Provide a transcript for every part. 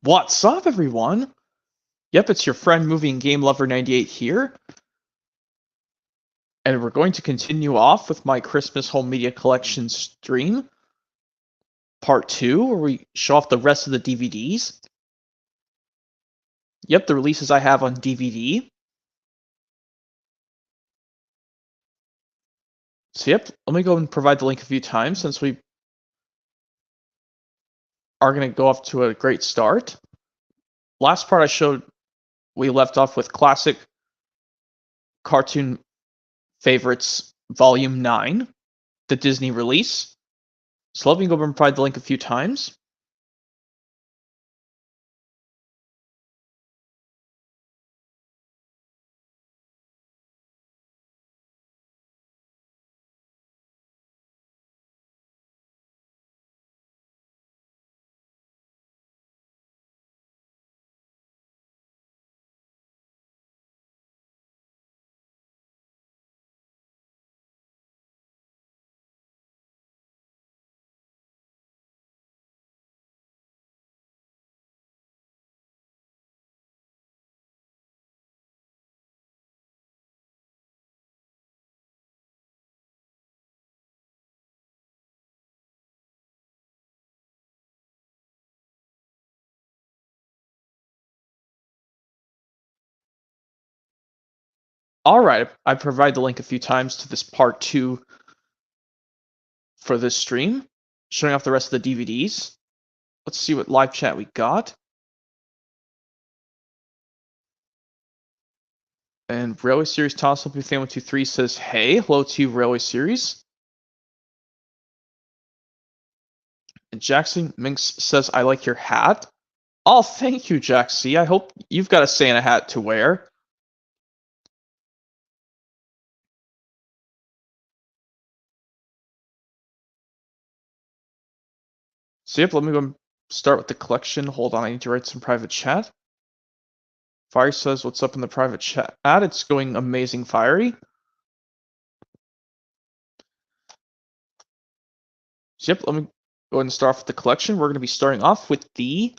What's up, everyone? Yep, it's your friend Movie and Game Lover 98 here. And we're going to continue off with my Christmas Home Media Collection stream, part 2, where we show off the rest of the DVDs. Yep, the releases I have on DVD. So yep, let me go and provide the link a few times since we are going to go off to a great start. Last part I showed, we left off with Classic Cartoon Favorites Volume 9, the Disney release. So let me go and provide the link a few times. Alright, I provide the link a few times to this part 2 for this stream, showing off the rest of the DVDs. Let's see what live chat we got. And Railway Series Toss Up Fan 123 says, hey, hello to you, Railway Series. And Jackson Minx says, I like your hat. Oh, thank you, Jaxie. I hope you've got a Santa hat to wear. So yep, let me go and start with the collection. Hold on, I need to write some private chat. Fiery says, what's up in the private chat? It's going amazing, Fiery. So yep, let me go ahead and start off with the collection. We're going to be starting off with the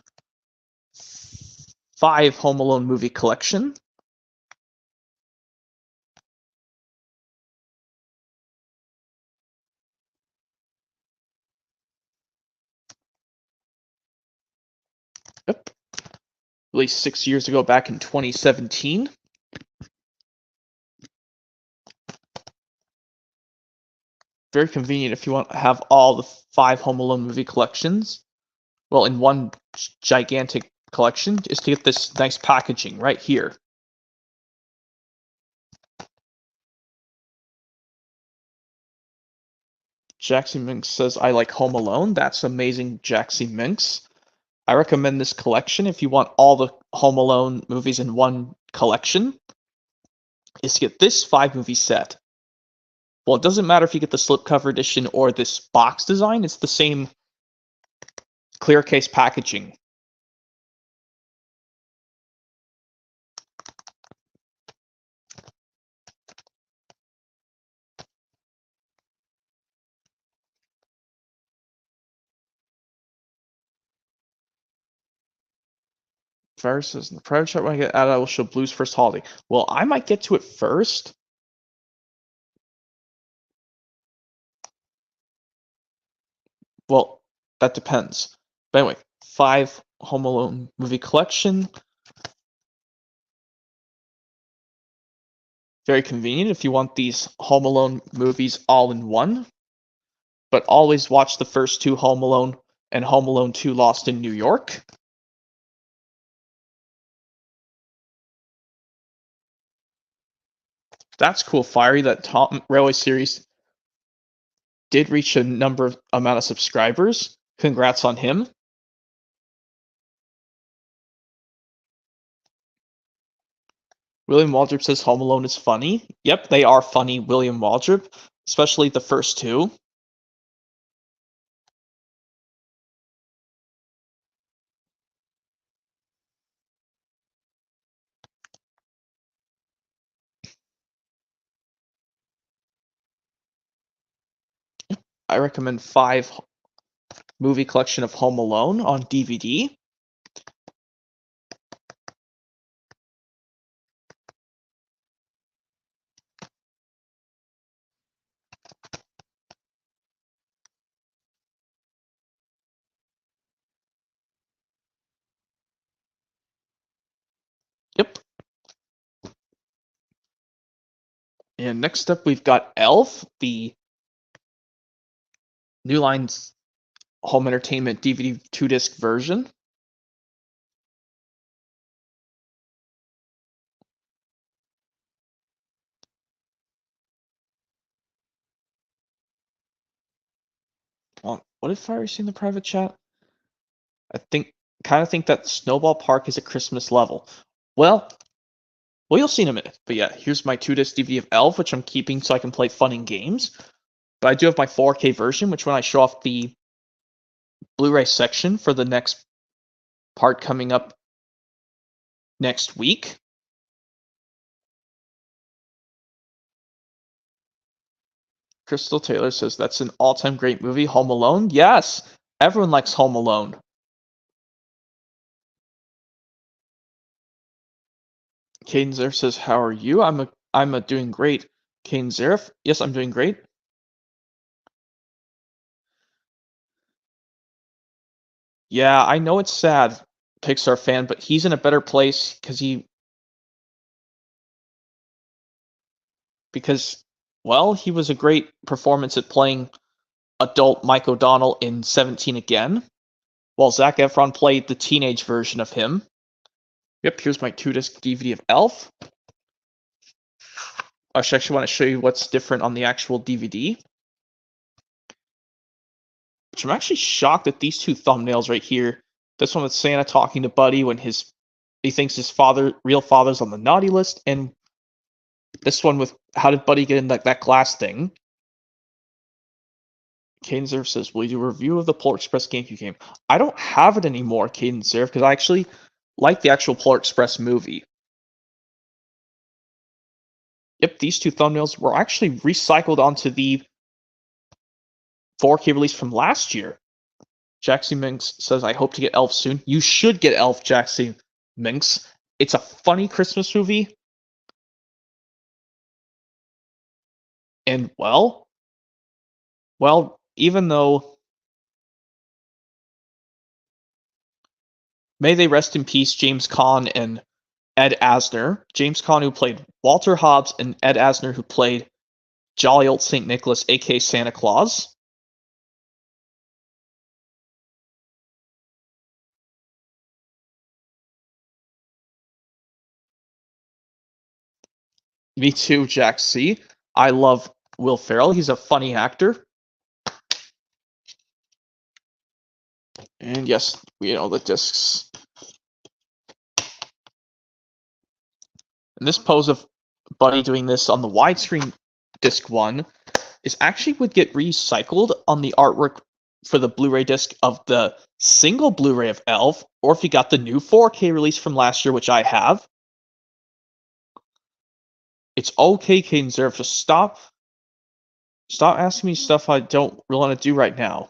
5 Home Alone movie collection. Yep. Released 6 years ago, back in 2017. Very convenient if you want to have all the 5 Home Alone movie collections. Well, in one gigantic collection, is to get this nice packaging right here. Jaxie Minx says, I like Home Alone. That's amazing, Jaxie Minx. I recommend this collection if you want all the Home Alone movies in one collection, is to get this 5-movie set. Well, it doesn't matter if you get the slipcover edition or this box design, it's the same clear case packaging. Ferris says, in the private chat, when I get added, I will show Blue's first holiday. Well, I might get to it first. Well, that depends. But anyway, 5 Home Alone movie collection. Very convenient if you want these Home Alone movies all in one. But always watch the first 2 Home Alone and Home Alone 2 Lost in New York. That's cool, Fiery, that Tom Railway Series did reach a amount of subscribers. Congrats on him. William Waldrop says Home Alone is funny. Yep, they are funny, William Waldrop, especially the first 2. I recommend 5 movie collection of Home Alone on DVD. And next up, we've got Elf, the New Line's home entertainment DVD 2-disc version. What did Fiery see in the private chat? I kind of think that Snowball Park is a Christmas level. Well, you'll see in a minute. But yeah, here's my 2-disc DVD of Elf, which I'm keeping so I can play fun and games. But I do have my 4K version, which when I show off the Blu-ray section for the next part coming up next week. Crystal Taylor says that's an all-time great movie, Home Alone. Yes, everyone likes Home Alone. Caden Zerf says, "How are you?" I'm doing great. Caden Zerf, yes, I'm doing great. Yeah, I know it's sad, Pixar fan, but he's in a better place because he was a great performance at playing adult Mike O'Donnell in 17 Again, while Zac Efron played the teenage version of him. Yep, here's my 2-disc DVD of Elf. I actually want to show you what's different on the actual DVD. Which I'm actually shocked at these two thumbnails right here. This one with Santa talking to Buddy when he thinks his real father's on the naughty list, and this one with how did Buddy get in that glass thing. Caden Zerf says, "Will you do a review of the Polar Express GameCube game?" I don't have it anymore, Caden Zerf, because I actually like the actual Polar Express movie. Yep, these two thumbnails were actually recycled onto the 4K release from last year. Jaxie Minx says, "I hope to get Elf soon." You should get Elf, Jaxie Minx. It's a funny Christmas movie. And even though may they rest in peace, James Caan and Ed Asner. James Caan, who played Walter Hobbs, and Ed Asner, who played Jolly Old St. Nicholas, aka Santa Claus. Me too, Jack C. I love Will Ferrell. He's a funny actor. And yes, the discs. And this pose of Buddy doing this on the widescreen disc 1 would get recycled on the artwork for the Blu-ray disc of the single Blu-ray of Elf, or if you got the new 4K release from last year, which I have. It's okay, Caden Zerf. Just stop asking me stuff I don't really want to do right now.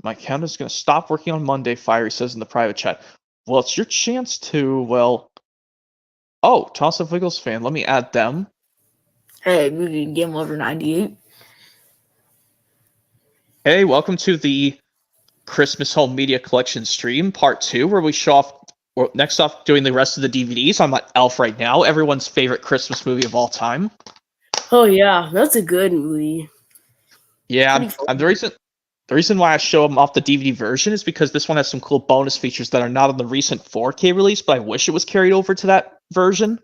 My account is going to stop working on Monday, Fiery says in the private chat. Well, it's your chance to, Toss of Wiggles fan. Let me add them. Hey, movie Game Over 98. Hey, welcome to the Christmas Home Media Collection stream, part 2, where we show off, next off, doing the rest of the DVDs. I'm at Elf right now, everyone's favorite Christmas movie of all time. Oh, yeah, that's a good movie. Yeah, the reason why I show them off the DVD version is because this one has some cool bonus features that are not on the recent 4K release, but I wish it was carried over to that version.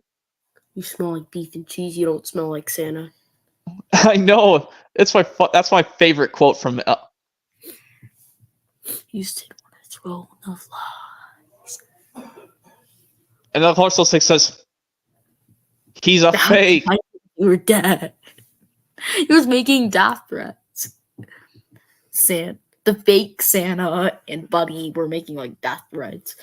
You smell like beef and cheese. You don't smell like Santa. I know. That's my favorite quote from. You still want to throw the lies. And then of course, Six says, "He's a fake." You're dead. He was making death threats. The fake Santa and Buddy were making death threats.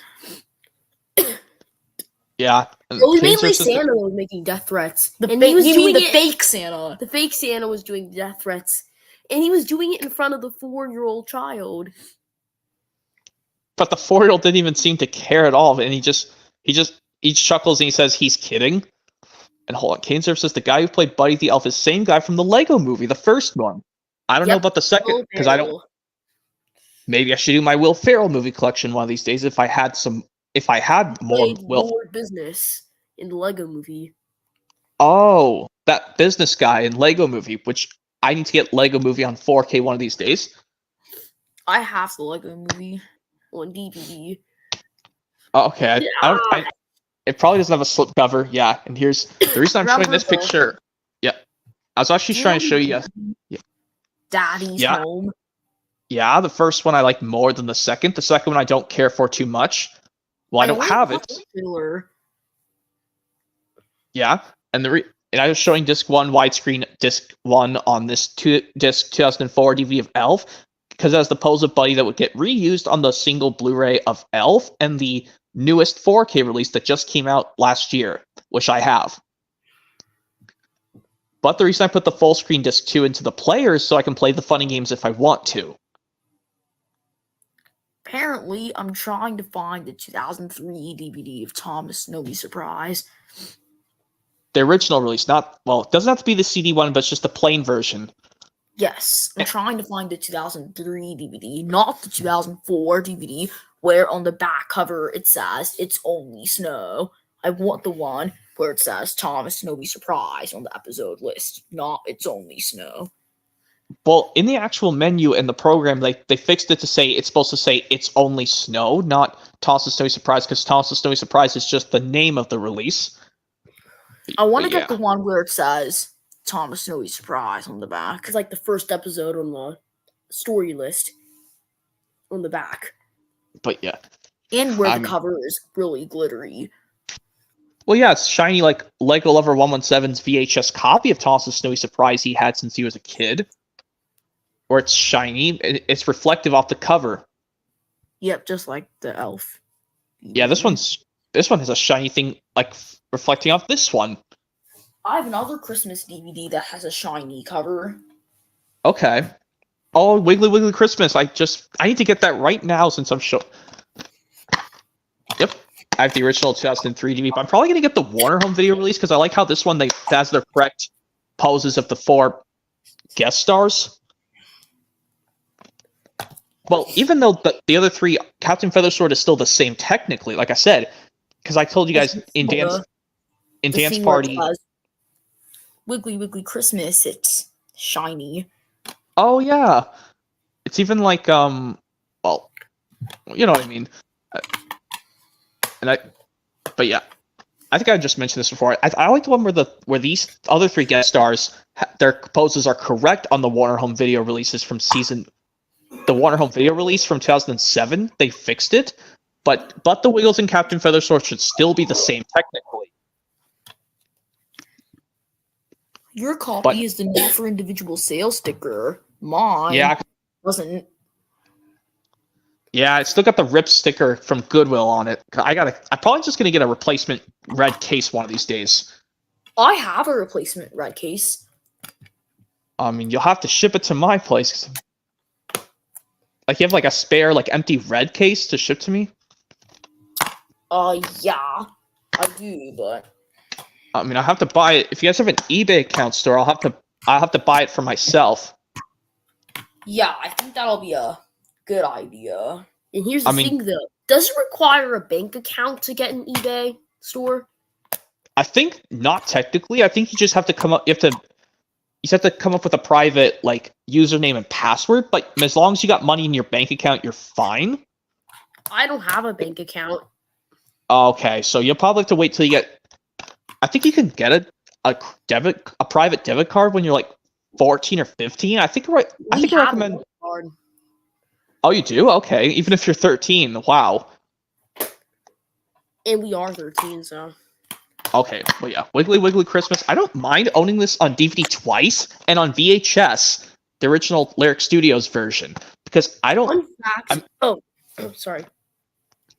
Yeah. Well, mainly Santa was making death threats. The fake Santa. The fake Santa was doing death threats. And he was doing it in front of the 4-year-old child. But the 4-year-old didn't even seem to care at all, and he chuckles and he says he's kidding. And hold on, Canesurf says the guy who played Buddy the Elf is the same guy from the Lego movie, the first one. I don't know about the second, because I don't. Maybe I should do my Will Ferrell movie collection one of these days if I had more Will. Lord Business in the Lego Movie. Oh, that business guy in Lego Movie, which I need to get Lego Movie on 4K one of these days. I have the Lego Movie on DVD. Okay, it probably doesn't have a slipcover. Yeah, and here's the reason I'm showing this picture. Yeah, I was actually trying to show you. Yeah. Daddy's Home. Yeah, the first one I like more than the second. The second one I don't care for too much. Well, I don't have it. Yeah, and I was showing disc 1 widescreen disc 1 on this disc 2004 DVD of Elf because it has the pose of Buddy that would get reused on the single Blu-ray of Elf and the newest 4K release that just came out last year, which I have. But the reason I put the full screen disc 2 into the player is so I can play the funny games if I want to. Apparently, I'm trying to find the 2003 DVD of Thomas Snowy Surprise. The original release, it doesn't have to be the CD one, but it's just the plain version. Yes, I'm trying to find the 2003 DVD, not the 2004 DVD, where on the back cover it says, "It's only snow." I want the one where it says Thomas Snowy Surprise on the episode list, not "It's only snow." Well, in the actual menu in the program, they fixed it to say it's supposed to say "It's only snow," not Thomas Snowy Surprise, because Thomas Snowy Surprise is just the name of the release. I want to get the one where it says Thomas Snowy Surprise on the back. It's like the first episode on the story list on the back. But yeah. And where the cover is really glittery. Well, yeah, it's shiny like Lego Lover 117's VHS copy of Thomas Snowy Surprise he had since he was a kid. Or it's shiny. It's reflective off the cover. Yep, just like the Elf. Yeah, this one has a shiny thing like reflecting off this one. I have another Christmas DVD that has a shiny cover. Okay. Oh, Wiggly Wiggly Christmas. I need to get that right now since I'm sure. Yep. I have the original 2003 DVD, but I'm probably going to get the Warner Home Video release because I like how this one has their correct poses of the 4 guest stars. Well, even though the other 3, Captain Feathersword is still the same technically, like I said, because I told you guys in Dance Party. Wiggly Wiggly Christmas, it's shiny. Oh yeah, it's even like well, you know what I mean. But yeah, I think I just mentioned this before. I like the one where these other 3 guest stars, their poses are correct on the Warner Home Video releases from the Warner Home Video release from 2007. They fixed it, but the Wiggles and Captain Feathersword should still be the same technically. Your copy is the new for individual sales sticker. Mine doesn't. Yeah, I still got the RIP sticker from Goodwill on it. I'm probably just gonna get a replacement red case one of these days. I have a replacement red case. I mean, you'll have to ship it to my place. Like, you have like a spare, like empty red case to ship to me? Yeah, I do, but. I mean, I have to buy it. If you guys have an eBay account store, I'll have to buy it for myself. Yeah, I think that'll be a good idea. And here's the thing, though. Does it require a bank account to get an eBay store? I think not technically. I think you just have to come up. You have to come up with a private like username and password. But as long as you got money in your bank account, you're fine. I don't have a bank account. Okay, so you'll probably have to wait till you get. I think you can get a private debit card when you're like 14 or 15. I recommend. Oh, you do? Okay, even if you're 13. Wow. And we are 13, so. Okay, well yeah, Wiggly Wiggly Christmas. I don't mind owning this on DVD twice and on VHS, the original Lyric Studios version, because I don't. Fun fact. Sorry.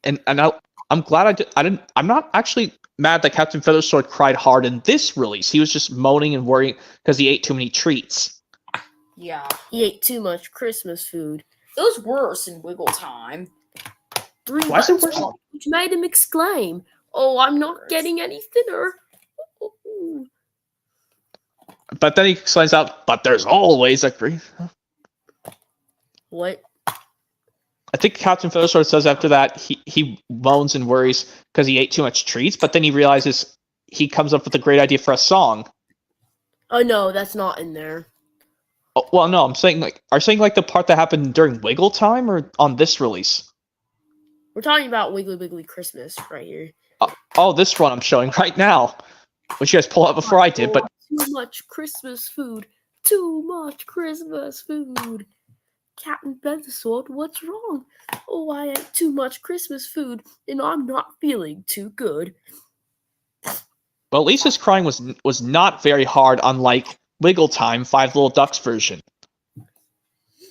And I'm glad I'm not actually mad that Captain Feathersword cried hard in this release. He was just moaning and worrying because he ate too many treats. Yeah, he ate too much Christmas food. It was worse in Wiggle Time. Why is it worse? Which made him exclaim, "Oh, I'm not getting any thinner." But then he explains out, "But there's always a green." What? I think Captain Feathersword says after that he moans and worries because he ate too much treats, but then he realizes he comes up with a great idea for a song. Oh no, that's not in there. Oh, well, no, I'm saying are you saying like the part that happened during Wiggle Time or on this release? We're talking about Wiggly Wiggly Christmas right here. Oh, this one I'm showing right now, which you guys pulled out before I did. But too much Christmas food. Too much Christmas food. Captain Feathersword, what's wrong? Oh, I ate too much Christmas food, and I'm not feeling too good. well, Lisa's crying was not very hard, unlike Wiggle Time, Five Little Ducks version.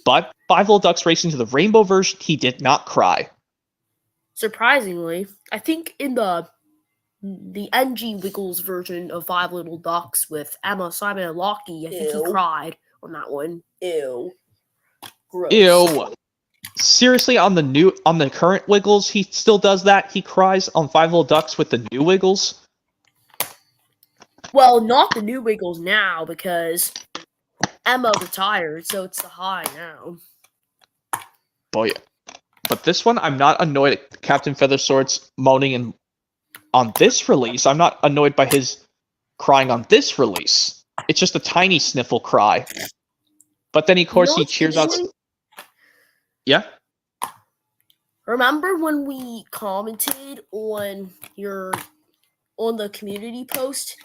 But Five Little Ducks Racing to the Rainbow version, he did not cry. Surprisingly, I think in the NG Wiggles version of Five Little Ducks with Emma, Simon, and Lockie, I think he cried on that one. Ew. Gross. Ew. Seriously, on the current Wiggles, he still does that? He cries on Five Little Ducks with the new Wiggles? Well, not the new Wiggles now, because Emma retired, so it's the high now. Boy. But this one, I'm not annoyed at Captain Feathersword's moaning and on this release. I'm not annoyed by his crying on this release. It's just a tiny sniffle cry. But then, of course, he cheers out... Yeah? Remember when we commented on the community post?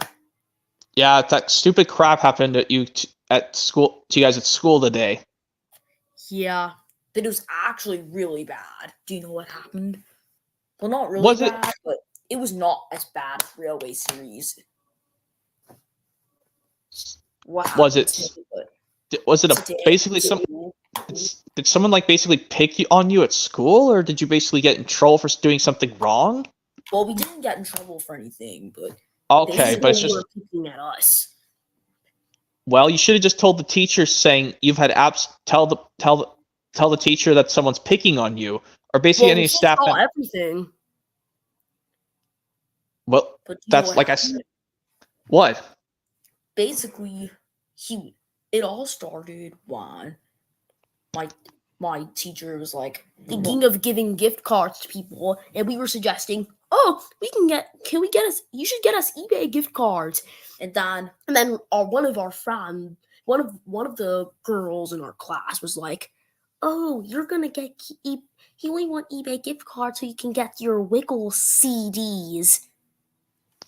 Yeah, that stupid crap happened to you at school. To you guys at school today. Yeah, But it was actually really bad. Do you know what happened? Well, not really bad, but it was not as bad as Railway Series. Was it basically some? Did someone basically pick on you at school, or did you basically get in trouble for doing something wrong? Well, we didn't get in trouble for anything, but okay, but it's just picking at us. Well, you should have just told the teacher saying you've had apps. Tell the teacher that someone's picking on you, or basically any staff. Everything. Well, that's like I said. What? Basically, it all started when my teacher was thinking of giving gift cards to people, and we were suggesting, oh, you should get us eBay gift cards. And then one of the girls in our class was like, oh, you're gonna you only want eBay gift cards so you can get your Wiggle CDs.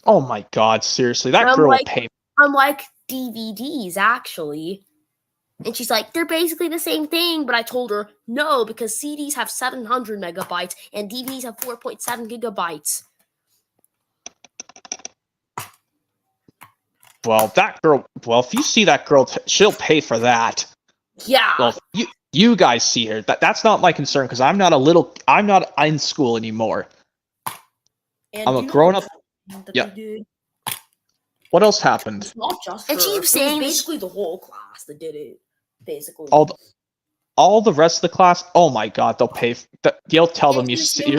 Oh my God, seriously, that girl will pay. I'm like, DVDs, actually. And she's like, they're basically the same thing. But I told her, no, because CDs have 700 megabytes and DVDs have 4.7 gigabytes. Well, if you see that girl, she'll pay for that. Yeah. Well, you guys see her. That's not my concern, because I'm not in school anymore. And I'm a grown-up. Yeah. What else happened? It's not just and she keeps saying basically the whole class that did it. Basically, all the rest of the class. Oh my God, they'll pay. You'll tell them you see.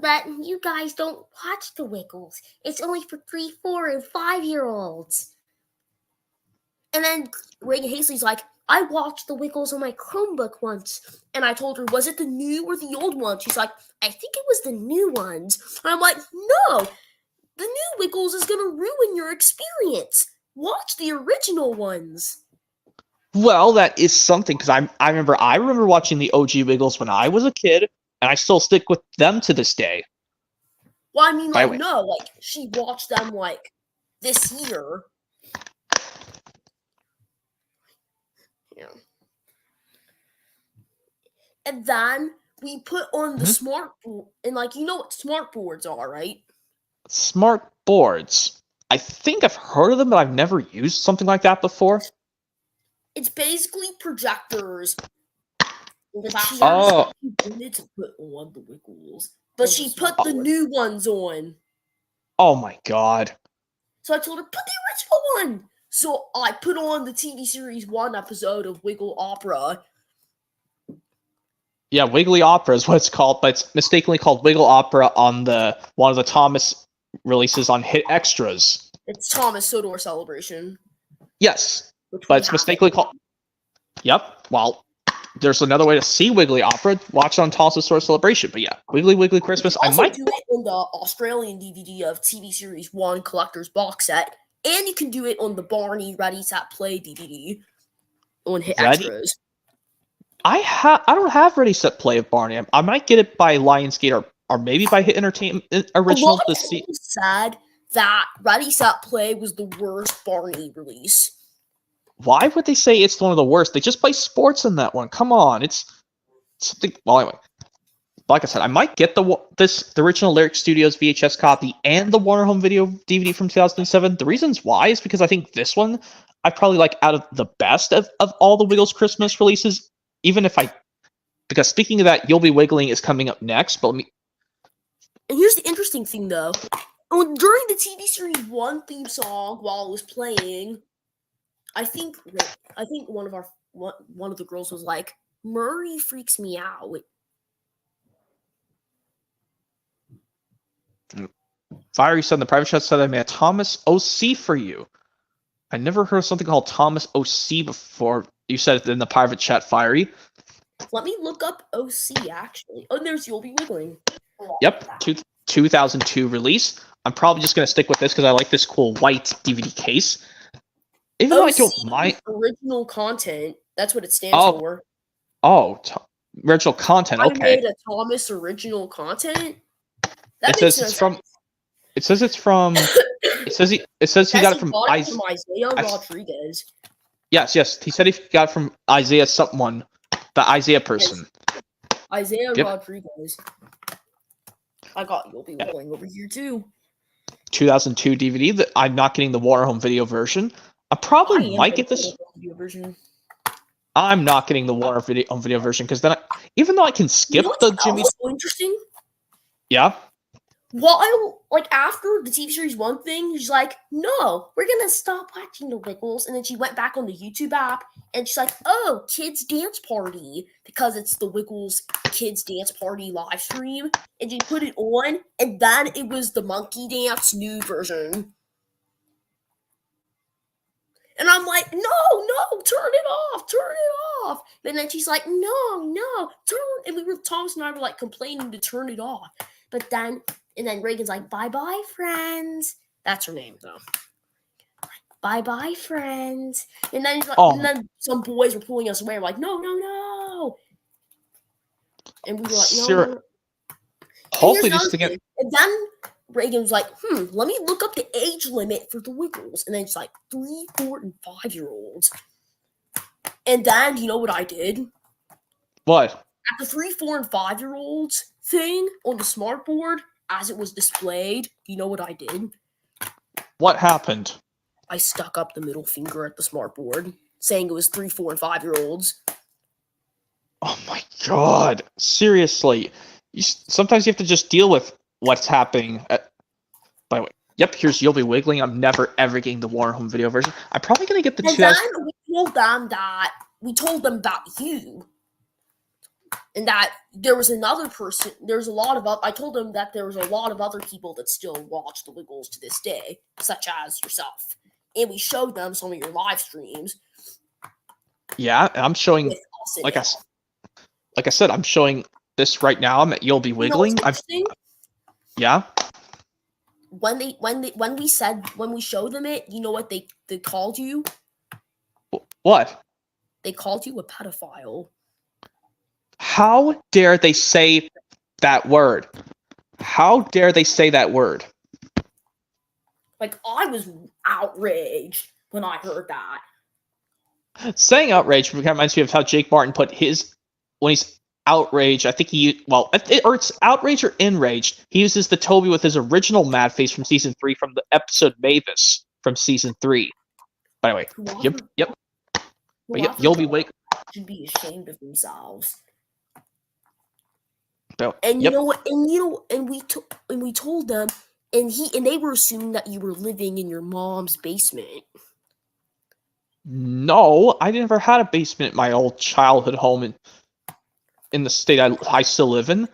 That you guys don't watch the Wiggles. It's only for 3, 4, and 5-year-olds. And then Reagan Hastley's like, I watched the Wiggles on my Chromebook once. And I told her, was it the new or the old one? She's like, I think it was the new ones. And I'm like, no, the new Wiggles is going to ruin your experience. Watch the original ones. Well, that is something, because I remember watching the OG Wiggles when I was a kid, and I still stick with them to this day. Well, I mean, she watched them this year. Yeah. And then we put on the smart board, and you know what smart boards are, right? Smart boards. I think I've heard of them, but I've never used something like that before. It's basically projectors. She wanted to put on the Wiggles, but she put the new ones on. Oh my God. So I told her, put the original one. So I put on the TV series 1 episode of Wiggle Opera. Yeah, Wiggly Opera is what it's called, but it's mistakenly called Wiggle Opera on one of the Thomas releases on Hit Extras. It's Thomas Sodor Celebration. Yes, but it's mistakenly called... Yep, well, there's another way to see Wiggly Opera. Watch it on Tulsa Store Celebration. But yeah, Wiggly Wiggly Christmas. I Also might. do it on the Australian DVD of TV Series 1 Collector's Box Set. And you can do it on the Barney Ready Set Play DVD on Hit Ready? Extras. I don't have Ready Set Play of Barney. I might get it by Lionsgate or maybe by Hit Entertainment Original A to lot see. of people said that Ready Set Play was the worst Barney release. Why would they say it's one of the worst? They just play sports in that one. Come on, it's well anyway. Like I said, I might get the original Lyric Studios VHS copy and the Warner Home Video DVD from 2007. The reasons why is because I think this one I probably like out of the best of all the Wiggles Christmas releases. Even if because speaking of that, You'll Be Wiggling is coming up next. But And here's the interesting thing, though. During the TV Series 1 theme song, while it was playing, I think one of the girls was like, "Murray freaks me out." Fiery said in the private chat said I made a Thomas OC for you. I never heard of something called Thomas OC before. You said it in the private chat, Fiery. Let me look up OC, actually. Oh, there's You'll Be Wiggling. Yep, 2002 release. I'm probably just going to stick with this because I like this cool white DVD case. Even though I don't mind. Original content. That's what it stands for. Oh, original content, okay. I made a Thomas original content? It says it's from it says he got it from Isaiah Rodriguez. Yes. He said he got it from Isaiah someone. The Isaiah person. Isaiah Rodriguez. I got You'll Be Wiggling over here too. 2002 DVD. I'm not getting the Warner Home Video version. I probably might get this version. I'm not getting the Warner Home Video version because then, even though I can skip the Jimmy. So interesting. Yeah. While, after the TV Series 1 thing, she's like, "No, we're gonna stop watching the Wiggles." And then she went back on the YouTube app, and she's like, "Oh, Kids Dance Party," because it's the Wiggles Kids Dance Party live stream. And she put it on, and then it was the Monkey Dance new version. And I'm like, no, turn it off. And then she's like, no, turn. And Thomas and I were complaining to turn it off. But then, and then Reagan's like, bye, friends. That's her name, though. Bye, friends. And then, and then some boys were pulling us away. We're like, no. And we were like, no. Hopefully, just to get. And then Reagan was like, let me look up the age limit for the Wiggles. And then it's 3, 4, and 5-year-olds. And then, you know what I did? What? At the 3, 4, and 5-year-olds thing on the smart board, as it was displayed, you know what I did? What happened? I stuck up the middle finger at the smart board, saying it was 3, 4, and 5-year-olds. Oh my god. Seriously. Sometimes you have to just deal with what's happening. By the way, yep, here's You'll Be Wiggling. I'm never ever getting the Warner Home Video version. I'm probably going to get the 2000. And then we told them about you. And that there was another person, I told them that there was a lot of other people that still watch the Wiggles to this day, such as yourself. And we showed them some of your live streams. Yeah, and I'm showing, like I said, I'm showing this right now. I'm at You'll Be Wiggling. Yeah. When we showed them it, you know what they called you? What? They called you a pedophile. How dare they say that word? How dare they say that word? I was outraged when I heard that. Saying outraged reminds me of how Jake Martin put when he's outraged, I think it's outraged or enraged. He uses the Toby with his original mad face from season 3 from the episode Mavis from season 3. By the way, yep. But You'll Be Wiggling. Should be ashamed of themselves. So, and you know what? And we told them, and they were assuming that you were living in your mom's basement. No, I never had a basement in my old childhood home in the state I still live in.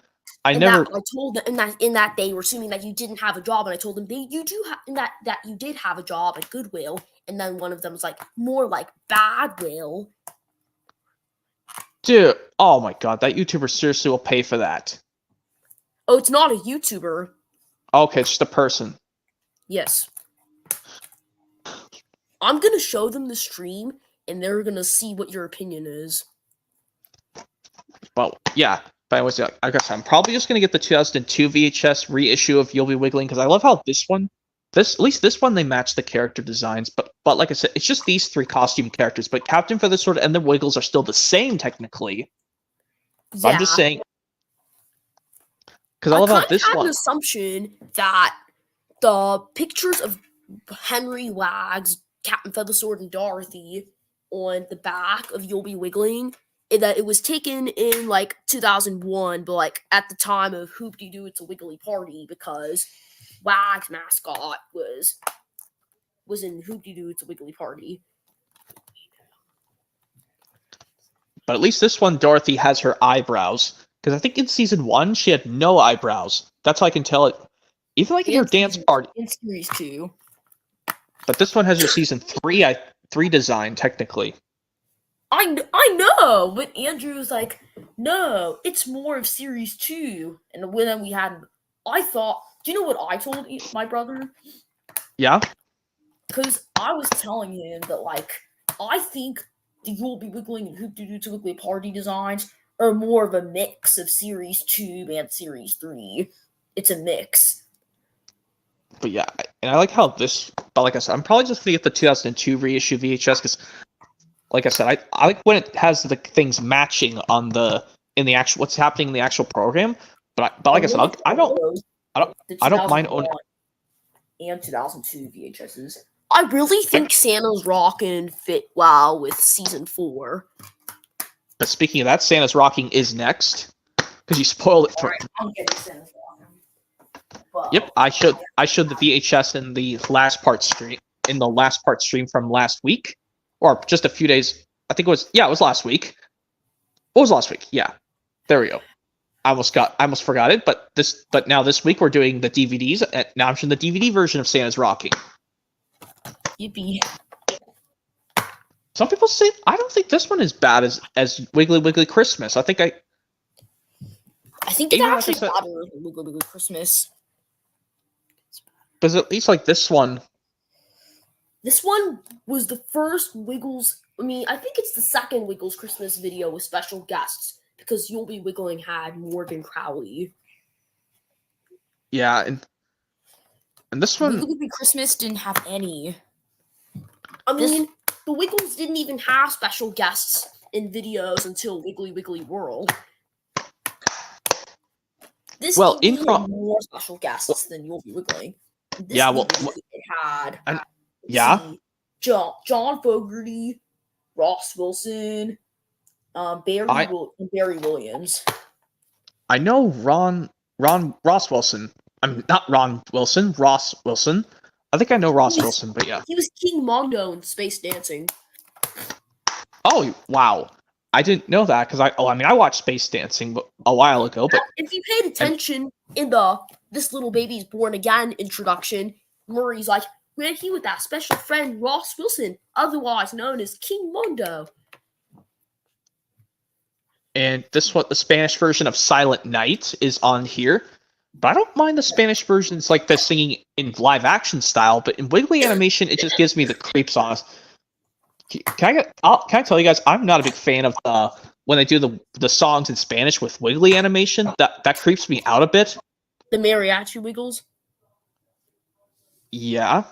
I told them in that they were assuming that you didn't have a job, and I told them you do that you did have a job at Goodwill, and then one of them was more like Badwill. Dude, oh my god, that YouTuber seriously will pay for that. Oh, it's not a YouTuber. Okay, it's just a person. Yes. I'm gonna show them the stream, and they're gonna see what your opinion is. Well, yeah. But anyways, yeah, I guess I'm probably just gonna get the 2002 VHS reissue of You'll Be Wiggling because I love how at least this one they match the character designs. But like I said, it's just these 3 costume characters. But Captain Feathersword and the Wiggles are still the same technically. Yeah. I'm just saying because I I love how kind of this had one. an assumption that the pictures of Henry Wags, Captain Feathersword, and Dorothy on the back of You'll Be Wiggling, that it was taken in like 2001, but like at the time of Hoop-Dee-Doo It's a Wiggly Party, because Wags mascot was in Hoop-Dee-Doo It's a Wiggly Party. But at least this one, Dorothy has her eyebrows. Because I think in season 1 she had no eyebrows. That's how I can tell it. Even like in her dance party. In series 2. But this one has her season 3 design technically. I know, but Andrew was like, no, it's more of series 2. And then we had, I thought, do you know what I told my brother? Yeah? Because I was telling him that, like, I think the You'll Be Wiggling and Hoop-Dee-Doo It's a Wiggly Party designs are more of a mix of series 2 and series 3. It's a mix. But yeah, and I like how this, but like I said, I'm probably just going to get the 2002 reissue VHS because, like I said, I like when it has the things matching on what's happening in the actual program. But like I said, I don't mind owning. And 2002 VHSs. I really think Santa's Rockin' fit well with season 4. But speaking of that, Santa's Rocking is next because you spoiled it for. Alright, I'm getting Santa's Rockin'. But, Yep, I showed the VHS in the last part stream from last week, or just a few days. I think it was last week. What was last week? Yeah, there we go. I almost forgot it, but now this week we're doing the DVDs. And now I'm showing the DVD version of Santa's Rocking. Yippee. Some people say I don't think this one is bad as Wiggly Wiggly Christmas. I think it's even actually like I said- better than Wiggly Wiggly Christmas. But at least like this one. This one was the first Wiggles. I mean, I think it's the second Wiggles Christmas video with special guests because You'll Be Wiggling had Morgan Crowley. Yeah, and this one. Wiggly Wiggly Christmas didn't have any. I mean, the Wiggles didn't even have special guests in videos until Wiggly Wiggly World. This DVD had more special guests than You'll Be Wiggling. This it had. John Fogerty, Ross Wilson, Barry Williams. I know Ross Wilson. I'm not Ron Wilson. Ross Wilson. I think I know Ross Wilson, but yeah. He was King Mondo in Space Dancing. Oh wow! I didn't know that because I watched Space Dancing a while ago. But if you paid attention in This Little Baby's Born Again introduction, Murray's like, we're here with that special friend Ross Wilson, otherwise known as King Mondo. And the Spanish version of Silent Night is on here. But I don't mind the Spanish version. It's like the singing in live action style, but in Wiggly animation, it just gives me the creeps on us. Can I tell you guys, I'm not a big fan of when they do the songs in Spanish with Wiggly animation. That creeps me out a bit. The Mariachi Wiggles? Yeah.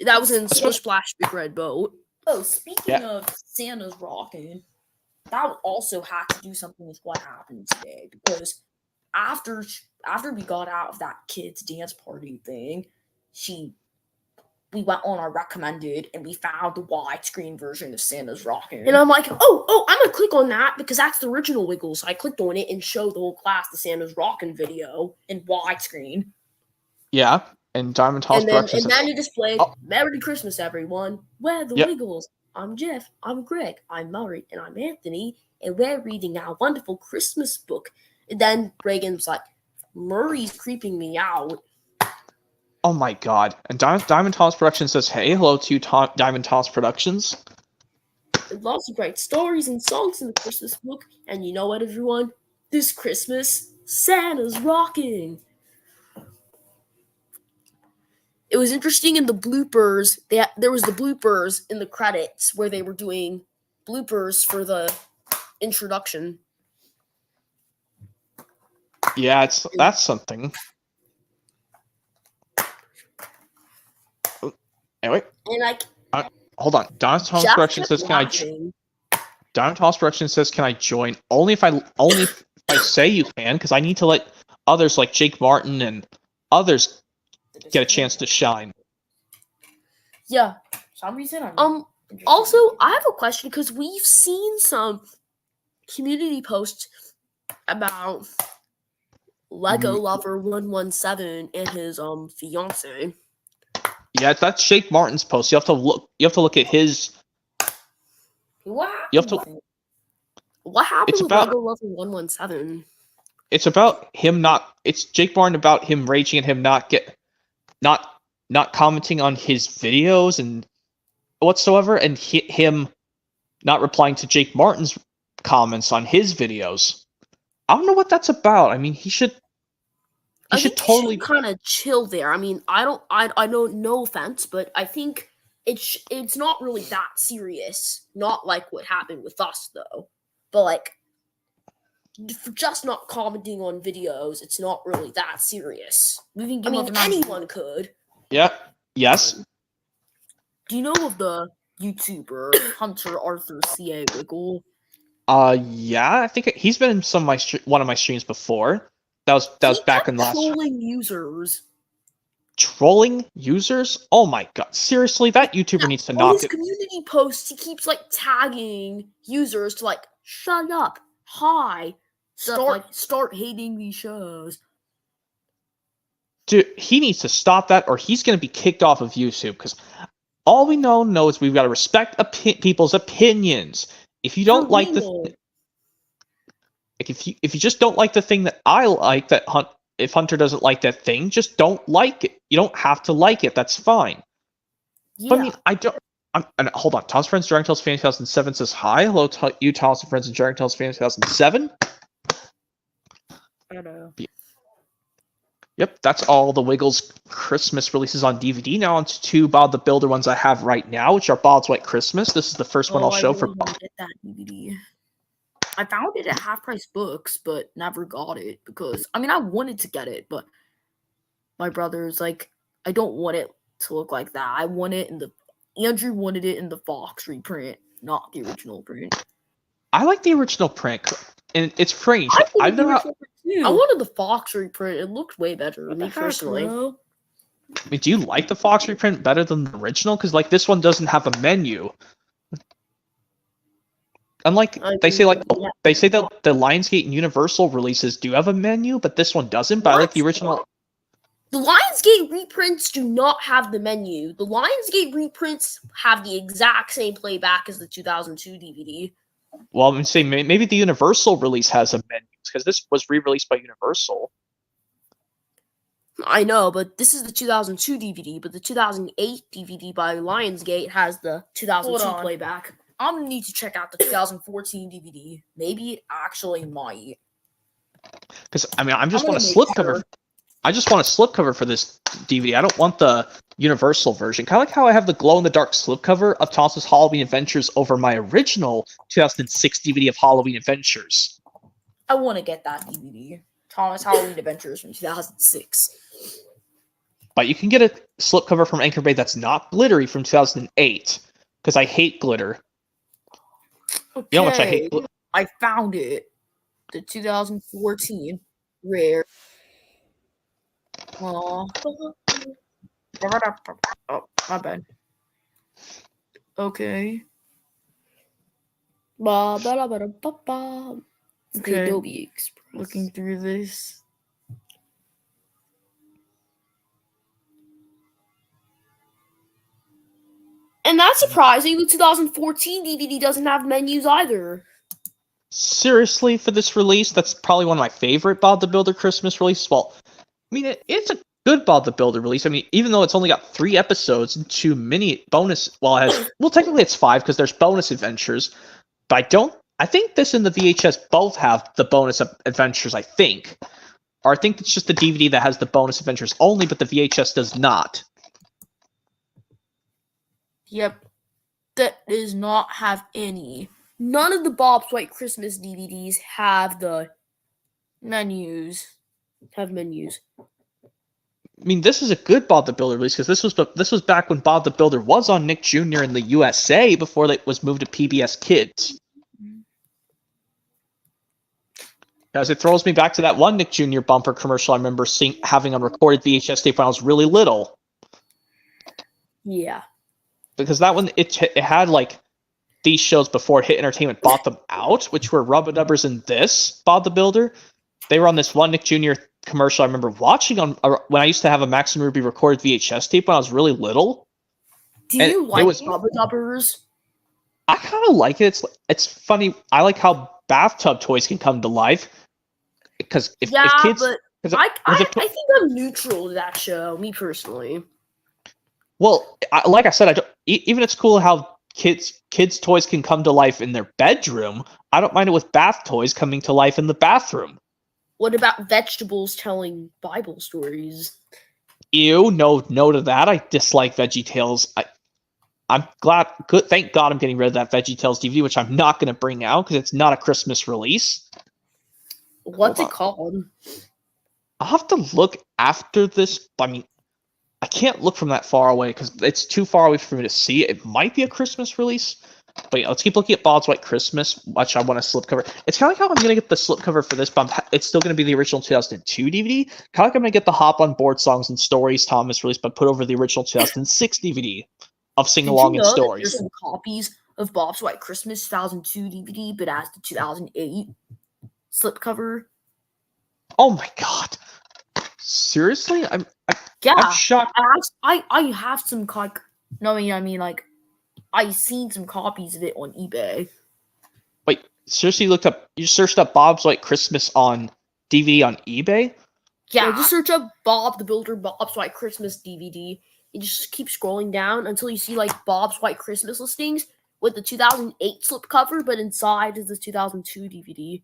That was in Splish Splash Big Red Boat. Oh, speaking of Santa's Rockin', that also had to do something with what happened today, because after we got out of that kids dance party thing, we went on our recommended and we found the widescreen version of Santa's Rockin'. And I'm like, oh, I'm gonna click on that because that's the original Wiggles. So I clicked on it and showed the whole class the Santa's Rockin' video in widescreen. Yeah, and Diamond Toss Productions. And then it displayed, Merry Christmas, everyone. We're the Wiggles. I'm Jeff, I'm Greg, I'm Murray, and I'm Anthony, and we're reading our wonderful Christmas book. And then Reagan's like, Murray's creeping me out. Oh my god. And Diamond Toss Productions says, hey, hello to Diamond Toss Productions. lots of great stories and songs in the Christmas book. And you know what, everyone? This Christmas, Santa's rocking. It was interesting in the bloopers. There was the bloopers in the credits where they were doing bloopers for the introduction. Yeah, that's something. Anyway, And hold on. Don Thomas Jeff Direction kept says, laughing. Don Thomas Direction says, can I join? Only if I say you can, because I need to let others like Jake Martin and others get a chance to shine. Yeah. For some reason, I'm Also, I have a question because we've seen some community posts about Lego Lover 117 and his fiance. Yeah, that's Jake Martin's post. You have to look at his. What You have to. What happened It's with about- Lego Lover 117? It's about him not. It's Jake Martin about him raging at him not commenting on his videos and whatsoever, and him not replying to Jake Martin's comments on his videos. I don't know what that's about. I mean, he should totally kind of chill there. I mean, I don't. No offense, but I think it's not really that serious. Not like what happened with us though, but like for just not commenting on videos, it's not really that serious. Anyone could. Yeah. Yes. Do you know of the YouTuber Hunter Arthur C.A. Wiggle? Yeah. I think he's been in some of one of my streams before. That was back in last. Trolling users? Oh my god! Seriously, that YouTuber needs to knock his community posts, he keeps like tagging users to like shut up, hi, start hating these shows. Dude, he needs to stop that, or he's going to be kicked off of YouTube. Because all we know is we've got to respect people's opinions. If you don't like if you just don't like the thing that I like, if Hunter doesn't like that thing, just don't like it. You don't have to like it. That's fine. Yeah. But I mean, hold on. Tom's Friends Dragon Tales Fan 2007 says hi. Hello, you Tom's Friends and Dragon Tales Fan 2007. I know. Yep, that's all the Wiggles Christmas releases on DVD. Now on to two Bob the Builder ones I have right now, which are Bob's White Christmas. This is the first one I'll show for Bob. Get that DVD. I found it at Half Price Books, but never got it because I wanted to get it, but my brother's like, I don't want it to look like that. I want it Andrew wanted it in the Fox reprint, not the original print. I like the original print, and it's strange. I wanted the Fox reprint. It looked way better. Me personally. I mean, do you like the Fox reprint better than the original? Because like this one doesn't have a menu. Unlike they say that the Lionsgate and Universal releases do have a menu, but this one doesn't. But I like the original. The Lionsgate reprints do not have the menu. The Lionsgate reprints have the exact same playback as the 2002 DVD. Well, I'm saying maybe the Universal release has a menu because this was re-released by Universal. I know, but this is the 2002 DVD. But the 2008 DVD by Lionsgate has the 2002 playback. I'm gonna need to check out the 2014 DVD. Maybe it actually might. Because I just want a slipcover. I just want a slipcover for this DVD. I don't want the Universal version. Kind of like how I have the glow-in-the-dark slipcover of Thomas's Halloween Adventures over my original 2006 DVD of Halloween Adventures. I want to get that DVD. Thomas Halloween Adventures from 2006. But you can get a slipcover from Anchor Bay that's not glittery from 2008. Because I hate glitter. Okay. You know how much I hate glitter? I found it. The 2014 rare. Oh, my bad. Okay. The Adobe Express. Looking through this. And that's surprising. The 2014 DVD doesn't have menus either. Seriously, for this release, that's probably one of my favorite Bob the Builder Christmas releases. Well, I mean, it's good Bob the Builder release. I mean, even though it's only got 3 episodes and 2 mini bonus, technically it's 5 because there's bonus adventures, but I think this and the VHS both have the bonus adventures, I think. Or I think it's just the DVD that has the bonus adventures only, but the VHS does not. Yep. That does not have any. None of the Bob's White Christmas DVDs have the menus. I mean, this is a good Bob the Builder release because this was back when Bob the Builder was on Nick Jr. in the USA before it was moved to PBS Kids. Because it throws me back to that one Nick Jr. bumper commercial I remember having on recorded VHS tape when I was really little. Yeah. Because that one, it had like these shows before Hit Entertainment bought them out, which were Rubba Dubbers and this Bob the Builder. They were on this one Nick Jr. commercial I remember watching on when I used to have a Max and Ruby recorded VHS tape when I was really little. Do you like Rubba Dubbers? I kind of like it. It's funny. I like how bathtub toys can come to life. Because if kids, I think I'm neutral to that show, me personally. Well, like I said, even it's cool how kids' toys can come to life in their bedroom. I don't mind it with bath toys coming to life in the bathroom. What about vegetables telling Bible stories? Ew, no to that. I dislike VeggieTales. I'm glad. Good, thank God I'm getting rid of that VeggieTales DVD, which I'm not going to bring out because it's not a Christmas release. What's it called? I'll have to look after this. I mean, I can't look from that far away because it's too far away for me to see. It might be a Christmas release. But yeah, let's keep looking at Bob's White Christmas, which I want a slipcover. It's kind of like how I'm going to get the slipcover for this, but it's still going to be the original 2002 DVD. Kind of like I'm going to get the Hop on Board songs and stories Thomas released, but put over the original 2006 DVD of Sing Along and Stories. There's some copies of Bob's White Christmas 2002 DVD, but as the 2008 slipcover. Oh my God. Seriously? I'm shocked. I have some I've seen some copies of it on eBay. Wait, seriously you searched up Bob's White Christmas on DVD on eBay? Yeah, just search up Bob the Builder Bob's White Christmas DVD. You just keep scrolling down until you see like Bob's White Christmas listings with the 2008 slipcover, but inside is the 2002 DVD.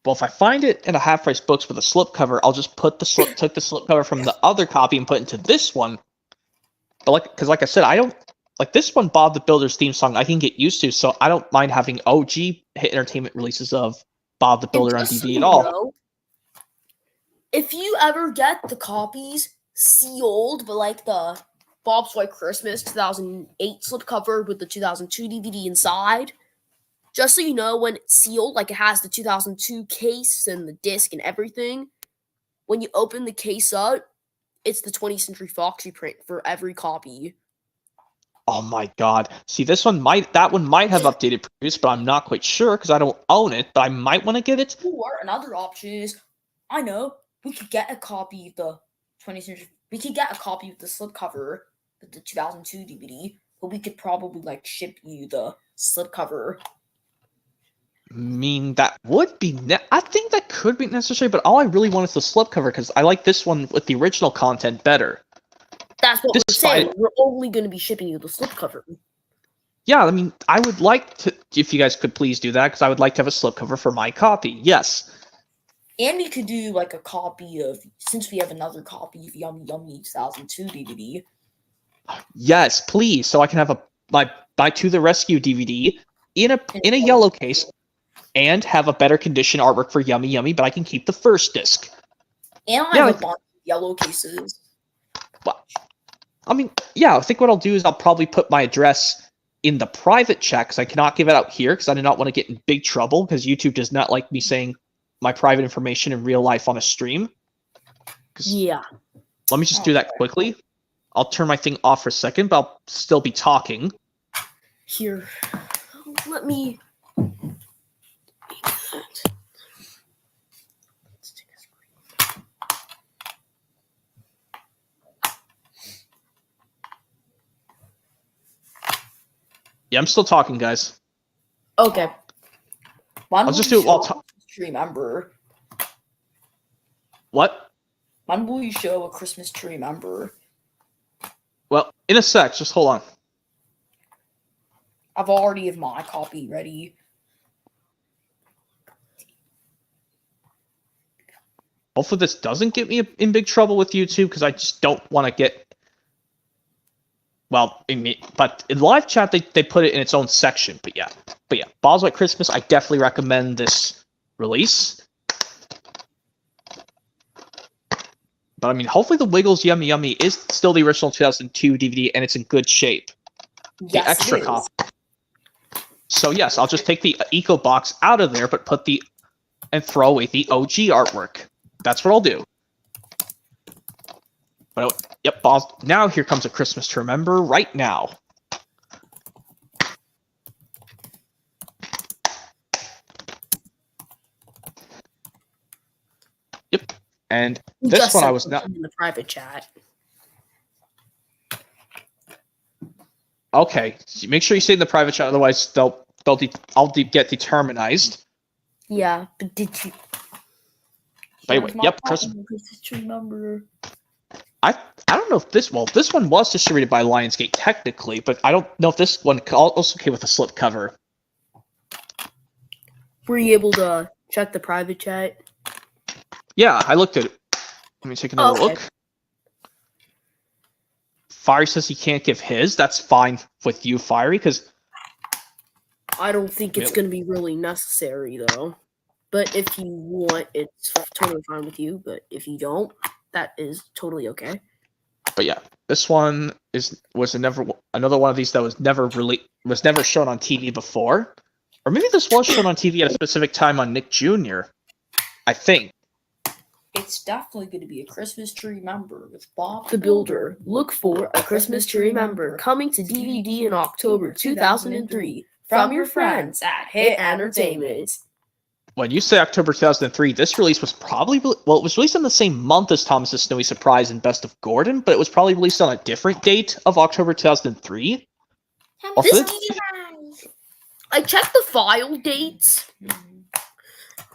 Well, if I find it in a half-price books with a slipcover, I'll just take the slipcover from the other copy and put it into this one. But because like I said, I don't like this one. Bob the Builder's theme song I can get used to, so I don't mind having OG Hit Entertainment releases of Bob the Builder on DVD at all. If you ever get the copies sealed, but like the Bob's White Christmas 2008 slipcover with the 2002 DVD inside, just so you know, when it's sealed, like it has the 2002 case and the disc and everything, when you open the case up, it's the 20th Century Fox reprint for every copy. Oh my God. See, that one might have updated previews, but I'm not quite sure because I don't own it, but I might want to get it. Or another option is, I know, we could get a copy of the 20th Century, we could get a copy of the slipcover with the 2002 DVD, but we could probably ship you the slipcover. I mean, that would be I think that could be necessary, but all I really want is the slipcover because I like this one with the original content better. That's what we're saying. We're only going to be shipping you the slipcover. Yeah, I mean, I would like to, if you guys could please do that, because I would like to have a slipcover for my copy. Yes. And we could do a copy of, since we have another copy of Yummy Yummy 2002 DVD. Yes, please, so I can have my To the Rescue DVD in a yellow case and have a better condition artwork for Yummy Yummy, but I can keep the first disc. And I have a bunch of yellow cases. Well, I mean, yeah, I think what I'll do is I'll probably put my address in the private chat because I cannot give it out here because I do not want to get in big trouble because YouTube does not like me saying my private information in real life on a stream. Yeah. Let me just do that quickly. I'll turn my thing off for a second, but I'll still be talking. Here. Let me... Let's take a screen. Yeah, I'm still talking, guys. Okay. I'll just do it while talking. Remember. What? When will you show A Christmas to Remember? Well, in a sec. Just hold on. I've already have my copy ready. Hopefully this doesn't get me in big trouble with YouTube, because I just don't want to get... Well, but in live chat, they put it in its own section. But yeah. Bob's White Christmas, I definitely recommend this release. But I mean, hopefully the Wiggles Yummy Yummy is still the original 2002 DVD, and it's in good shape. The Yes, extra it is. copy. So yes, I'll just take the Eco box out of there, but and throw away the OG artwork. That's what I'll do. But yep, now here comes A Christmas to Remember right now. Yep, and this one I was not in the private chat. Okay, so make sure you stay in the private chat, otherwise I'll get determinized. Yeah, but did you? Anyway, yep, Christmas to Remember. I don't know if this one was distributed by Lionsgate technically, but I don't know if this one also came with a slipcover. Were you able to check the private chat? Yeah, I looked at it. Let me take another look. Fiery says he can't give his. That's fine with you, Fiery, because I don't think it's going to be really necessary, though. But if you want, it's totally fine with you. But if you don't, that is totally okay. But yeah, this one was another one of these that was never shown on TV before, or maybe this was shown on TV at a specific time on Nick Jr. I think. It's definitely going to be A Christmas to Remember with Bob the Builder. Look for A Christmas to Remember coming to DVD in October 2003 from your friends at Hit Entertainment. When you say October 2003, this release was probably... Well, it was released on the same month as Thomas's Snowy Surprise and Best of Gordon, but it was probably released on a different date of October 2003. I checked the file dates,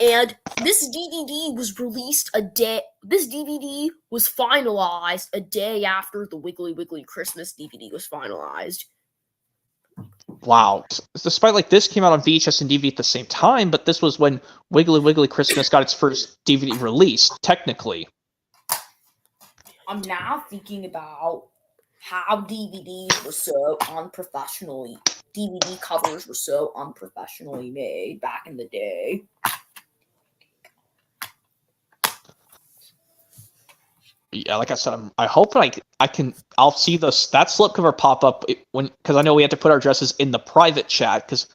and this DVD was released This DVD was finalized a day after the Wiggly Wiggly Christmas DVD was finalized. Wow. Despite this came out on VHS and DVD at the same time, but this was when Wiggly Wiggly Christmas got its first DVD release, technically. I'm now thinking about how DVDs were so unprofessionally... DVD covers were so unprofessionally made back in the day. Yeah, like I said, I hope I'll see that slipcover pop up because I know we had to put our addresses in the private chat, because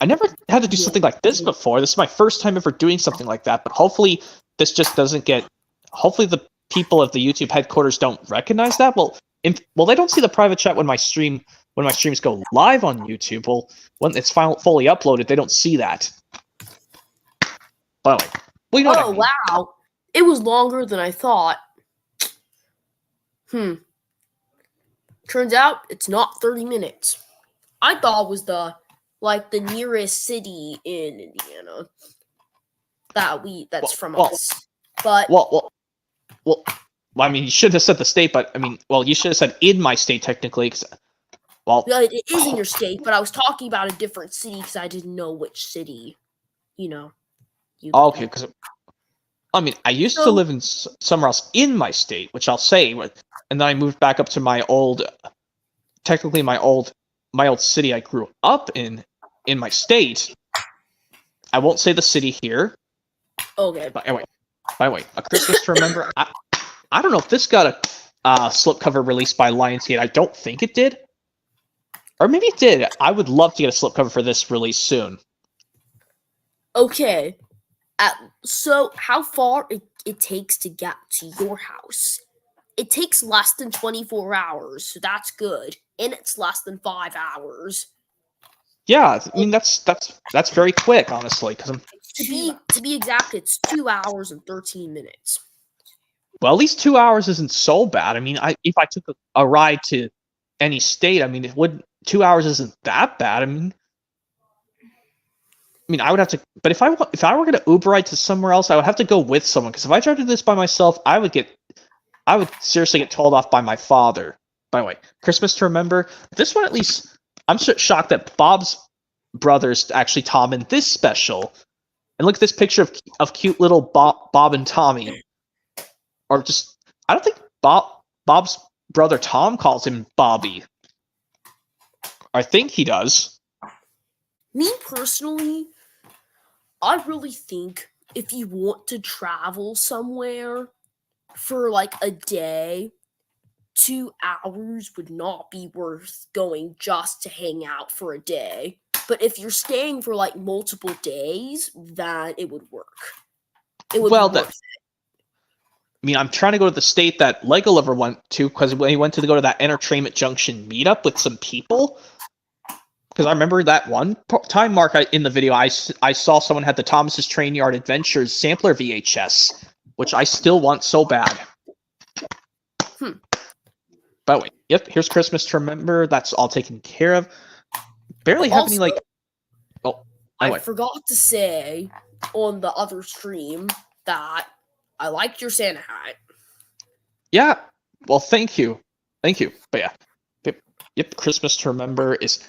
I never had to do something like this before. This is my first time ever doing something like that, but hopefully this just doesn't get... Hopefully the people of the YouTube headquarters don't recognize that. Well, they don't see the private chat when my streams go live on YouTube. Well, when it's fully uploaded, they don't see that. But anyway, we know what I mean. Wow. It was longer than I thought. Turns out it's not 30 minutes. I thought it was the nearest city in Indiana that's from us. But well, I mean, you should have said the state, but I mean, you should have said in my state technically. It is in your state, but I was talking about a different city because I didn't know which city. Okay, because I mean, I used to live in somewhere else in my state, which I'll say, and then I moved back up to my old city I grew up in my state. I won't say the city here. Okay. But anyway, A Christmas to Remember. I don't know if this got a slipcover released by Lionsgate. I don't think it did. Or maybe it did. I would love to get a slipcover for this release soon. Okay. So how far it takes to get to your house? It takes less than 24 hours, so that's good. And it's less than 5 hours. Yeah, I mean that's very quick, honestly. Because to be exact, it's 2 hours and 13 minutes. Well, at least 2 hours isn't so bad. I mean, if I took a ride to any state, I mean, 2 hours isn't that bad. I mean, I would have to. But if I were going to Uber ride to somewhere else, I would have to go with someone. Because if I tried to do this by myself, I would get I would seriously get told off by my father. By the way, Christmas to Remember. This one, at least, I'm shocked that Bob's brothers actually Tom in this special. And look at this picture of cute little Bob and Tommy. Or just, I don't think Bob's brother Tom calls him Bobby. I think he does. Me personally, I really think if you want to travel somewhere for like a day, 2 hours would not be worth going just to hang out for a day. But if you're staying for like multiple days, then it would work. It would be worth it. I mean, I'm trying to go to the state that Lego Lover went to, because when he went to go to that Entertainment Junction meetup with some people. Because I remember that one time, Mark, in the video, I saw someone had the Thomas's Train Yard Adventures sampler VHS, which I still want so bad. By the way, yep, here's Christmas to Remember. That's all taken care of. Barely have any, like... Oh, anyway. I forgot to say on the other stream that I liked your Santa hat. Yeah, well, thank you. Thank you. But yeah, yep, Christmas to Remember is...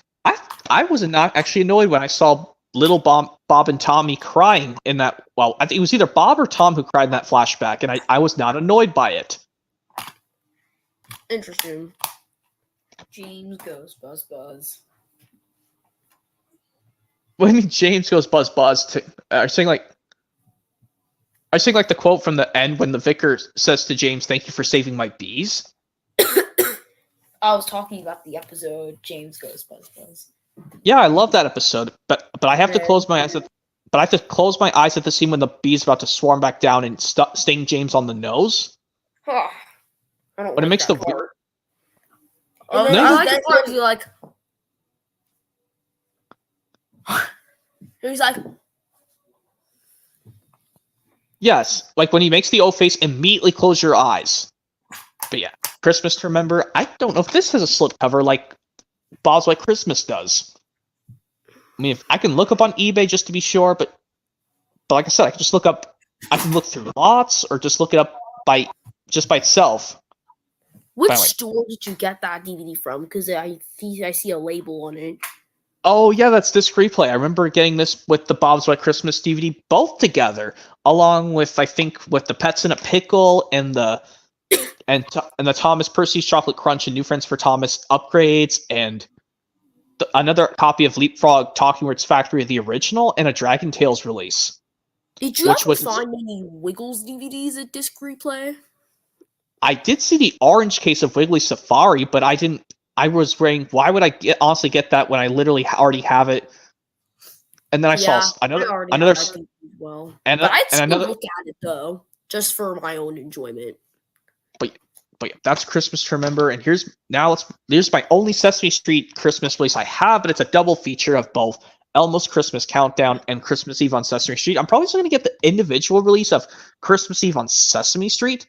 I was not actually annoyed when I saw little Bob and Tommy crying in that... Well, I think it was either Bob or Tom who cried in that flashback, and I was not annoyed by it. Interesting. James goes buzz buzz. What do you mean James goes buzz buzz? Are you saying like the quote from the end when the vicar says to James, "Thank you for saving my bees"? I was talking about the episode James Goes Buzz Buzz. Yeah, I love that episode, but I have to close my eyes. But I have to close my eyes at the scene when the bee's about to swarm back down and sting James on the nose. But it makes the part. I like the part where you're like, he's like, yes, like when he makes the O face, immediately close your eyes. But yeah, Christmas to Remember. I don't know if this has a slipcover like Bob's White Christmas does. I mean, if I can look up on eBay just to be sure, but like I said, I can just look up. I can look through lots or just look it up by itself. Which store did you get that DVD from? Because I see a label on it. Oh yeah, that's Disc Replay. I remember getting this with the Bob's White Christmas DVD both together, along with I think with the Pets in a Pickle and the Thomas Percy's Chocolate Crunch and New Friends for Thomas upgrades and another copy of LeapFrog Talking Words Factory, the original, and a Dragon Tales release. Did you ever find any Wiggles DVDs at Disc Replay? I did see the orange case of Wiggly Safari, but I didn't. I was worrying, why would I honestly get that when I literally already have it? And then I saw another. Well, but I'd still look at it though, just for my own enjoyment. But yeah, that's Christmas to Remember. And here's my only Sesame Street Christmas release I have, but it's a double feature of both Elmo's Christmas Countdown and Christmas Eve on Sesame Street. I'm probably still going to get the individual release of Christmas Eve on Sesame Street.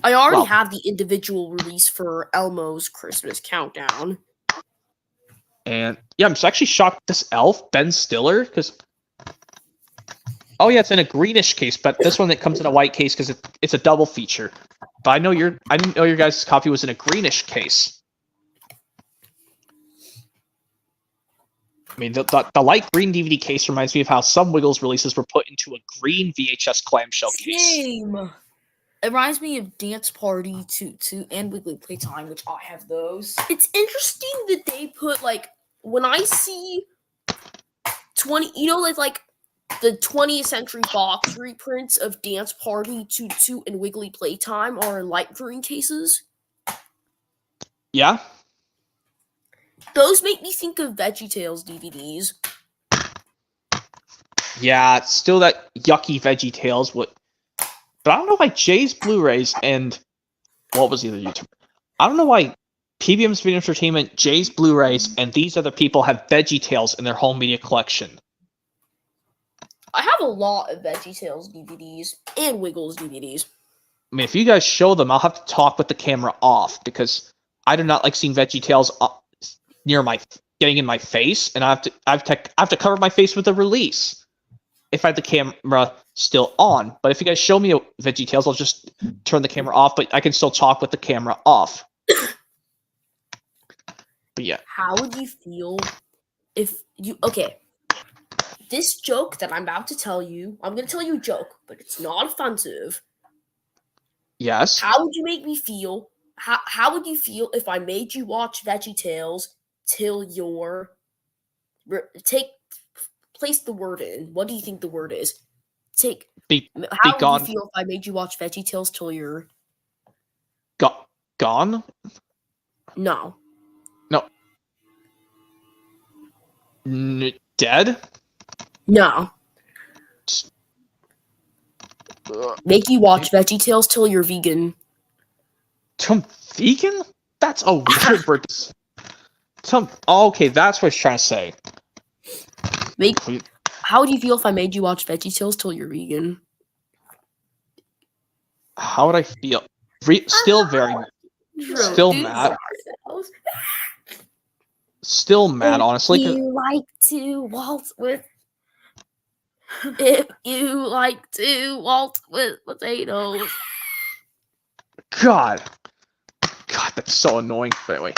I already have the individual release for Elmo's Christmas Countdown. And yeah, I'm actually shocked this elf, Ben Stiller, because... Oh yeah, it's in a greenish case, but this one that comes in a white case because it's a double feature. But I didn't know your guys' copy was in a greenish case. I mean, the light green DVD case reminds me of how some Wiggles releases were put into a green VHS clamshell case. Same. It reminds me of Dance Party 2 and Wiggly Playtime, which I have those. It's interesting that they put, like, when I see 20, like the 20th Century Fox reprints of Dance Party 2 and Wiggly Playtime are in light green cases. Yeah? Those make me think of VeggieTales DVDs. Yeah, it's still that yucky VeggieTales. But I don't know why Jay's Blu-rays and... What was the other YouTuber? I don't know why PBM's Video Entertainment, Jay's Blu-rays, and these other people have VeggieTales in their home media collection. I have a lot of VeggieTales DVDs and Wiggles DVDs. I mean, if you guys show them, I'll have to talk with the camera off, because I do not like seeing VeggieTales getting in my face, and I have to cover my face with a release. if I had the camera still on. But if you guys show me VeggieTales, I'll just turn the camera off, but I can still talk with the camera off. But yeah. How would you feel if you... Okay. This joke that I'm about to tell you, I'm going to tell you a joke, but it's not offensive. Yes. How would you make me feel? How would you feel if I made you watch VeggieTales till you're... Place the word in. What do you think the word is? How would gone. you feel if I made you watch VeggieTales till you're... Gone? No. Dead? No. Make you watch VeggieTales till you're vegan. Vegan? That's a weird word. Okay, that's what I was trying to say. How would you feel if I made you watch VeggieTales till you're vegan? How would I feel? Still mad. Still mad, honestly. If you like to waltz with... If you like to waltz with potatoes. God, that's so annoying. But anyway.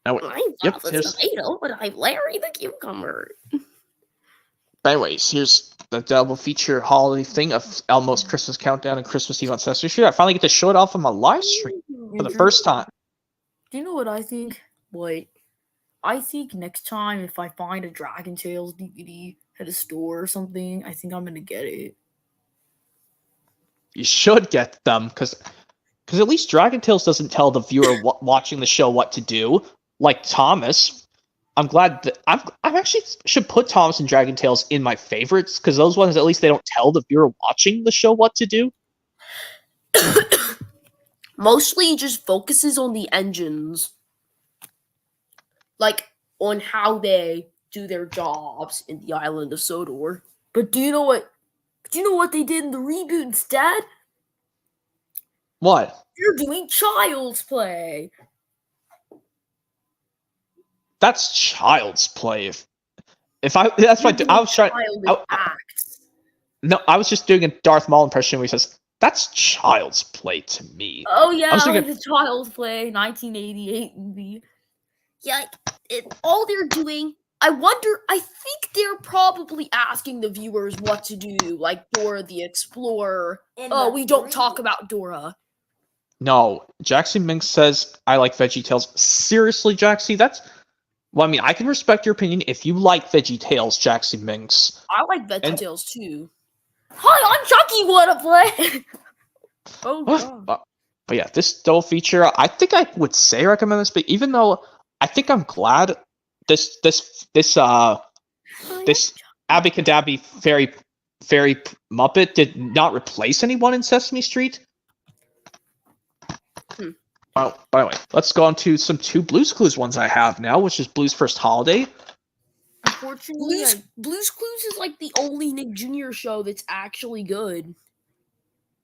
I'm not the tomato, but I'm Larry the cucumber. But anyways, here's the double feature holiday thing of Elmo's Christmas Countdown and Christmas Eve on Sesame Street. I finally get to show it off on my live stream for the first time. Do you know what I think? Wait. I think next time if I find a Dragon Tales DVD at a store or something, I think I'm gonna get it. You should get them, because at least Dragon Tales doesn't tell the viewer watching the show what to do, like Thomas. I'm glad that I'm actually should put Thomas and Dragon Tales in my favorites, because those ones, at least they don't tell the viewer watching the show what to do. Mostly he just focuses on the engines. Like, on how they do their jobs in the island of Sodor. But do you know what they did in the reboot instead? What? They're doing Child's Play. That's Child's Play. If I that's what I was trying. No, I was just doing a Darth Maul impression where he says, "That's Child's Play to me." Oh yeah, thinking, the Child's Play, 1988 movie. Yeah, all they're doing, I think they're probably asking the viewers what to do, like Dora the Explorer. We don't talk about Dora. No, Jackson Minx says, I like VeggieTales. Seriously, Jaxie, well, I mean, I can respect your opinion if you like VeggieTales, Jackson Minx. I like VeggieTales too. Hi, I'm Chucky Wanna Play! Oh, God. But yeah, this double feature, I think I would say recommend this, but even though I think I'm glad this Abby-Cadabby Fairy Muppet did not replace anyone in Sesame Street. Oh, by the way, let's go on to some two Blue's Clues ones I have now, which is Blue's First Holiday. Unfortunately, Blue's Clues is like the only Nick Jr. show that's actually good.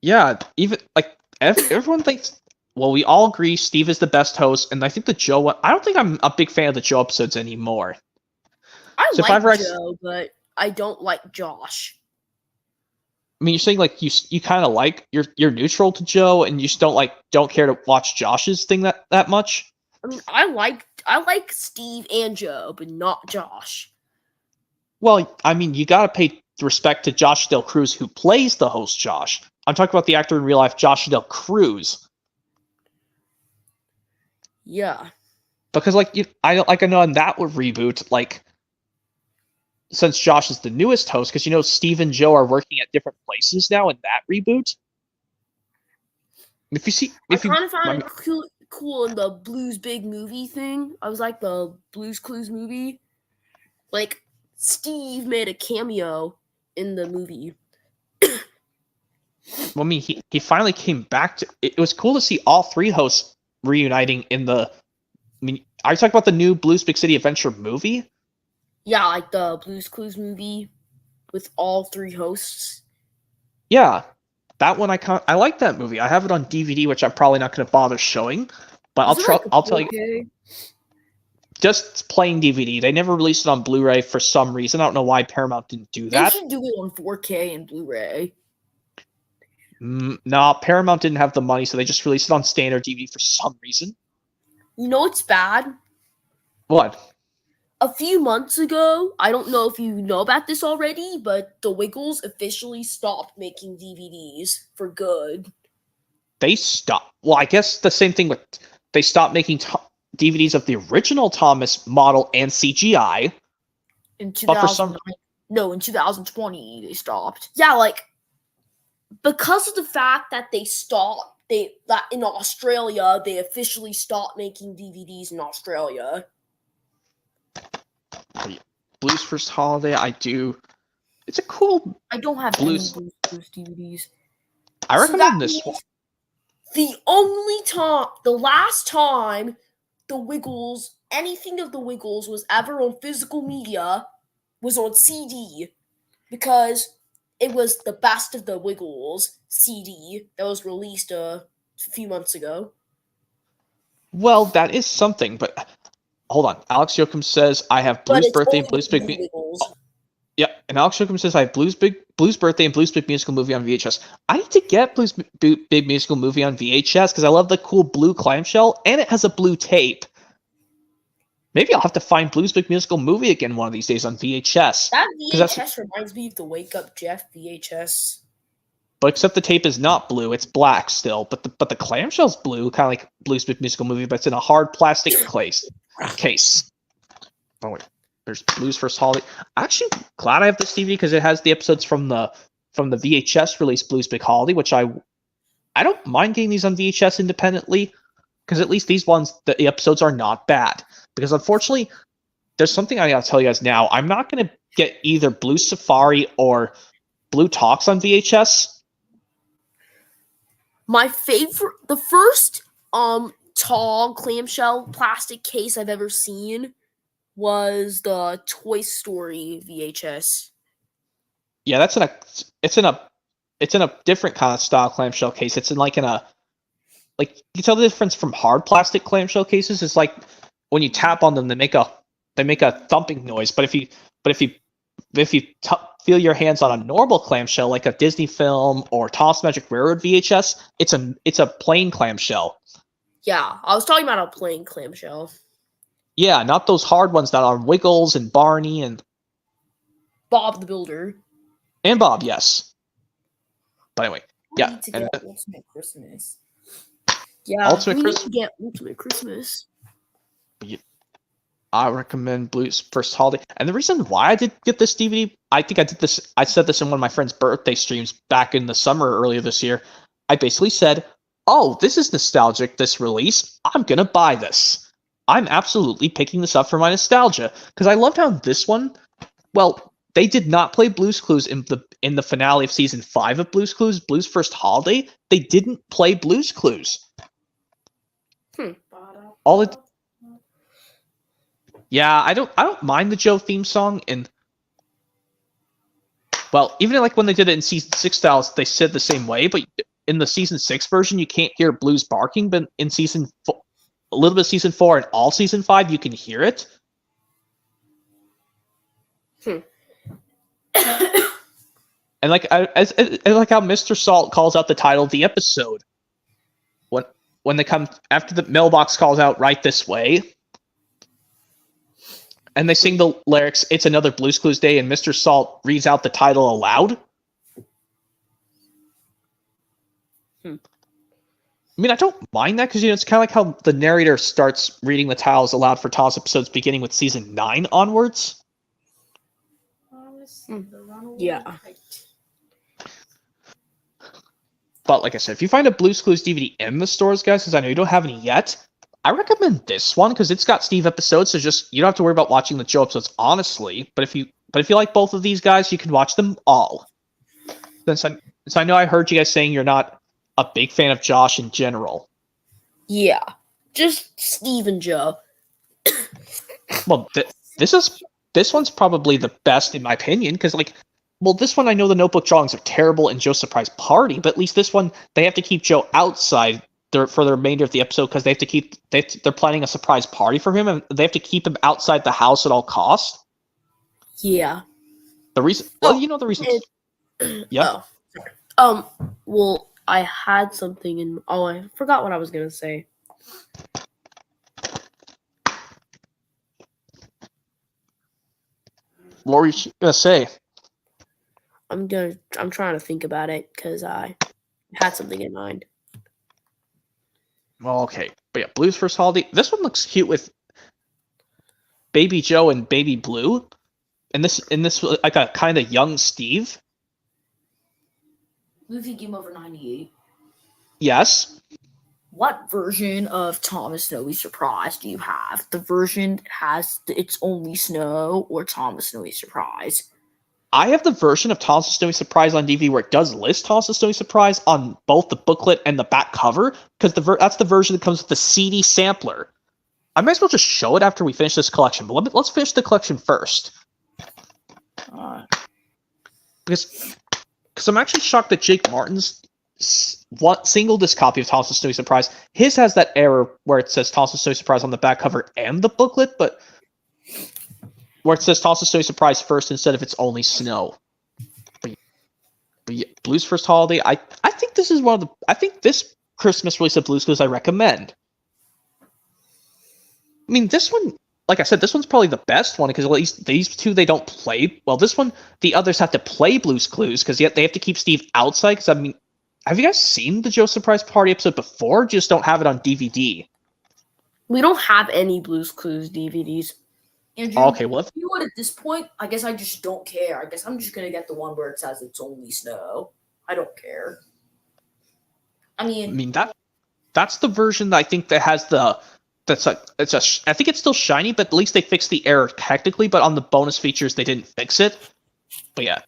Yeah, even like everyone thinks. Well, we all agree Steve is the best host, and I think the Joe one. I don't think I'm a big fan of the Joe episodes anymore. I like Joe, but I don't like Josh. I mean, you're saying like you kind of like you're neutral to Joe, and you just don't care to watch Josh's thing that much. I mean, I like Steve and Joe, but not Josh. Well, I mean, you gotta pay respect to Josh Del Cruz, who plays the host Josh. I'm talking about the actor in real life, Josh Del Cruz. Yeah, because I know in that reboot, like, since Josh is the newest host, because Steve and Joe are working at different places now in that reboot. I kind of found it cool in the Blues Big Movie thing. I was like the Blues Clues movie. Like, Steve made a cameo in the movie. Well, I mean, he finally came back to. It was cool to see all three hosts reuniting in the. I mean, are you talking about the new Blues Big City Adventure movie? Yeah, like the Blues Clues movie with all three hosts. Yeah, that one I like that movie. I have it on DVD, which I'm probably not going to bother showing, but I'll tell you. just plain DVD. They never released it on Blu-ray for some reason. I don't know why Paramount didn't do They that. should do it on 4K and Blu-ray. Nah, Paramount didn't have the money, so they just released it on standard DVD for some reason. You know what's bad? What? A few months ago, I don't know if you know about this already, but the Wiggles officially stopped making DVDs for good. They stopped. Well, I guess the same thing with they stopped making DVDs of the original Thomas model and CGI. In But for some- 2009, no, in 2020 they stopped. Yeah, like because of the fact that they stopped, that in Australia they officially stopped making DVDs in Australia. Blues First Holiday, I do. It's a cool. I don't have Blues- any Blues DVDs. I So recommend that this means one. The last time the Wiggles, anything of the Wiggles was ever on physical media was on CD because it was the Best of the Wiggles CD that was released a few months ago. Well, that is something, but hold on. Alex Yoakum says I have But Blues it's Birthday only and Blues the Big. Wiggles. Yeah, and Alex Yoakum says I have Blues Birthday and Blues Big Musical Movie on VHS. I need to get Blues Big Musical Movie on VHS because I love the cool blue clamshell and it has a blue tape. Maybe I'll have to find Blues Big Musical Movie again one of these days on VHS. That 'Cause that's- VHS reminds me of the Wake Up Jeff VHS. But except the tape is not blue, it's black still. But the clamshell's blue, kind of like Blues Big Musical Movie, but it's in a hard plastic case. Oh wait, there's Blues First Holiday. I'm actually glad I have this DVD because it has the episodes from the VHS release Blues Big Holiday, which I don't mind getting these on VHS independently because at least these ones the episodes are not bad. Because unfortunately, there's something I gotta tell you guys now. I'm not gonna get either Blue Safari or Blue Talks on VHS. My favorite, the first tall clamshell plastic case I've ever seen was the Toy Story VHS. Yeah, it's in a different kind of style clamshell case. It's in like you can tell the difference from hard plastic clamshell cases. It's like when you tap on them, they make a thumping noise. But if you feel your hands on a normal clamshell, like a Disney film or Thomas Magic Railroad VHS, it's a plain clamshell. Yeah, I was talking about a plain clamshell. Yeah, not those hard ones that are Wiggles and Barney and Bob the Builder. Bob. Yes. But anyway, We yeah. need to And get Ultimate Christmas. Yeah, Ultimate we Christ- need to get Ultimate Christmas. I recommend Blues First Holiday. And the reason why I did get this DVD, I think I said this in one of my friend's birthday streams back in the summer earlier this year. I basically said, oh, this is nostalgic, this release. I'm going to buy this. I'm absolutely picking this up for my nostalgia. Because I loved how this one, well, they did not play Blue's Clues in the finale of Season 5 of Blue's Clues, Blue's First Holiday. They didn't play Blue's Clues. All it... Yeah, I don't mind the Joe theme song, and well, even like when they did it in Season 6 styles, they said the same way, but in the Season 6 version, you can't hear Blues barking, but in a little bit of Season 4 and all Season 5, you can hear it. And like I like how Mr. Salt calls out the title of the episode when they come after the mailbox calls out "Right This Way." And they sing the lyrics, "It's another Blue's Clues day," and Mr. Salt reads out the title aloud. I mean, I don't mind that because it's kind of like how the narrator starts reading the titles aloud for Toss episodes beginning with Season 9 onwards. Yeah. But like I said, if you find a Blue's Clues DVD in the stores, guys, because I know you don't have any yet, I recommend this one because it's got Steve episodes, so just you don't have to worry about watching the Joe episodes, honestly. But if you like both of these guys, you can watch them all. So I know I heard you guys saying you're not a big fan of Josh in general. Yeah, just Steve and Joe. Well, this one's probably the best in my opinion because this one I know the Notebook drawings are terrible and Joe's Surprise Party, but at least this one they have to keep Joe outside for the remainder of the episode because they're planning a surprise party for him and they have to keep him outside the house at all costs. Yeah. The reason, the reason. Yeah. Well, I had something in. Oh, I forgot what I was gonna say. What were you gonna say? I'm trying to think about it because I had something in mind. Well, okay, but yeah, Blue's First Holiday. This one looks cute with Baby Joe and Baby Blue, and this like a kind of young Steve. Movie Game Over 98. Yes. What version of Thomas Snowy Surprise do you have? The version that has It's Only Snow or Thomas Snowy Surprise? I have the version of Thomas Snowy Surprise on DVD where it does list Thomas Snowy Surprise on both the booklet and the back cover, because that's the version that comes with the CD sampler. I might as well just show it after we finish this collection, but let's finish the collection first. Because I'm actually shocked that Jake Martin's single disc copy of Thomas Snowy Surprise, his has that error where it says Thomas Snowy Surprise on the back cover and the booklet, but where it says Thomas Snowy Surprise first instead of It's Only Snow. But yeah, Blue's First Holiday, I think this is I think this Christmas release of Blue's Clues I recommend. I mean, this one, like I said, this one's probably the best one because at least these two, they don't play. Well, this one, the others have to play Blue's Clues because they have to keep Steve outside. Because, I mean, have you guys seen the Joe Surprise Party episode before? Just don't have it on DVD. We don't have any Blue's Clues DVDs. Andrew, Okay, well, you know what? At this point, I guess I just don't care. I guess I'm just gonna get the one where it says It's Only Snow. I don't care. I mean that's the version that I think that has the. I think it's still shiny, but at least they fixed the error technically. But on the bonus features, they didn't fix it. But yeah,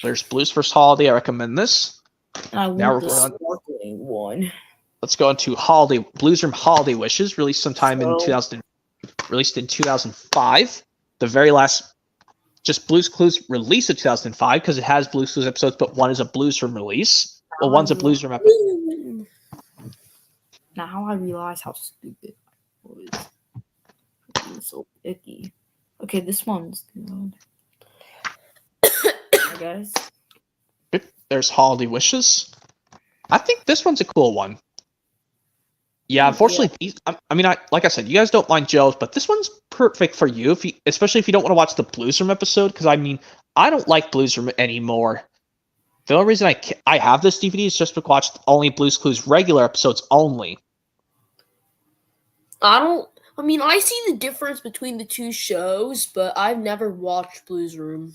there's Blue's First Holiday. I recommend this. I want the sparkling one. Let's go into Blues Room Holiday Wishes, released in 2005. The very last, just Blue's Clues released in 2005 because it has Blue's Clues episodes, but one is a Blues Room release. Well, one's a Blues Room episode. Now I realize how stupid I was. It's so icky. Okay, this one's good. I guess. There's Holiday Wishes. I think this one's a cool one. Yeah, unfortunately, like I said, you guys don't mind Joe's, but this one's perfect for you, especially if you don't want to watch the Blues Room episode, because I don't like Blues Room anymore. The only reason I have this DVD is just to watch only Blues Clues regular episodes only. I see the difference between the two shows, but I've never watched Blues Room.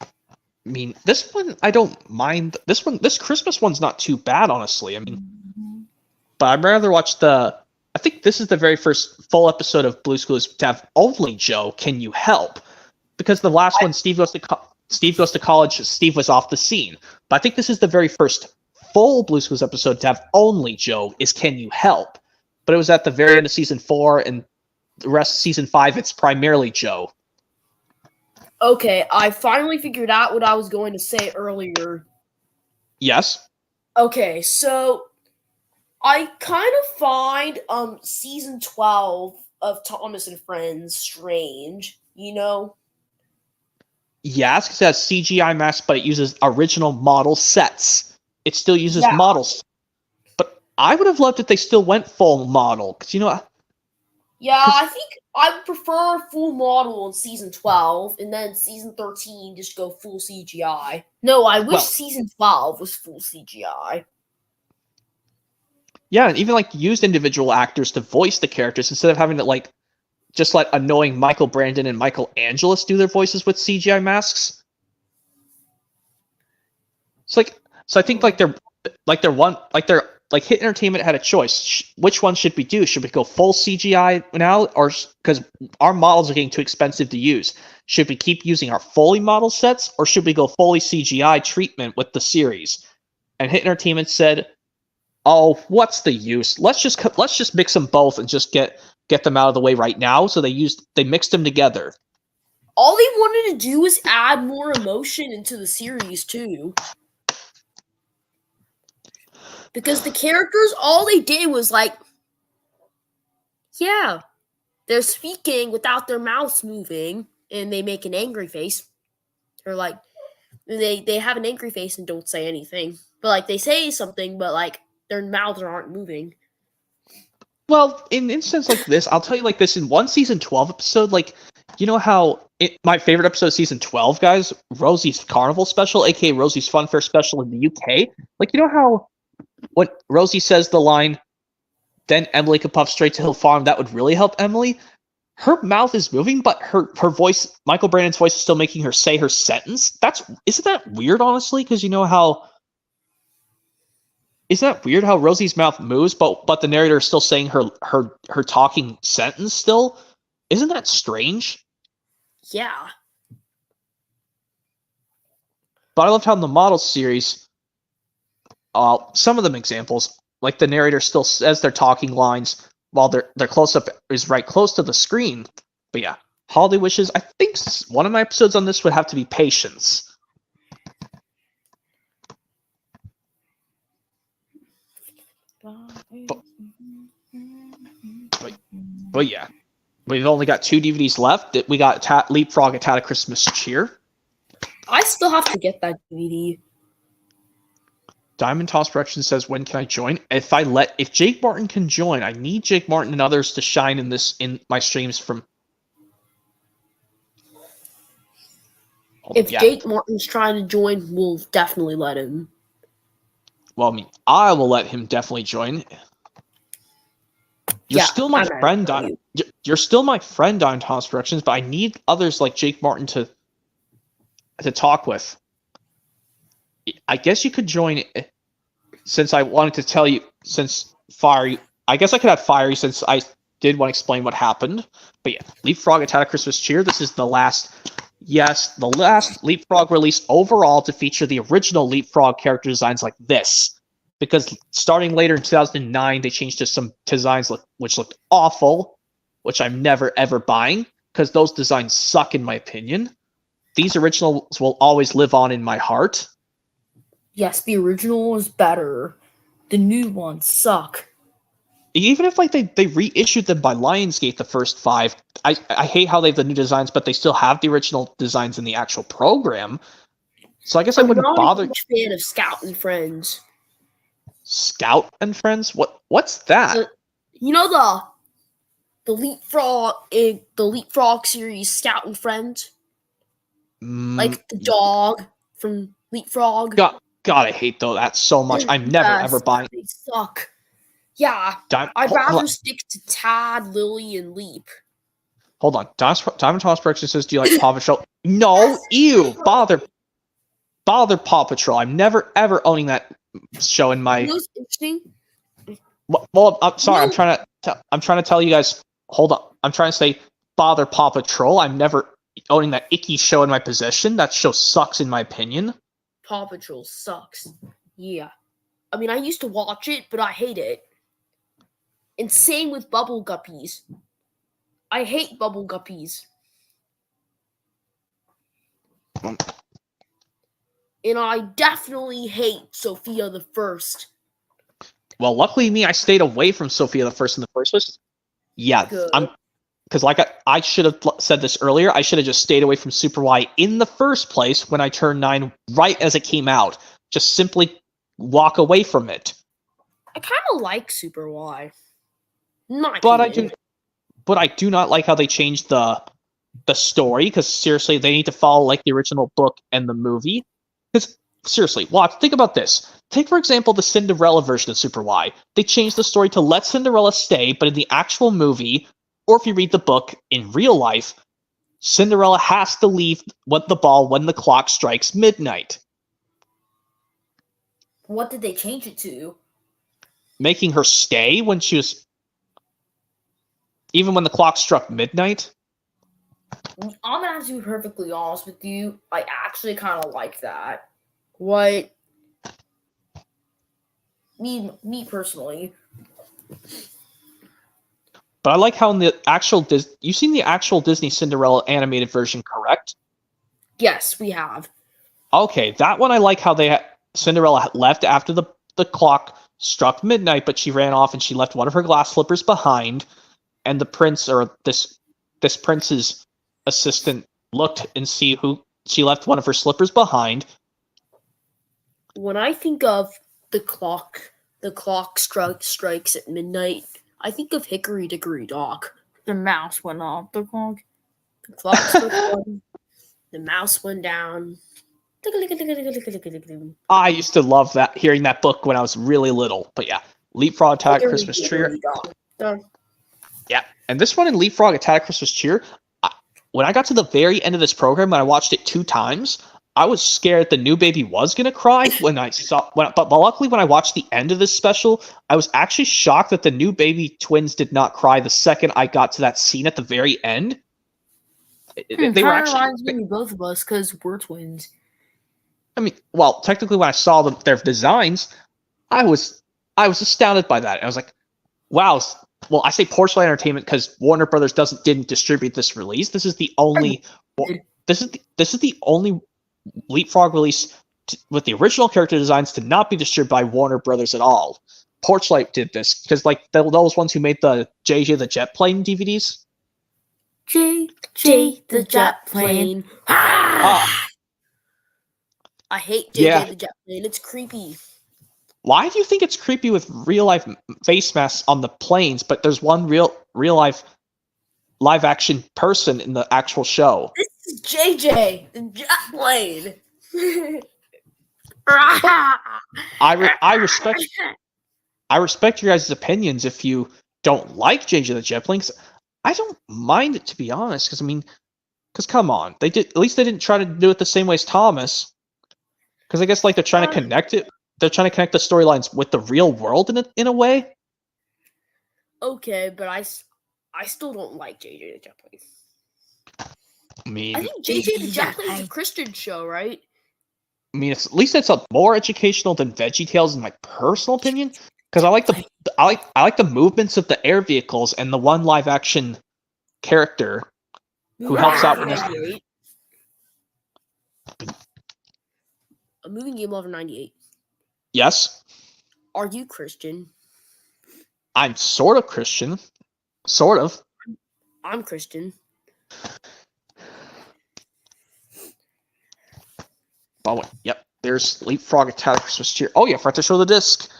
I mean, this one, I don't mind. This Christmas one's not too bad, honestly. I mean, but I'd rather watch I think this is the very first full episode of Blue's Clues to have only Joe, Can You Help? Because the last one, Steve Goes to College, Steve was off the scene. But I think this is the very first full Blue's Clues episode to have only Joe, is Can You Help? But it was at the very end of season 4, and the rest of season 5, it's primarily Joe. Okay, I finally figured out what I was going to say earlier. Yes? Okay, so I kind of find season 12 of Thomas and Friends strange, you know? Yes, because it has CGI masks, but it uses original model sets. It still uses models. But I would have loved if they still went full model, because Yeah, I think I would prefer full model in season 12, and then season 13 just go full CGI. No, I wish season 12 was full CGI. Yeah, and even used individual actors to voice the characters instead of having to just let annoying Michael Brandon and Michael Angelis do their voices with CGI masks. So I think Hit Entertainment had a choice. Which one should we do? Should we go full CGI now, or because our models are getting too expensive to use? Should we keep using our fully model sets, or should we go fully CGI treatment with the series? And Hit Entertainment said, "Oh, what's the use? Let's just mix them both and just get them out of the way right now." So they mixed them together. All they wanted to do was add more emotion into the series too. Because the characters, all they did was like, yeah, they're speaking without their mouths moving, and they make an angry face. Or like, they have an angry face and don't say anything. But like, they say something, but like, their mouths aren't moving. Well, in an instance like this, I'll tell you like this, in one season 12 episode, like, you know how my favorite episode of season 12, guys, Rosie's Carnival special, aka Rosie's Funfair special in the UK, like, you know how when Rosie says the line, then Emily could puff straight to Hill Farm, that would really help Emily? Her mouth is moving, but her voice, Michael Brandon's voice, is still making her say her sentence. Isn't that weird, honestly? Because you know how... Isn't that weird how Rosie's mouth moves, but the narrator is still saying her talking sentence still? Isn't that strange? Yeah. But I loved how in the model series, some of them examples, like the narrator still says their talking lines while their close up is right close to the screen. But yeah, holiday wishes. I think one of my episodes on this would have to be Patience. But yeah, we've only got 2 DVDs left. We got LeapFrog and Tat Christmas Cheer. I still have to get that DVD. Diamond Toss Production says, when can I join? If Jake Martin can join, I need Jake Martin and others to shine in my streams from... If Jake Martin's trying to join, we'll definitely let him. Well, I mean, I will let him definitely join. You're still my friend. You're still my friend on Toss Productions, but I need others like Jake Martin to talk with. I guess you could join, since I wanted to tell you, since Fiery... I guess I could have Fiery, since I did want to explain what happened. But yeah, LeapFrog and Tat Christmas Cheer. This is the last LeapFrog release overall to feature the original LeapFrog character designs like this. Because starting later in 2009, they changed to some designs which looked awful, which I'm never ever buying, because those designs suck in my opinion. These originals will always live on in my heart. Yes, the original is better. The new ones suck. Even if like they reissued them by Lionsgate, the first 5, I hate how they have the new designs, but they still have the original designs in the actual program. So I guess I wouldn't bother. I'm not a huge fan of Scout and Friends. Scout and Friends? What's that? You know the LeapFrog series, Scout and Friends, like the dog from LeapFrog. God, I hate that so much. I'm never ever buying. They suck. Yeah, I'd rather stick to Tad, Lily, and Leap. Hold on. Diamond Toss Production says, do you like Paw Patrol? No, ew, bother Paw Patrol. I'm never ever owning that show in my... Interesting. Well, I'm sorry. No. I'm trying to tell you guys. Hold on. I'm trying to say, bother Paw Patrol. I'm never owning that icky show in my possession. That show sucks in my opinion. Paw Patrol sucks. Yeah. I mean, I used to watch it, but I hate it. And same with Bubble Guppies. I hate Bubble Guppies. And I definitely hate Sophia the First. Well, luckily me, I stayed away from Sophia the First in the first place. Yeah, good. Because like I should have said this earlier, I should have just stayed away from Super Y in the first place when I turned 9, right as it came out. Just simply walk away from it. I kind of like Super Y. But I do not like how they changed the story, because seriously, they need to follow like the original book and the movie. Because seriously, think about this. Take, for example, the Cinderella version of Super Y. They changed the story to let Cinderella stay, but in the actual movie, or if you read the book in real life, Cinderella has to leave the ball when the clock strikes midnight. What did they change it to? Making her stay when she was... Even when the clock struck midnight? I'm gonna have to be perfectly honest with you. I actually kind of like that. What? Me personally. But I like how in the actual you've seen the actual Disney Cinderella animated version, correct? Yes, we have. Okay, that one I like how Cinderella left after the clock struck midnight, but she ran off and she left one of her glass slippers behind. And the prince, or this prince's assistant, looked and see who she left one of her slippers behind. When I think of the clock strikes at midnight, I think of Hickory Dickory Dock. The mouse went off the clock. The clock struck one, the mouse went down. I used to love hearing that book when I was really little. But yeah, LeapFrog Attack Christmas Cheer. Done. Yeah, and this one in LeapFrog Attack Christmas Cheer, when I got to the very end of this program and I watched it 2 times, I was scared the new baby was gonna cry but luckily when I watched the end of this special, I was actually shocked that the new baby twins did not cry the second I got to that scene at the very end. They were actually reminds me of both of us because we're twins. I mean, well, technically, when I saw their designs, I was astounded by that. I was like, "Wow!" Well, I say Porchlight Entertainment because Warner Brothers didn't distribute this release. This is the only this is the only LeapFrog release with the original character designs to not be distributed by Warner Brothers at all. Porchlight did this because, like, those ones who made the JJ the Jet Plane DVDs. JJ the Jet Plane. I hate JJ the Jet Plane. It's creepy. Why do you think it's creepy with real life face masks on the planes, but there's one real life live action person in the actual show? This is JJ the Jet Plane. I respect your guys' opinions if you don't like JJ the Jet Plane. I don't mind it, to be honest, because come on, at least they didn't try to do it the same way as Thomas. Because I guess like they're trying to connect it. They're trying to connect the storylines with the real world in a way. Okay, but I still don't like JJ the Jet Plane. I think JJ the Jet Plane is a Christian show, right? I mean, at least it's more educational than VeggieTales, in my personal opinion. Because I like the movements of the air vehicles and the one live action character who helps out with this. A moving game lover 98. Yes. Are you Christian? I'm sort of Christian. Sort of. I'm Christian. Oh, yep. There's LeapFrog Attack Christmas Cheer. Oh yeah, forgot to show the disc.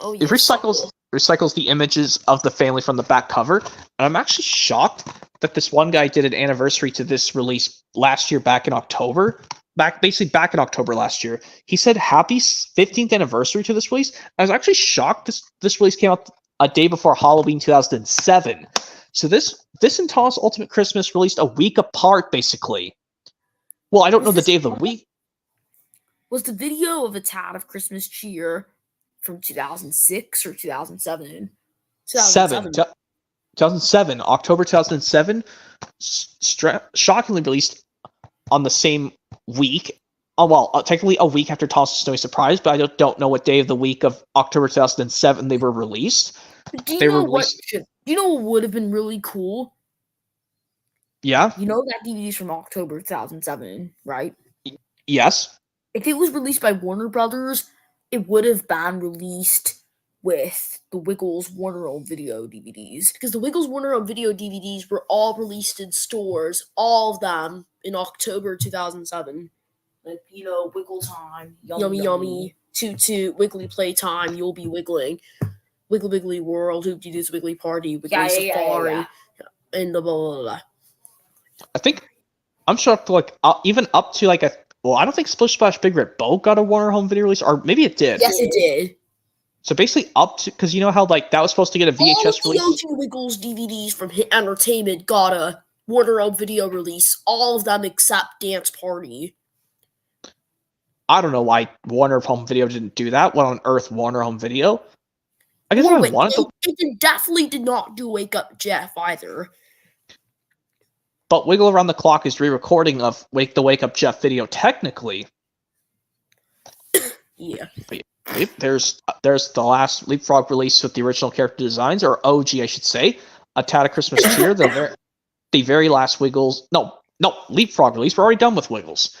Oh, It recycles the images of the family from the back cover, and I'm actually shocked that this one guy did an anniversary to this release last year, back in October. Back in October last year. He said happy 15th anniversary to this release. I was actually shocked this release came out a day before Halloween 2007. So this and Thomas Ultimate Christmas released a week apart, basically. Well, I don't know the day of the week. Was the video of A Tad of Christmas Cheer from 2006 or 2007? 2007, October 2007, shockingly released on the same week. Technically a week after Thomas' Snowy Surprise, but I don't know what day of the week of October 2007 they were released. Do you know what would have been really cool? Yeah? You know that DVD's from October 2007, right? Yes. If it was released by Warner Brothers, it would have been released with the Wiggles Warner Home Video DVDs. Because the Wiggles Warner Home Video DVDs were all released in stores, all of them, in October 2007. Like, Wiggle Time, Yummy Yummy, Toot Toot, Wiggly Playtime, You'll Be Wiggling, Wiggly Wiggly World, Hoopty Doo's Wiggly Party, Wiggly Safari, and the blah, blah, blah. I think, I'm shocked, even up to I don't think Splish Splash Big Red Boat got a Warner Home Video release, or maybe it did. Yes, it did. So basically up to, because you know how that was supposed to get a VHS release? All of the O2 Wiggles DVDs from Hit Entertainment got a Warner Home Video release. All of them except Dance Party. I don't know why Warner Home Video didn't do that. What on earth, Warner Home Video? I guess I wanted to. It definitely did not do Wake Up Jeff either. But Wiggle Around the Clock is re-recording of the Wake Up Jeff video, technically. Yeah. There's the last LeapFrog release with the original character designs, or OG, I should say. A Tad of Christmas Cheer, the very last Wiggles. No, LeapFrog release. We're already done with Wiggles.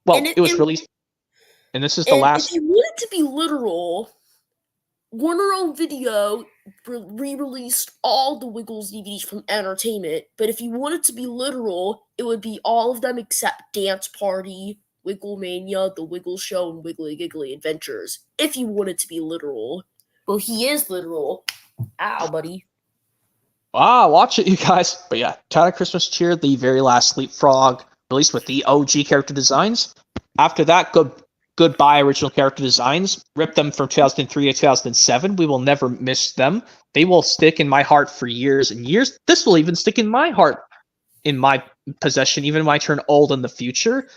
Well, it was released, and this is the last. If you want it to be literal, Warner Home Video re-released all the Wiggles DVDs from Entertainment, but if you wanted to be literal, it would be all of them except Dance Party, Wiggle Mania, The Wiggle Show, and Wiggly Giggly Adventures. If you wanted to be literal. Well, he is literal. Ow, buddy. Watch it, you guys. But yeah, China Christmas Cheer, the very last LeapFrog released with the OG character designs. After that, goodbye original character designs. Rip them from 2003 to 2007. We will never miss them. They will stick in my heart for years and years. This will even stick in my heart, in my possession, even when I turn old in the future.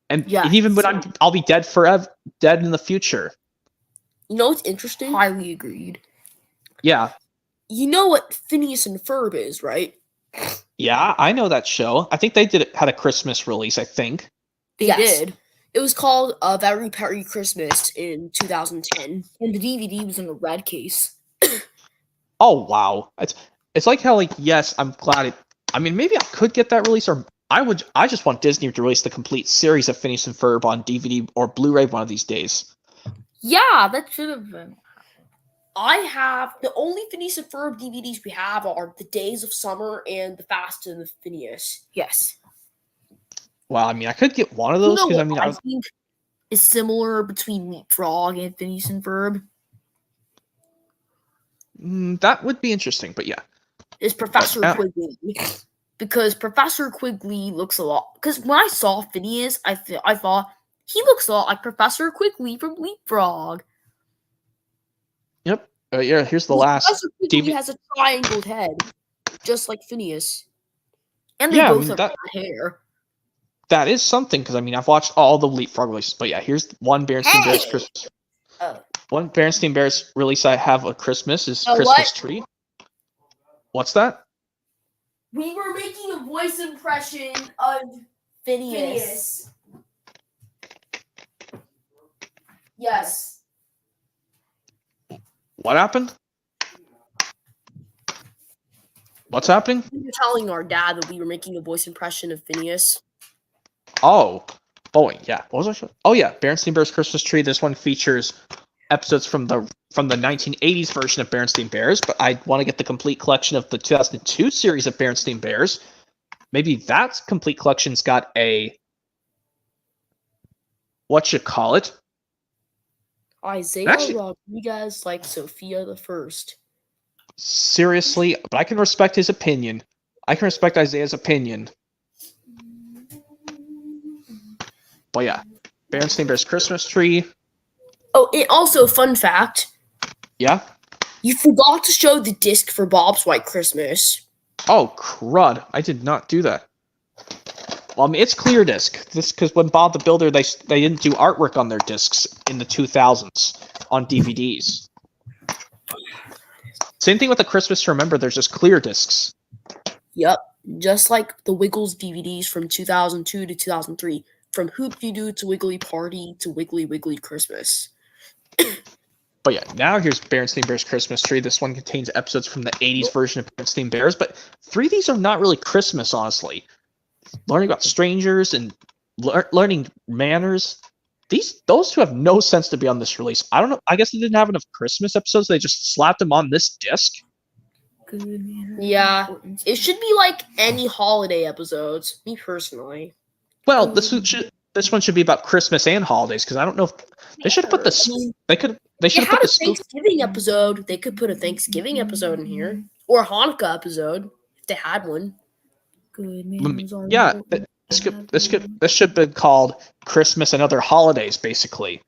And even when I'll be dead forever, dead in the future. You know what's interesting? Highly agreed. Yeah. You know what Phineas and Ferb is, right? Yeah, I know that show. I think they had a Christmas release, I think. They did. It was called A Very Merry Christmas in 2010. And the DVD was in a red case. Oh, wow. It's like how, like, yes, I'm glad maybe I could get that release, or I just want Disney to release the complete series of Phineas and Ferb on DVD or Blu-ray one of these days. Yeah, that should have been. I have the only Phineas and Ferb DVDs we have are The Days of Summer and The Fast and the Phineas. Yes. Well, I could get one of those because I think is similar between LeapFrog and Phineas and Ferb. That would be interesting, but yeah. Is Professor Quigley. Because Professor Quigley looks a lot. Because when I saw Phineas, I thought he looks a lot like Professor Quigley from LeapFrog. Yep. Yeah, here's the last. Professor Quigley has a triangled head, just like Phineas. And they both have red hair. That is something, because I've watched all the LeapFrog releases. But yeah, here's one Berenstain Bears Christmas. One Berenstain Bears release I have a Christmas is Christmas Tree. What's that? We were making a voice impression of Phineas. Yes. What happened? What's happening? We were telling our dad that we were making a voice impression of Phineas. Oh, yeah. What was I showing? Oh yeah, Berenstain Bears Christmas Tree. This one features episodes from the 1980s version of Berenstain Bears, but I want to get the complete collection of the 2002 series of Berenstain Bears. Maybe that complete collection's got a Isaiah Rodriguez like Sophia the First. Seriously, but I can respect his opinion. I can respect Isaiah's opinion. But yeah, Berenstain Bears Christmas Tree. Oh, and also, fun fact. Yeah? You forgot to show the disc for Bob's White Christmas. Oh, crud. I did not do that. Well, it's clear disc. This because when Bob the Builder, they didn't do artwork on their discs in the 2000s on DVDs. Same thing with the Christmas to Remember. There's just clear discs. Yep, just like the Wiggles DVDs from 2002 to 2003, from Hoop-Dee-Doo to Wiggly Party to Wiggly Wiggly Christmas. But yeah, now here's Berenstain Bears Christmas Tree. This one contains episodes from the 80s version of Berenstain Bears, but 3 of these are not really Christmas, honestly. Learning about strangers and learning manners. Those two have no sense to be on this release. I don't know. I guess they didn't have enough Christmas episodes. They just slapped them on this disc. Yeah, it should be like any holiday episodes. Me personally. Well, this one should be about Christmas and holidays because I don't know if they should have put this. They should have put the Thanksgiving episode. They could put a Thanksgiving episode in here or a Hanukkah episode if they had one. Yeah, this should be called Christmas and Other Holidays, basically.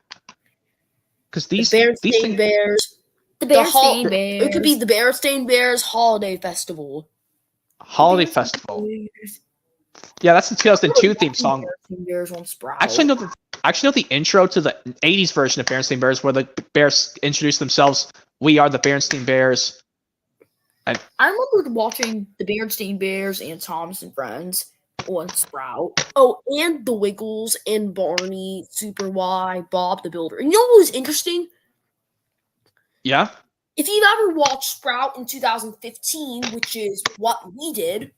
Because these Berenstain Bears. The Berenstain Bears. It could be the Berenstain Bears Holiday Festival. Holiday Festival. Yeah, that's the 2002 theme song. Bears on Sprout. I actually know the intro to the 80s version of Berenstain Bears, where the Bears introduce themselves. We are the Berenstain Bears. I remember watching the Berenstain Bears and Thomas and Friends on Sprout. Oh, and the Wiggles and Barney, Super Y, Bob the Builder. And you know what was interesting? Yeah? If you've ever watched Sprout in 2015, which is what we did.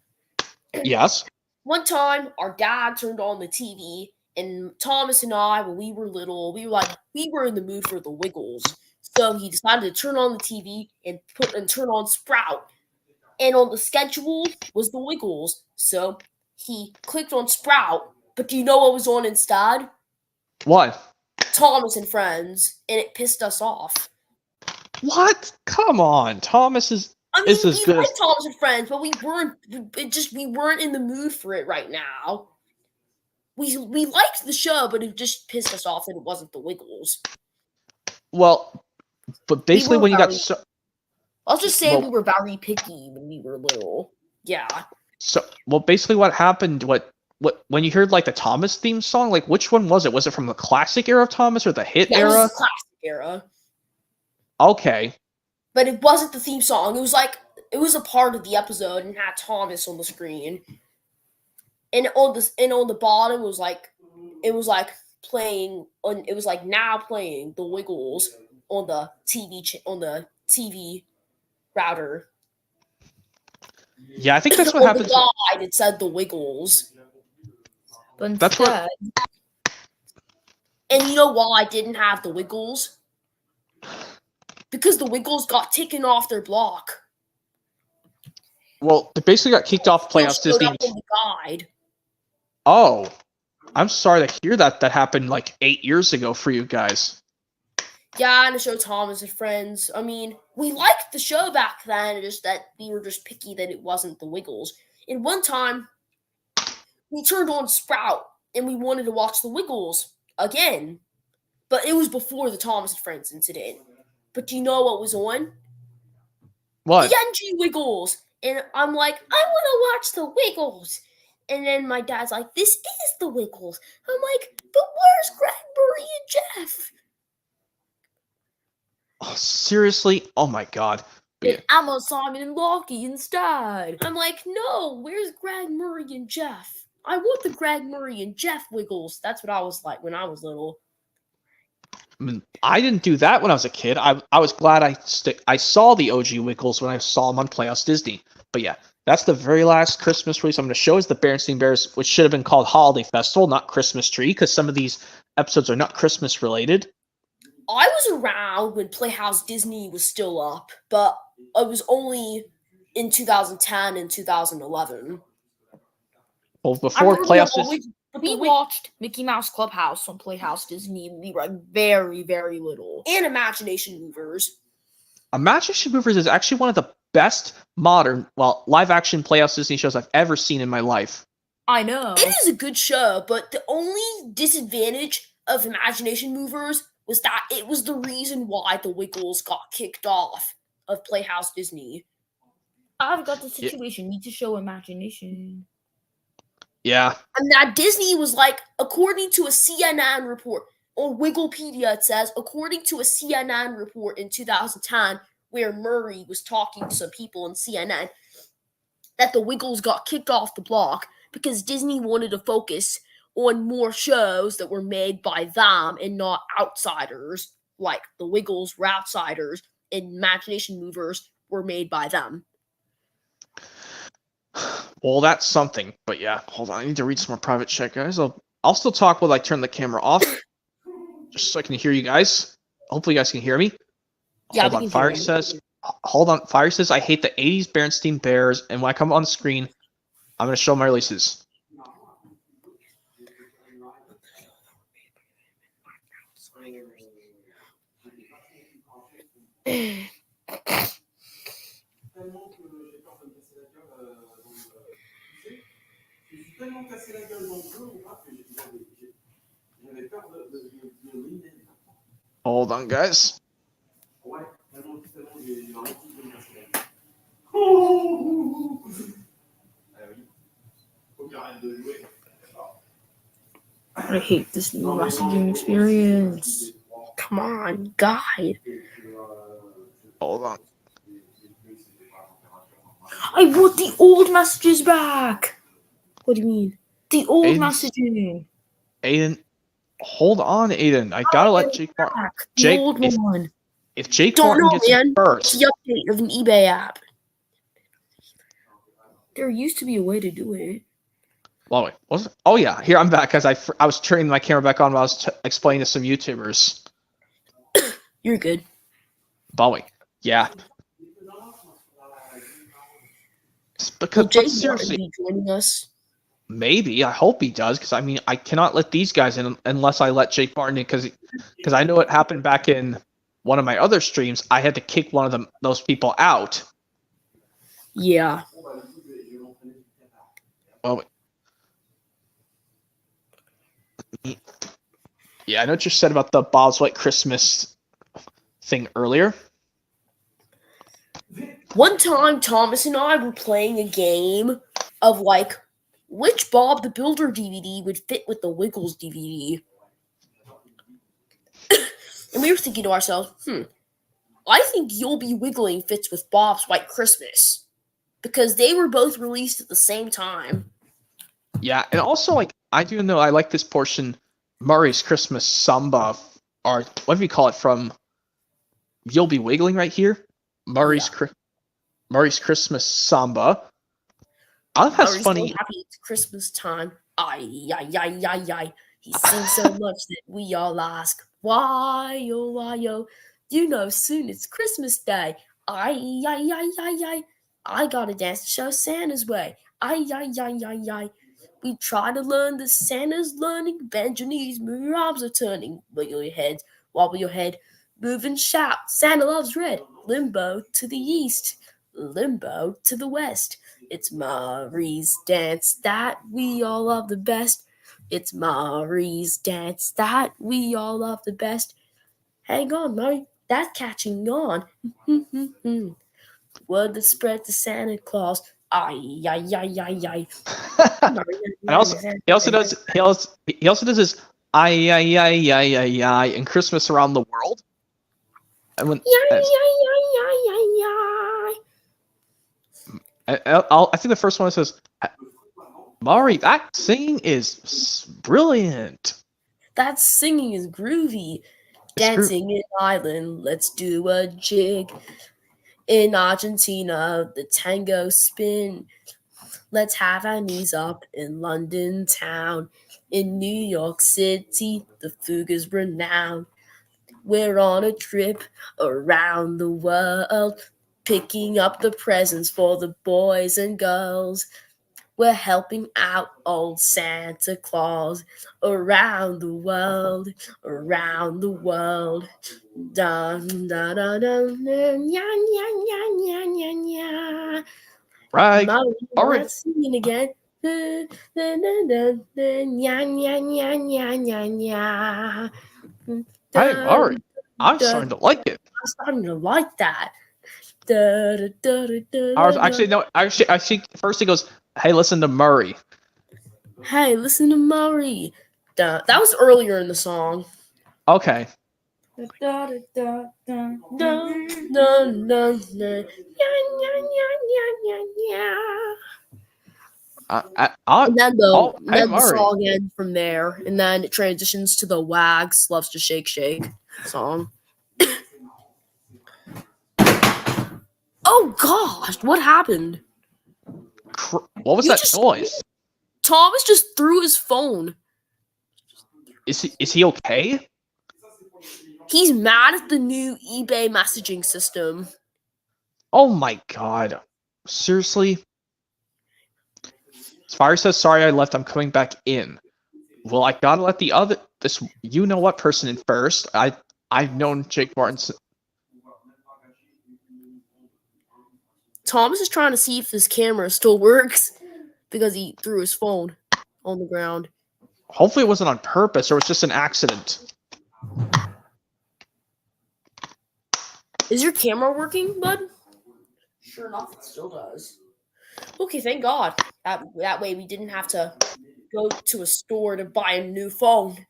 Yes. One time, our dad turned on the TV, and Thomas and I, when we were little, we were in the mood for the Wiggles. So he decided to turn on the TV and turn on Sprout. And on the schedule was the Wiggles. So he clicked on Sprout. But do you know what was on instead? What? Thomas and Friends. And it pissed us off. What? Come on, Thomas is. I mean, It's as we good like as- Thomas and Friends, but we weren't in the mood for it right now. We liked the show, but it just pissed us off that it wasn't the Wiggles. Well, but basically when you got so. I'll just say Well- we were very picky when we were little. Yeah. So, well, basically what happened, what when you heard like the Thomas theme song, like which one was it? Was it from the classic era of Thomas or the hit It was era? the classic era. Okay. But it wasn't the theme song. It was a part of the episode and had Thomas on the screen. And on the bottom it was like now playing the Wiggles on the TV router. Yeah, I think that's what On happens. the guide it said the Wiggles. But That's what- instead, And you know why I didn't have the Wiggles? Because the Wiggles got taken off their block. Well, they basically got kicked off They Playhouse showed Disney. up in the guide. Oh, I'm sorry to hear that. That happened like 8 years ago for you guys. Yeah, and the show Thomas and Friends. I mean, we liked the show back then, just that we were just picky that it wasn't the Wiggles. And one time, we turned on Sprout, and we wanted to watch the Wiggles again. But it was before the Thomas and Friends incident. But do you know what was on? What? The NG Wiggles. And I'm like, I want to watch the Wiggles. And then my dad's like, this is the Wiggles. I'm like, but where's Greg, Murray, and Jeff? Oh, seriously? Oh my god. But yeah, I'm on Simon and Lockie instead. I'm like, no, where's Greg, Murray, and Jeff? I want the Greg, Murray, and Jeff Wiggles. That's what I was like when I was little. I mean, I didn't do that when I was a kid. I was glad I saw the OG Wiggles when I saw them on Playhouse Disney. But yeah, that's the very last Christmas release I'm going to show is the Berenstain Bears, which should have been called Holiday Festival, not Christmas Tree, because some of these episodes are not Christmas related. I was around when Playhouse Disney was still up, but it was only in 2010 and 2011. Well, before Playhouse Disney. We watched Mickey Mouse Clubhouse on Playhouse Disney when we were very, very little. And Imagination Movers. Imagination Movers is actually one of the best modern, live-action Playhouse Disney shows I've ever seen in my life. I know. It is a good show, but the only disadvantage of Imagination Movers was that it was the reason why the Wiggles got kicked off of Playhouse Disney. I've got the situation. Need to show imagination. Yeah. And that Disney was like, according to a CNN report, on Wigglepedia it says, according to a CNN report in 2010, where Murray was talking to some people in CNN, that the Wiggles got kicked off the block because Disney wanted to focus on more shows that were made by them and not outsiders, like the Wiggles were outsiders and Imagination Movers were made by them. Well, that's something. But yeah, hold on. I need to read some more private chat, guys. I'll still talk while I turn the camera off, just so I can hear you guys. Hopefully, you guys can hear me. Yeah, Hold we on. can Fire hear you. says. Hold on. Fire says I hate the '80s Berenstain Bears, and when I come on the screen, I'm going to show my releases. Hold on, guys. I hate this new messaging experience. Come on, guide. Hold on. I want the old messages back. What do you mean? The old Aiden's- messaging. Aiden, hold on, Aiden. I gotta let Jake. Back. The Jake, old one. If Jake Don't Martin know, gets man. it first, The update of an eBay app. There used to be a way to do it. well, wait, was it? Oh yeah, here I'm back because I was turning my camera back on while I was explaining to some YouTubers. You're good. Boeing. Yeah. Will Jake Martin Seriously, be joining us? maybe. I hope he does, because I mean, I cannot let these guys in unless I let Jake Martin in, because I know it happened back in one of my other streams. I had to kick one of those people out. Yeah. Oh, yeah, I know what you said about the Bob's White Christmas thing earlier. One time, Thomas and I were playing a game of like which Bob the Builder DVD would fit with the Wiggles DVD. And we were thinking to ourselves, I think You'll Be Wiggling fits with Bob's White Christmas. Because they were both released at the same time. Yeah, and also, like, I do know I like this portion, Murray's Christmas Samba, or what do we call it, from You'll Be Wiggling right here? Murray's Christmas Samba. Oh, that's Murray's funny. so happy it's Christmas time. Ay, ay, ay, ay, ay. He sings so much that we all ask, why, oh, you know soon it's Christmas Day. Ay, ay, ay, ay, ay. I gotta dance to show Santa's way. Ay, ay, ay, ay, ay. We try to learn the Santa's learning. Bend your knees, move your arms are turning. Wiggle your head, wobble your head. Move and shout, Santa loves red. Limbo to the east, limbo to the west. It's Murray's dance that we all love the best. It's Murray's dance that we all love the best. Hang on, Murray, that's catching on. Word that spread to Santa Claus. Ay, ay, ay, ay, ay. And he also does his ay, ay, ay, ay, ay, ay in Christmas Around the World. And when I think the first one says, Mari, that singing is brilliant. That singing is groovy. Dancing in Ireland, let's do a jig. In Argentina, the tango spin. Let's have our knees up in London town. In New York City, the fugue is renowned. We're on a trip around the world, picking up the presents for the boys and girls. We're helping out old Santa Claus around the world, around the world. Dun, dun, dun, dun, dun, ya, ya, ya, ya, ya, ya. Right. All right. Singing again. Dun, dun, dun, dun, dun, ya, ya, ya, ya, ya, ya. Hey, Mari, I'm starting to like it. I'm starting to like that. Actually, first he goes, hey, listen to Murray. Hey, listen to Murray. That was earlier in the song. Okay. And then hey, the song ends from there, and then it transitions to the Wags Loves to Shake Shake song. Oh gosh, what happened? What was that noise? Thomas just threw his phone. Is he okay? He's mad at the new eBay messaging system. Oh my god. Seriously? Fire says, sorry I left, I'm coming back in. Well, I gotta let this you-know-what person in first. I've known Jake Martin. Thomas is trying to see if his camera still works because he threw his phone on the ground. Hopefully it wasn't on purpose or it was just an accident. Is your camera working, bud? Sure enough, it still does. Okay, thank God. That way we didn't have to go to a store to buy a new phone.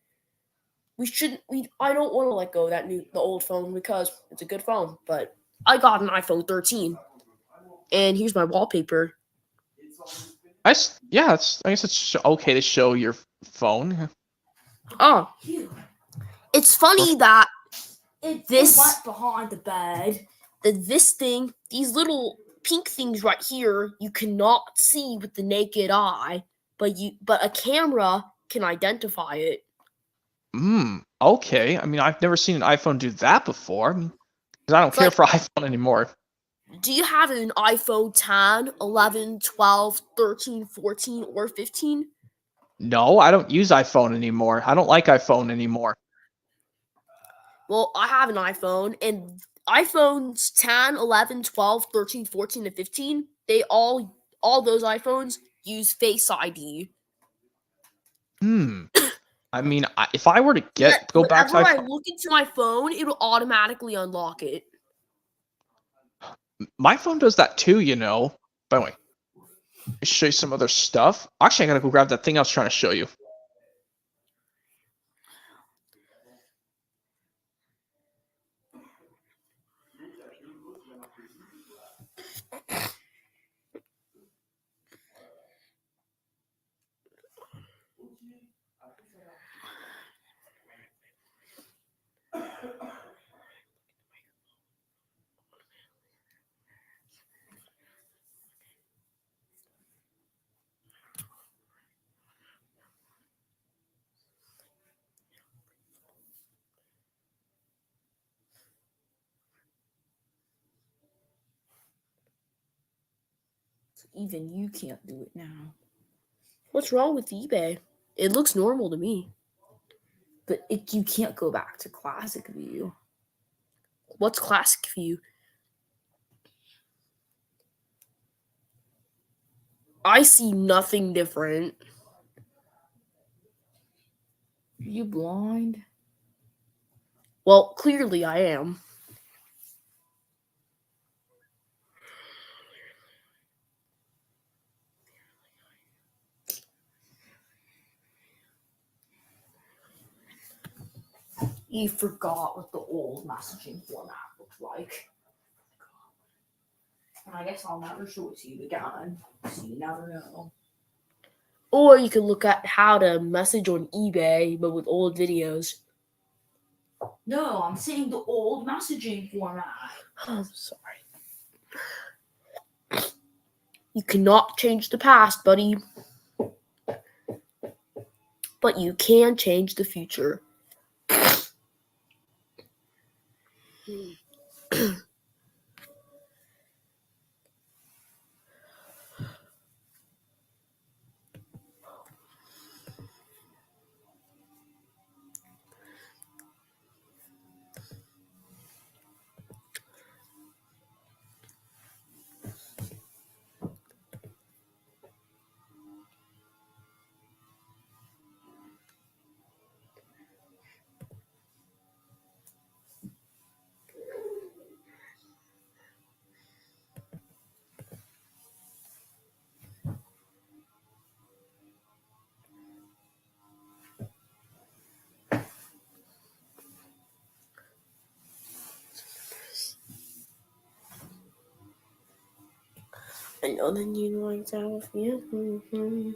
I don't want to let go of the old phone because it's a good phone, but I got an iPhone 13. And here's my wallpaper. I guess it's okay to show your phone. Oh. It's funny that This right behind the bed. These little pink things right here, you cannot see with the naked eye, but a camera can identify it. Okay. I mean, I've never seen an iPhone do that before. Because I don't It's care like- for iPhone anymore. Do you have an iPhone 10, 11, 12, 13, 14, or 15? No, I don't use iPhone anymore. I don't like iPhone anymore. Well, I have an iPhone, and iPhones 10, 11, 12, 13, 14, and 15, all those iPhones use Face ID. I mean, if I were to go back to Whenever I iPhone, look into my phone, it'll automatically unlock it. my phone does that too, you know. By the way, let me show you some other stuff. Actually, I gotta go grab that thing I was trying to show you. Even you can't do it now. What's wrong with eBay? It looks normal to me. But you can't go back to classic view. What's classic view? I see nothing different. Are you blind? Well, clearly I am. You forgot what the old messaging format looked like. And I guess I'll never show it to you again, so you never know. Or you could look at how to message on eBay, but with old videos. No, I'm saying the old messaging format. I'm sorry. You cannot change the past, buddy. But you can change the future. I know that you like that with me.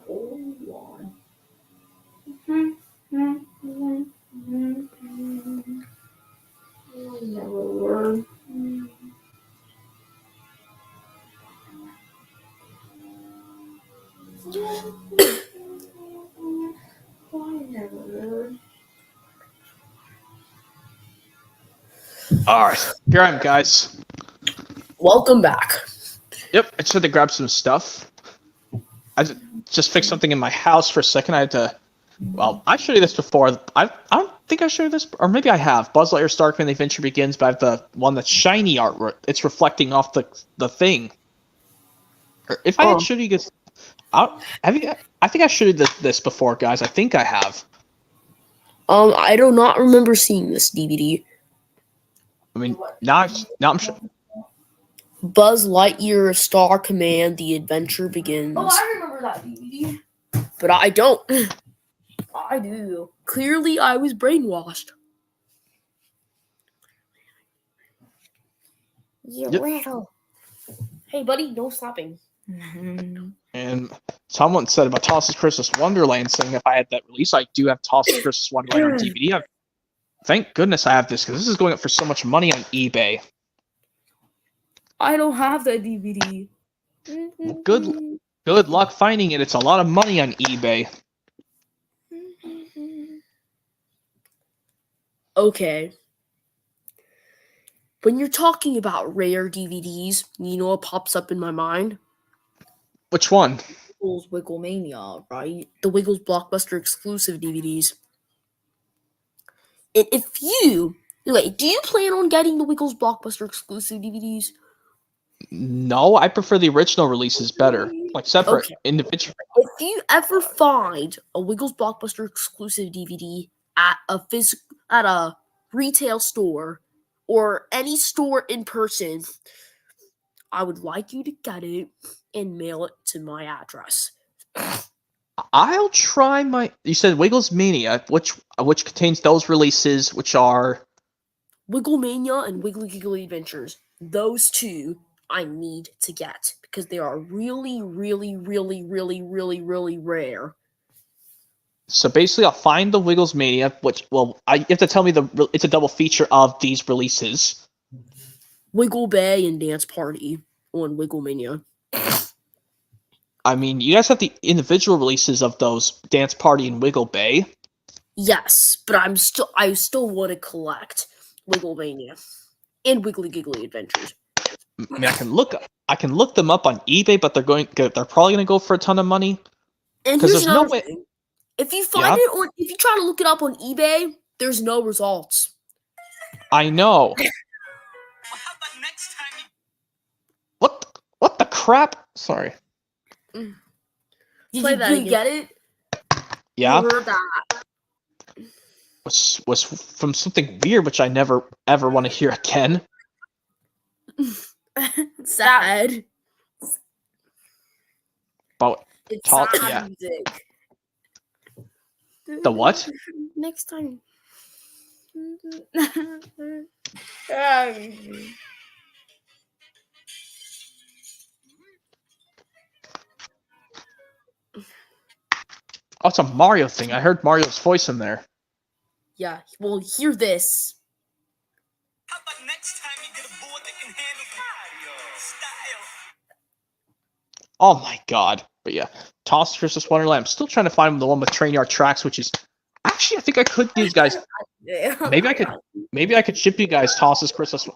Old one. I'll never learn. Alright, here I am, guys. Welcome back. Yep, I just had to grab some stuff. I just fixed something in my house for a second. I had to. Well, I showed you this before. I don't think I showed you this, or maybe I have. Buzz Lightyear Starkman: The Adventure Begins, but I have the one that's shiny art. It's reflecting off the thing. Or if I had showed you guys, have you? I think I showed you this before, guys. I think I have. I do not remember seeing this DVD. I mean, now I'm sure. Buzz Lightyear Star Command: The Adventure Begins. Oh, I remember that DVD. But I don't. I do. Clearly, I was brainwashed. You Yep. little. Hey, buddy, no slapping. And someone said about Toss's Christmas Wonderland, saying if I had that release, I do have Toss's Christmas Wonderland on DVD. Thank goodness I have this, because this is going up for so much money on eBay. I don't have that DVD. Well, good luck finding it. It's a lot of money on eBay. Okay. When you're talking about rare DVDs, you know what pops up in my mind? Which one? Wiggles Wigglemania, right? The Wiggles Blockbuster exclusive DVDs. And if you... Wait, do you plan on getting the Wiggles Blockbuster exclusive DVDs? No, I prefer the original releases better. Like separate, individual. If you ever find a Wiggles Blockbuster exclusive DVD at a retail store or any store in person, I would like you to get it and mail it to my address. I'll try my... You said Wiggles Mania, which contains those releases, which are... Wigglemania and Wiggly Giggly Adventures. Those two I need to get because they are really, really, really, really, really, really rare. So basically, I'll find the Wiggles Mania, which... Well, you have to tell me it's a double feature of these releases. Wiggle Bay and Dance Party on Wigglemania. I mean, you guys have the individual releases of those Dance Party and Wiggle Bay. Yes, but I still want to collect Wigglemania and Wiggly Giggly Adventures. I mean, I can look them up on eBay, but they're probably going to go for a ton of money. And Because here's there's no another way. thing. If you find it on, if you try to look it up on eBay, there's no results. I know. What the crap? Sorry. Did you get it? Yeah. You heard that. Was from something weird, which I never ever want to hear again. Sad. But It's Talk- sad yeah. music. The what? Next time. Oh, it's a Mario thing. I heard Mario's voice in there. Yeah, well, hear this. How about next time you get a board that can handle style? Oh my god. But yeah, Toss Christmas Wonderland. I'm still trying to find the one with Train Yard Tracks, which is actually I think I could use guys. Maybe I could ship you guys Toss's Christmas.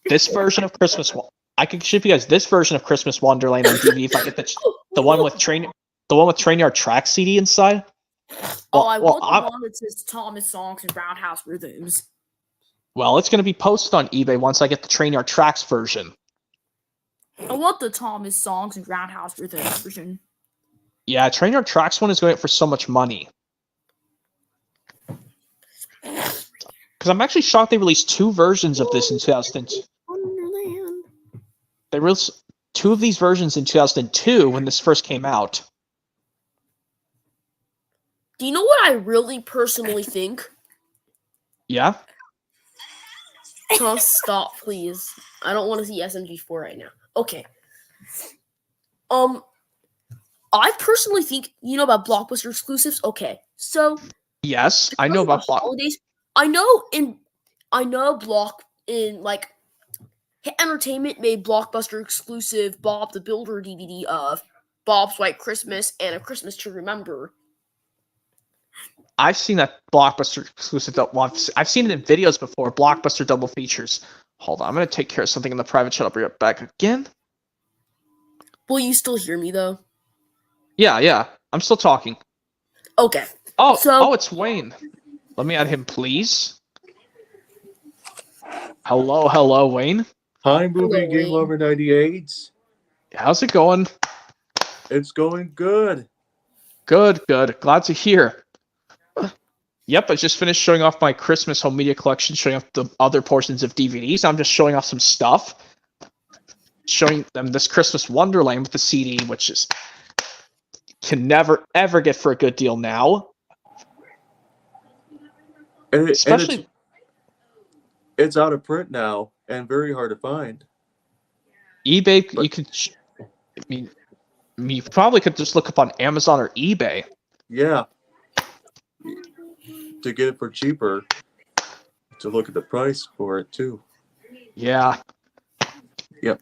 This version of Christmas. I could ship you guys this version of Christmas Wonderland on DVD if I get the one with Train Yard Tracks CD inside. I want the one that says Thomas Songs and Roundhouse Rhythms. Well, it's going to be posted on eBay once I get the Train Yard Tracks version. I want the Thomas Songs and Roundhouse Rhythms version. Yeah, Train Yard Tracks one is going for so much money. Because I'm actually shocked they released two versions of this in 2002. They released two of these versions in 2002 when this first came out. Do you know what I really personally think? Yeah? Stop, please. I don't want to see SMG4 right now. Okay. I personally think you know about Blockbuster exclusives. Okay, so Yes, I know about holidays. I know Block in like Hit Entertainment made Blockbuster exclusive Bob the Builder DVD of Bob's White Christmas and A Christmas to Remember. I've seen that Blockbuster exclusive. Well, I've seen it in videos before. Blockbuster double features. Hold on, I'm going to take care of something in the private chat. I'll be right back again. Will you still hear me though? Yeah. I'm still talking. Okay. Oh, it's Wayne. Let me add him, please. Hello, Wayne. Hi, Movie Hello, Game Wayne. Lover 98. How's it going? It's going good. Good. Glad to hear. Yep, I just finished showing off my Christmas home media collection, showing off the other portions of DVDs. I'm just showing off some stuff. Showing them this Christmas Wonderland with the CD, which is can never ever get for a good deal now. And Especially it's out of print now and very hard to find. eBay, But- you could. I mean, I mean, you probably could just look up on Amazon or eBay. Yeah. To get it for cheaper. To look at the price for it too. Yeah. Yep.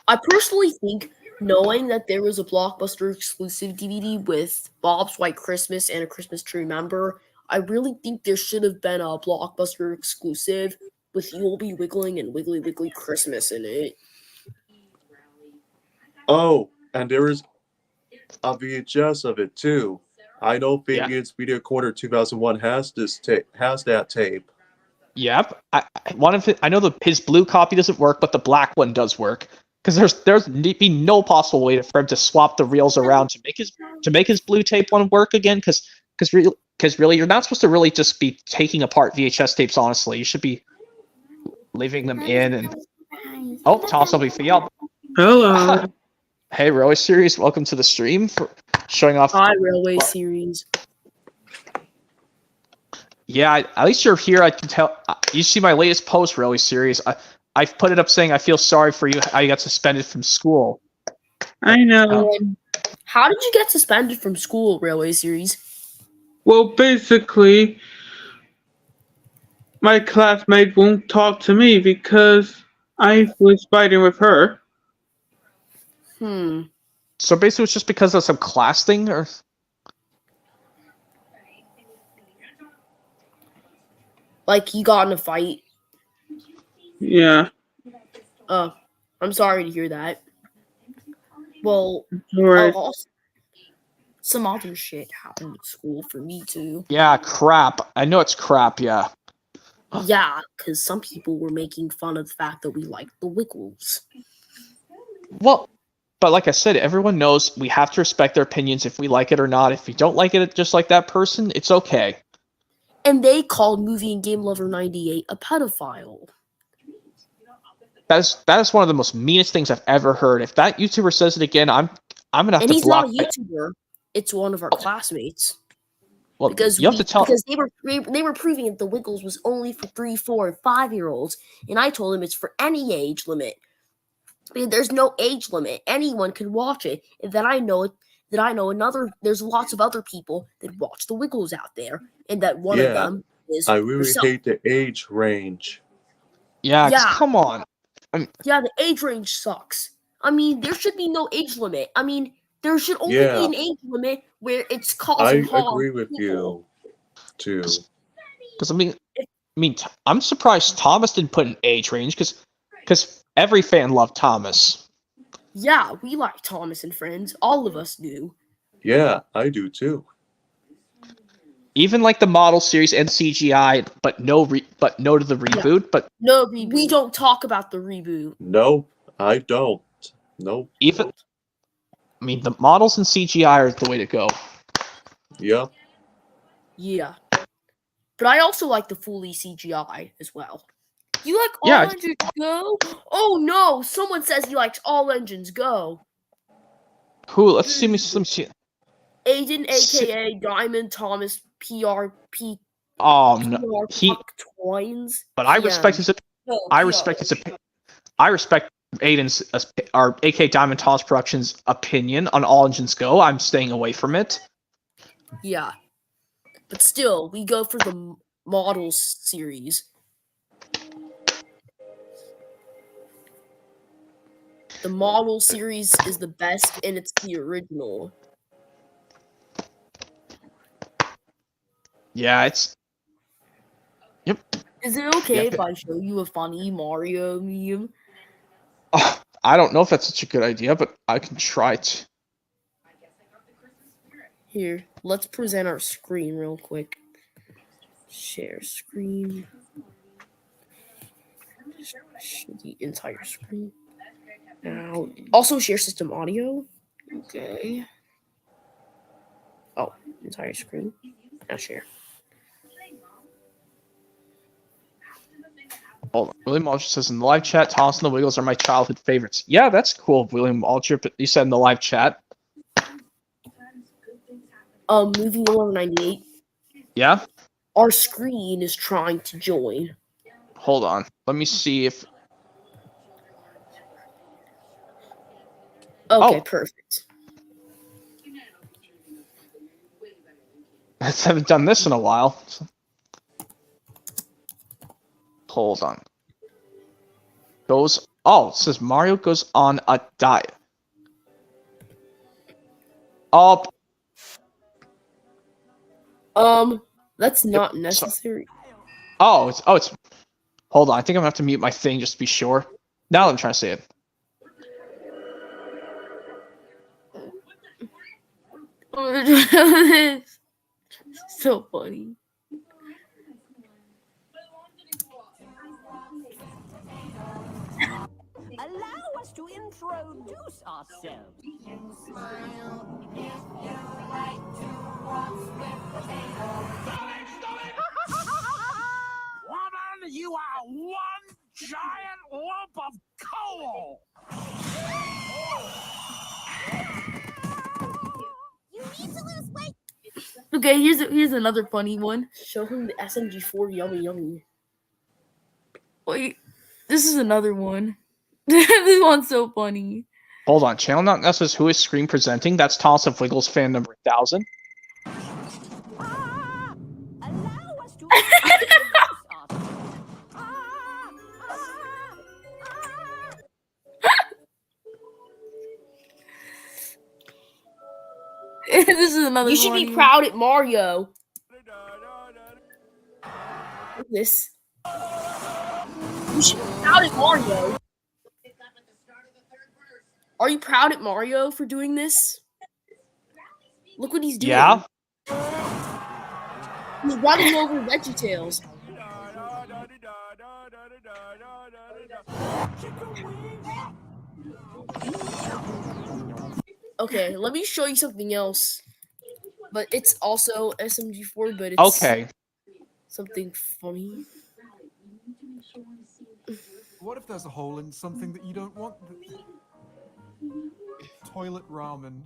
I personally think knowing that there was a Blockbuster exclusive DVD with Bob's White Christmas and A Christmas to Remember, I really think there should have been a Blockbuster exclusive with You'll Be Wiggling and Wiggly Wiggly Christmas in it. Oh, and there is a VHS of it too. I know Yeah. Fabian's Video Corner 2001 has that tape. Yep. I know his blue copy doesn't work, but the black one does work. Because there's be no possible way for him to swap the reels around to make his blue tape one work again. Because really, you're not supposed to really just be taking apart VHS tapes. Honestly, you should be leaving them in. And tell somebody for y'all. Hello. Hey, Railway Series, welcome to the stream for showing off. Hi, Railway Series. Yeah, at least you're here. I can tell. You see my latest post, Railway Series. I've put it up saying I feel sorry for you. How you got suspended from school. I know. How did you get suspended from school, Railway Series? Well, basically, my classmate won't talk to me because I was fighting with her. So basically, it's just because of some class thing, or Like, you got in a fight? Yeah. I'm sorry to hear that. Well, Alright. Some other shit happened at school for me too. yeah, crap. I know it's crap. Yeah. Yeah, because some people were making fun of the fact that we liked the Wiggles. Well, but like I said, everyone knows we have to respect their opinions if we like it or not. If we don't like it, just like that person, it's okay. And they called Movie and Game Lover 98 a pedophile. That is one of the most meanest things I've ever heard. If that YouTuber says it again, I'm gonna have And to he's block. not a YouTuber. It's one of our classmates. Well, Because you have to tell. because they were proving that the Wiggles was only for 3, 4, and 5-year-olds, and I told him it's for any age limit. I mean, there's no age limit. Anyone can watch it. And then I know there's lots of other people that watch the Wiggles out there, and that one of them is I really yourself. hate the age range. Yeah, Yeah. come on. Yeah, the age range sucks. I mean, there should be no age limit. I mean, there should only be an age limit where it's I causing harm. agree with to people. you too. Because I'm surprised Thomas didn't put an age range. Because every fan loved Thomas. Yeah, we like Thomas and Friends. All of us do. Yeah, I do too. Even like the model series and CGI, but no to the reboot. But No, we don't talk about the reboot. No, I don't. Nope. even, the models and CGI are the way to go. Yep. Yeah. But I also like the fully CGI as well. You like All Yeah. Engines Go? Oh no, someone says he likes All Engines Go. Who? Let's see. Let me see. Aiden, aka Diamond Thomas, PRP. Oh no, Twines. But I respect his. I respect Aiden's our AK Diamond Toss Productions opinion on All Engines Go. I'm staying away from it. Yeah. But still, we go for the Models series. The Model series is the best, and it's the original. Yeah, it's. Yep. Is it okay Yeah. if I show you a funny Mario meme? I don't know if that's such a good idea, but I can try to. Here, let's present our screen real quick. Share screen. The entire screen. Now, also share system audio. Okay. Oh, entire screen. Now share. Hold on. William Aldrich says in the live chat, Thomas and the Wiggles are my childhood favorites. Yeah, that's cool, William Aldrich. You said in the live chat. Moving along 98. Yeah? Our screen is trying to join. Hold on. Let me see if. Okay, Oh. perfect. I haven't done this in a while. Hold on. It says Mario goes on a diet. Oh, That's not so- necessary. it's. Hold on, I think I'm gonna have to mute my thing just to be sure. Now I'm trying to say it. So funny. Allow us to introduce ourselves. Woman, you are one giant lump of coal! You need to lose weight. Okay, here's another funny one. Show him the SMG4 yummy yummy. Wait, this is another one. This one's so funny. Hold on, channel not says who is screen presenting. That's Toss of Wiggles fan number 1000. Allow us to introduce ourselves. This is another. You should one be proud at Mario. This. You should be proud at Mario. Are you proud at Mario for doing this? Look what he's doing. Yeah. He's running over VeggieTales. Okay, let me show you something else. But it's also SMG4, but it's Okay. something funny. What if there's a hole in something that you don't want? Toilet ramen.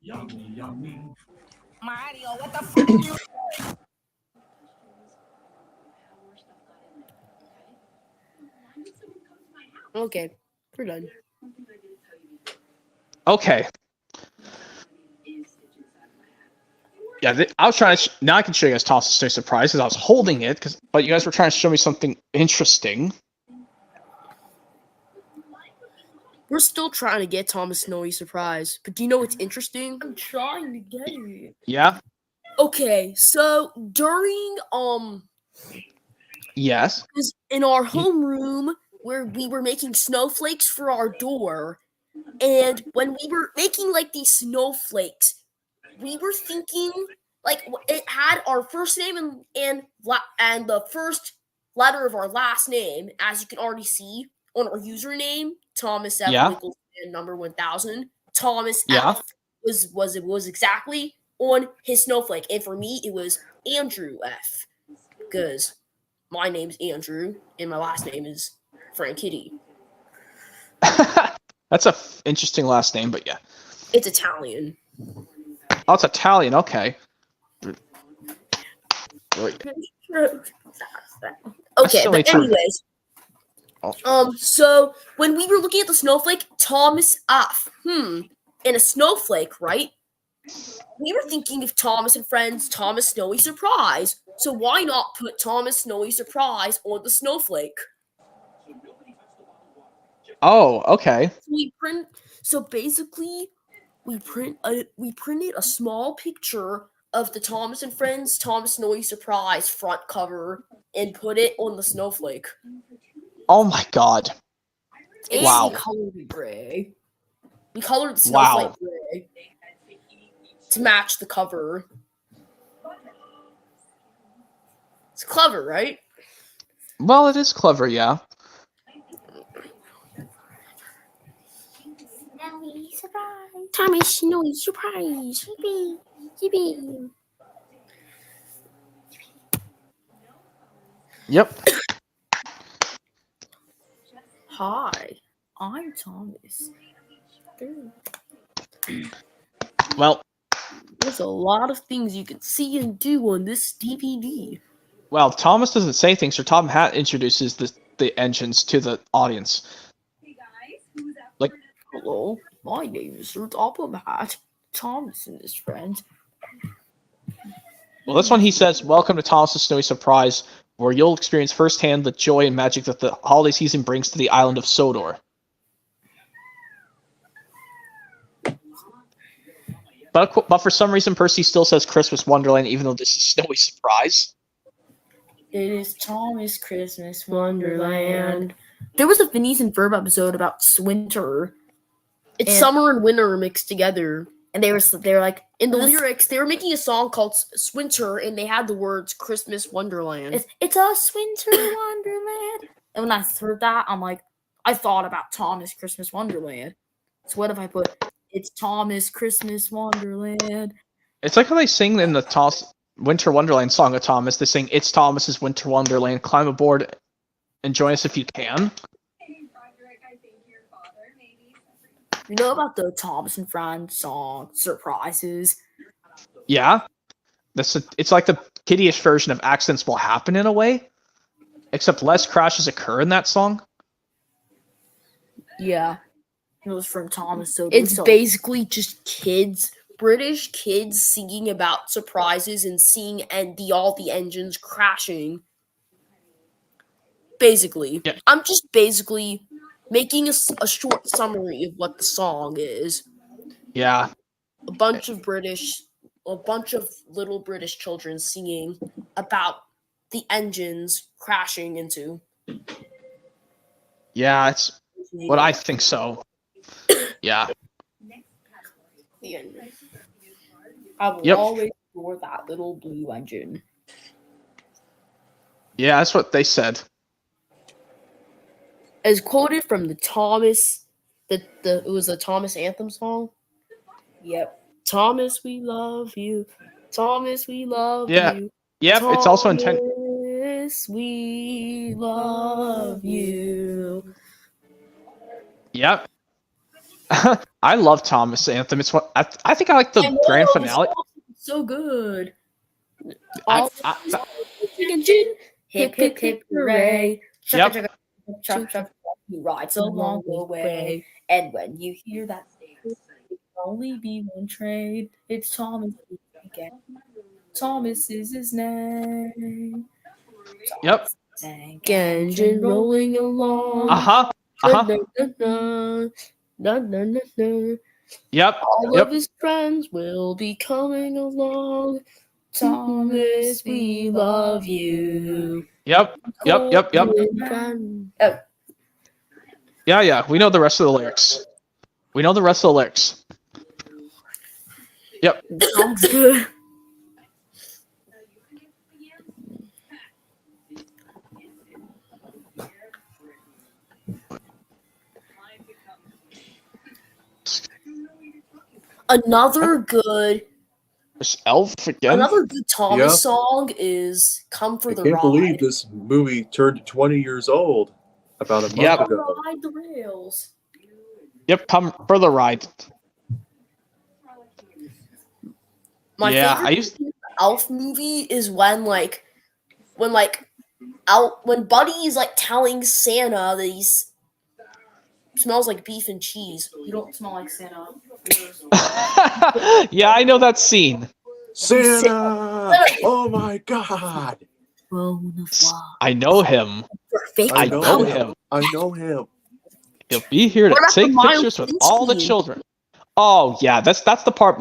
Yummy, yummy. Mario, what the fuck you? Okay, we're done. Okay. Yeah, I was trying to. Now I can show you guys Toss of Stay Surprise because I was holding it, but you guys were trying to show me something interesting. We're still trying to get Thomas Snowy Surprise, but do you know what's interesting? I'm trying to get it. Yeah. Okay, so during Yes. in our homeroom where we were making snowflakes for our door, and when we were making like these snowflakes, we were thinking like it had our first name and the first letter of our last name, as you can already see on our username, Thomas F. Yeah. Wiggles and number 1000. Thomas Yeah. F was exactly on his snowflake, and for me it was Andrew F. Because my name's Andrew and my last name is Frank Kitty. That's a interesting last name, but yeah. It's Italian. Oh, it's Italian. Okay. Great. Okay, still but need to- anyways. So when we were looking at the snowflake, Thomas F. And a snowflake, right? We were thinking of Thomas and Friends, Thomas Snowy Surprise. So why not put Thomas Snowy Surprise on the snowflake? Oh, okay. So basically, we printed a small picture of the Thomas and Friends Thomas Snowy Surprise front cover and put it on the snowflake. Oh my god. And Wow. we colored it gray. We colored the snowflake gray to match the cover. It's clever, right? Well, it is clever, yeah. Snowy surprise. Thomas Snowy Surprise. Yippee. Yippee. Yep. Hi. I'm Thomas. Well, There's a lot of things you can see and do on this DVD. well, Thomas doesn't say things, so Tom Hat introduces the engines to the audience. Like, Hello, my name is Sir Topham Hat. Thomas and his friend. well, this one he says, "Welcome to Thomas's Snowy Surprise, where you'll experience firsthand the joy and magic that the holiday season brings to the island of Sodor." But for some reason, Percy still says Christmas Wonderland, even though this is Snowy Surprise. It is Thomas Christmas Wonderland. There was a Phineas and Ferb episode about winter, It's And- summer and winter mixed together. and they were like In the lyrics, they were making a song called Swinter, and they had the words Christmas Wonderland. It's a winter wonderland. And when I heard that, I thought about Thomas Christmas Wonderland. So what if I put it's Thomas Christmas Wonderland? It's like how they sing in the Winter Wonderland song of Thomas. They sing, "It's Thomas's Winter Wonderland. Climb aboard and join us if you can." You know about the Thomas and Friends song Surprises? Yeah, it's like the kiddie-ish version of Accidents Will Happen in a way, except less crashes occur in that song. Yeah. It was from Thomas. So It's basically just kids, British kids, singing about surprises and seeing all the engines crashing. Basically, Yeah. I'm just basically making a short summary of what the song is. Yeah, A bunch of little British children singing about the engines crashing into. yeah, it's what I think so. Yeah, the engine. I will Yep. always adore that little blue engine. yeah, that's what they said. As quoted from the Thomas, it was a Thomas anthem song. Yep. Thomas, we love you. Thomas, we love Yeah. you. Yep, it's also intended. Thomas, we love you. Yep. I love Thomas Anthem. It's what I think I like the grand finale. So good. I- All I- engine, hip hip hip hooray. Yep. Chugga, chugga, chugga, chugga, he rides along the way. And when you hear that, it can only be one trade. It's Thomas again. Thomas is his name. Yep. Tank Engine rolling along. Uh-huh. Uh-huh. Yep. All Yep. of his friends will be coming along. Thomas, we love you. Yep. Yep. Yeah. We know the rest of the lyrics. Yep. Sounds good. Another good Thomas Yeah. song is "Come for I the can't Ride." believe this movie turned 20 years old about a month Yep. ago. Ride the rails. Yep. Come for the ride. My Yeah, favorite I used- scene in the Elf movie is when Buddy is like telling Santa that he's smells like beef and cheese. You don't smell like Santa. Yeah, I know that scene. Santa! Oh my God! I know him. Fake I know know him. him. I know him. He'll be here to What about the take Miles pictures with Finch all the scene? children. Oh yeah, that's the part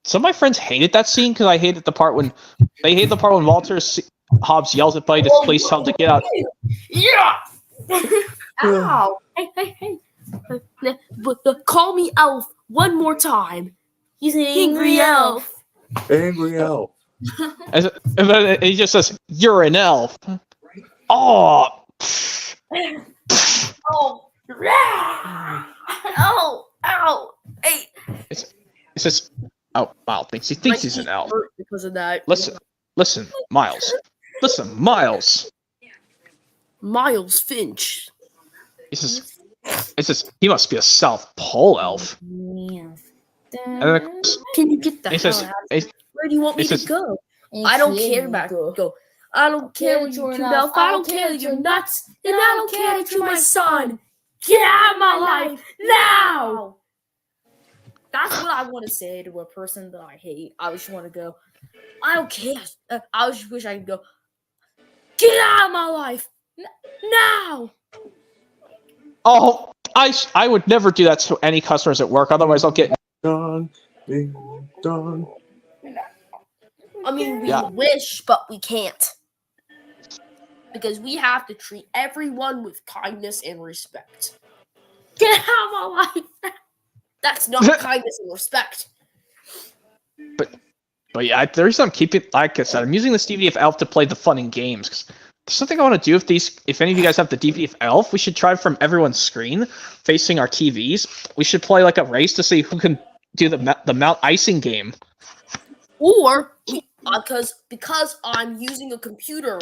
some of my friends hated that scene because I hated the part when Walter Hobbs yells at Buddy to please tell him to get out. Yeah. Ow! Hey! Call me Elf one more time. He's an angry elf. Angry Elf. And then he just says, "You're an elf." Oh. Oh! Ow! Hey! He says, "Oh, Miles thinks he's an elf." Because of that. Listen, Miles. Listen, Miles. Miles Finch. He says, It's just he must be a South Pole elf. Yeah. And then, Can you get the he hell says, out? he- Where do you want me he to says- go? I don't care about go. I don't care that you're an elf. I don't care that you're nuts. And I don't care that you're my son. Get out of my life now! That's what I want to say to a person that I hate. I just want to go, I don't care. I just wish I could go, get out of my life now! oh, I would never do that to any customers at work. Otherwise, I'll get. Dong, ding, dong. I mean, we Yeah. wish, but we can't. Because we have to treat everyone with kindness and respect. Get out of my life! That's not kindness and respect. But yeah, the reason I'm keeping, like I said, I'm using this DVD of Elf to play the fun and games. Cause there's something I want to do if any of you guys have the DVD of Elf, we should try from everyone's screen facing our TVs. We should play like a race to see who can do the Mount Icing game. Or, because I'm using a computer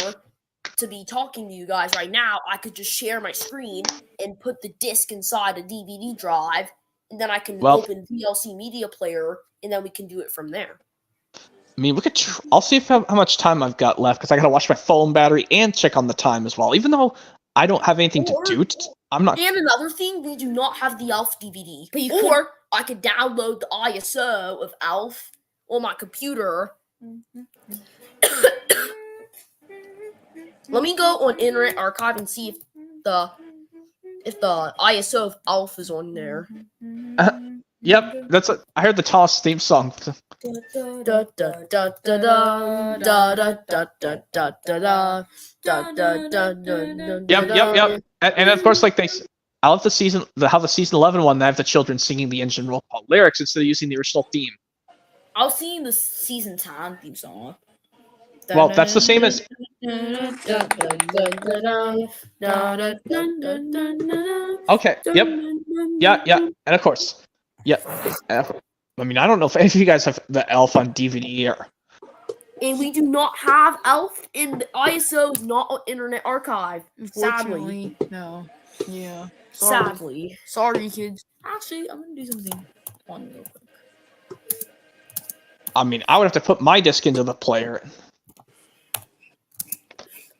to be talking to you guys right now, I could just share my screen and put the disc inside a DVD drive, and then I can open VLC Media Player, and then we can do it from there. I mean, we could. I'll see how much time I've got left because I gotta watch my phone battery and check on the time as well. Even though I don't have anything to do, I'm not. And another thing, we do not have the Elf DVD. But I could download the ISO of Elf on my computer. Let me go on Internet Archive and see if the ISO of Elf is on there. Yep, I heard the Toss theme song. Yep. And of course, like I love how the season 11 one. They have the children singing the engine roll call lyrics instead of using the original theme. I was singing the season 10 theme song. Well, that's the same as. Okay. Yep. Yeah. And of course, yeah. I mean, I don't know if any of you guys have the Elf on DVD or. And we do not have Elf, and the ISO is not on Internet Archive. Sadly. No. Yeah. Sadly. Sorry, kids. Actually, I'm gonna do something fun real quick. I mean, I would have to put my disc into the player.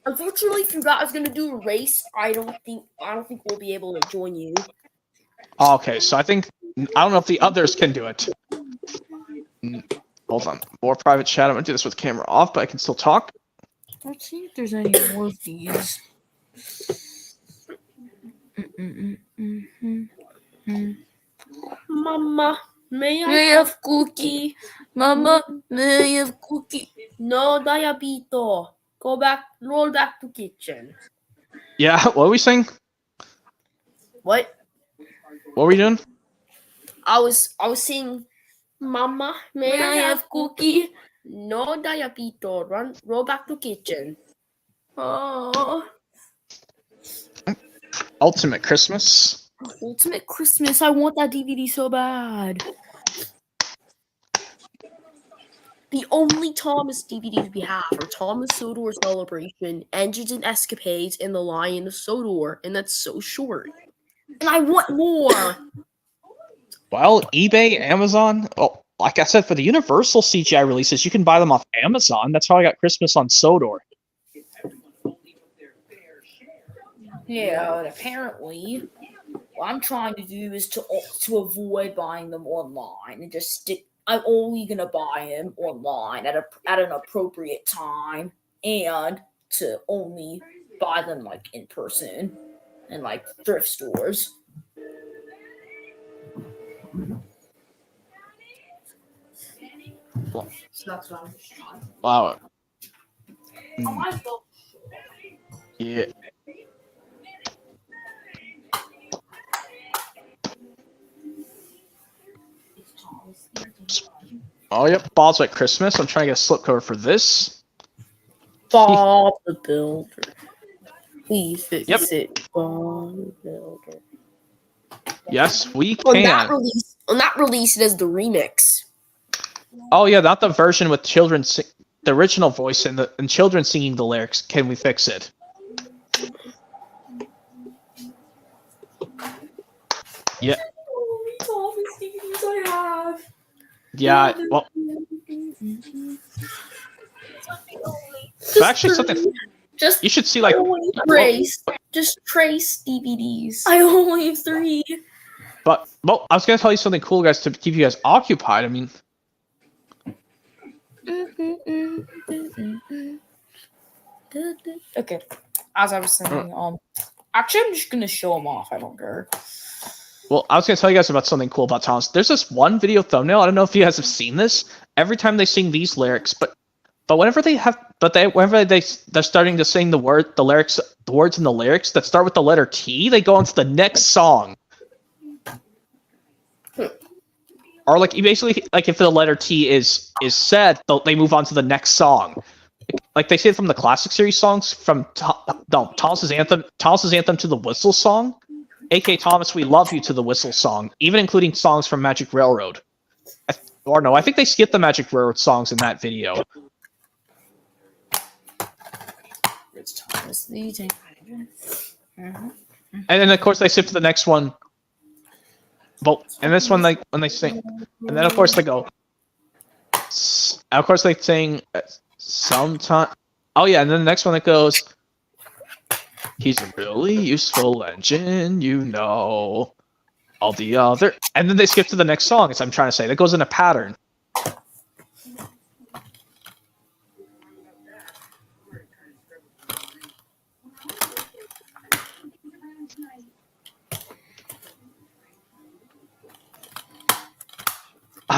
Unfortunately, if you guys are gonna do a race, I don't think we'll be able to join you. Okay, so I don't know if the others can do it. Hold on, more private chat. I'm gonna do this with the camera off, but I can still talk. Let's see if there's any more of these. Mama, may I have cookie? Mama, may I have cookie? No, Diabito. Roll back to kitchen. Yeah, what were we saying? What? What were we doing? I was saying, Mama, may I have cookie? No, Diabito. Roll back to kitchen. Oh. Ultimate Christmas. Ultimate Christmas. I want that DVD so bad. The only Thomas DVDs we have are Thomas Sodor Celebration, Engines and Escapades, and The Lion of Sodor, and that's so short. And I want more! Well, eBay, Amazon. Oh, like I said, for the Universal CGI releases, you can buy them off Amazon. That's how I got Christmas on Sodor. Yeah, but apparently, what I'm trying to do is to avoid buying them online and just stick. I'm only gonna buy them online at an appropriate time, and to only buy them like in person and like thrift stores. So that's what I'm just trying. Wow. Yeah. Oh, yep. Bob's at Christmas. I'm trying to get a slipcover for this. Bob the Builder. Please fix Yep. it, Bob the Builder. Yes, we On can. that release, it is the remix. Oh, yeah, not the version with children, the original voice and children singing the lyrics. Can we fix it? Yeah. Thomas DVDs I have. Yeah. Well, but actually, something Just you should see, like, Just trace DVDs. I only have 3. but well, I was gonna tell you something cool, guys, to keep you guys occupied. I mean, Okay. As I was saying, actually, I'm just gonna show them off. I don't care. well, I was gonna tell you guys about something cool about Thomas. There's this one video thumbnail. I don't know if you guys have seen this. Every time they sing these lyrics, but whenever they're starting to sing the words in the lyrics that start with the letter T, they go on to the next song. Or like, you basically, like, if the letter T is said, they move on to the next song. Like they say it from the classic series songs, from Thomas's anthem to the Whistle song, aka Thomas, We Love You to the Whistle song, even including songs from Magic Railroad. I think they skipped the Magic Railroad songs in that video. It's Thomas the Tank Engine. And then of course they skip to the next one. Well, and this one, like, when they sing, and then of course they go. Of course they sing sometime. Oh yeah, and then the next one that goes. He's a really useful engine, you know. All the other, and then they skip to the next song. As I'm trying to say, that goes in a pattern. I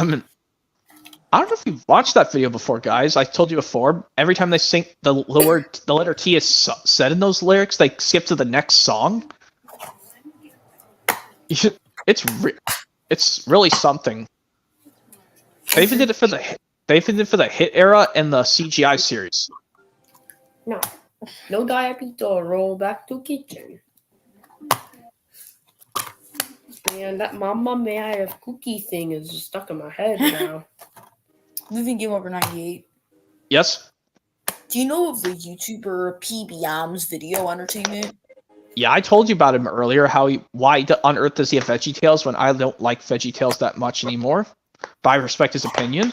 don't know if you've watched that video before, guys. I told you before. Every time they sing the letter T is said in those lyrics, they skip to the next song. It's really something. They even did it for the hit era and the CGI series. No diapito, roll back to kitchen. Man, that Mama May I Have Cookie thing is just stuck in my head now. Moving Game Over 98. Yes. Do you know of the YouTuber PBM's Video Entertainment? Yeah, I told you about him earlier. Why on earth does he have VeggieTales when I don't like VeggieTales that much anymore? But I respect his opinion.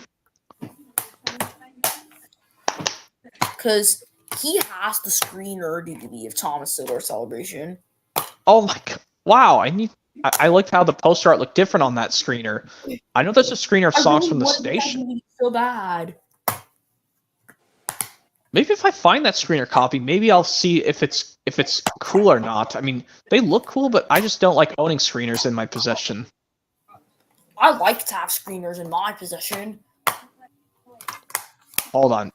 Because he has the screener DVD of Thomas Solar Celebration. Oh my god! Wow, I liked how the poster art looked different on that screener. I know there's a screener of songs from the station. So bad. Maybe if I find that screener copy, maybe I'll see if it's cool or not. I mean, they look cool, but I just don't like owning screeners in my possession. I like to have screeners in my possession. Hold on.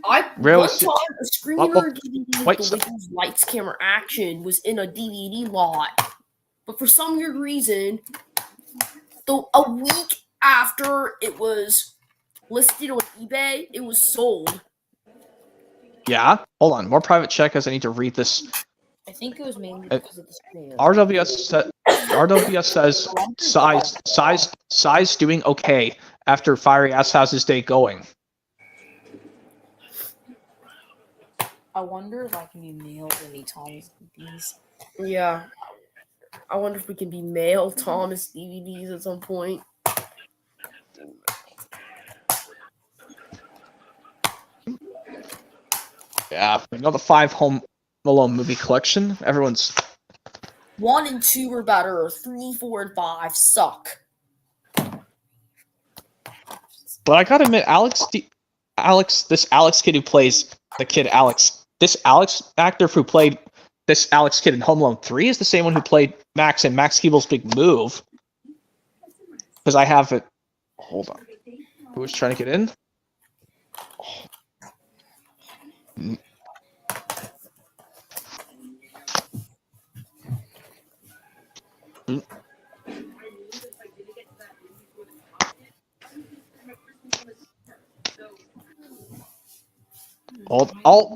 One time, a screener DVD with the Wiggles Lights Camera Action was in a DVD lot. But for some weird reason, a week after it was listed on eBay, it was sold. Yeah? Hold on. More private check as I need to read this. I think it was mainly because of the screener. RWS says size doing okay after Fiery Ass How's his day going. I wonder if I can be mailed any Thomas DVDs. Yeah. I wonder if we can be mail Thomas DVDs at some point. Yeah, you know the 5 Home Alone movie collection? Everyone's... 1 and 2 are better. 3, 4, and 5 suck. But I gotta admit, this Alex kid who plays the kid Alex, this Alex actor who played this Alex kid in Home Alone 3 is the same one who played Max in Max Keeble's Big Move. Because I have it... Hold on. Who was trying to get in?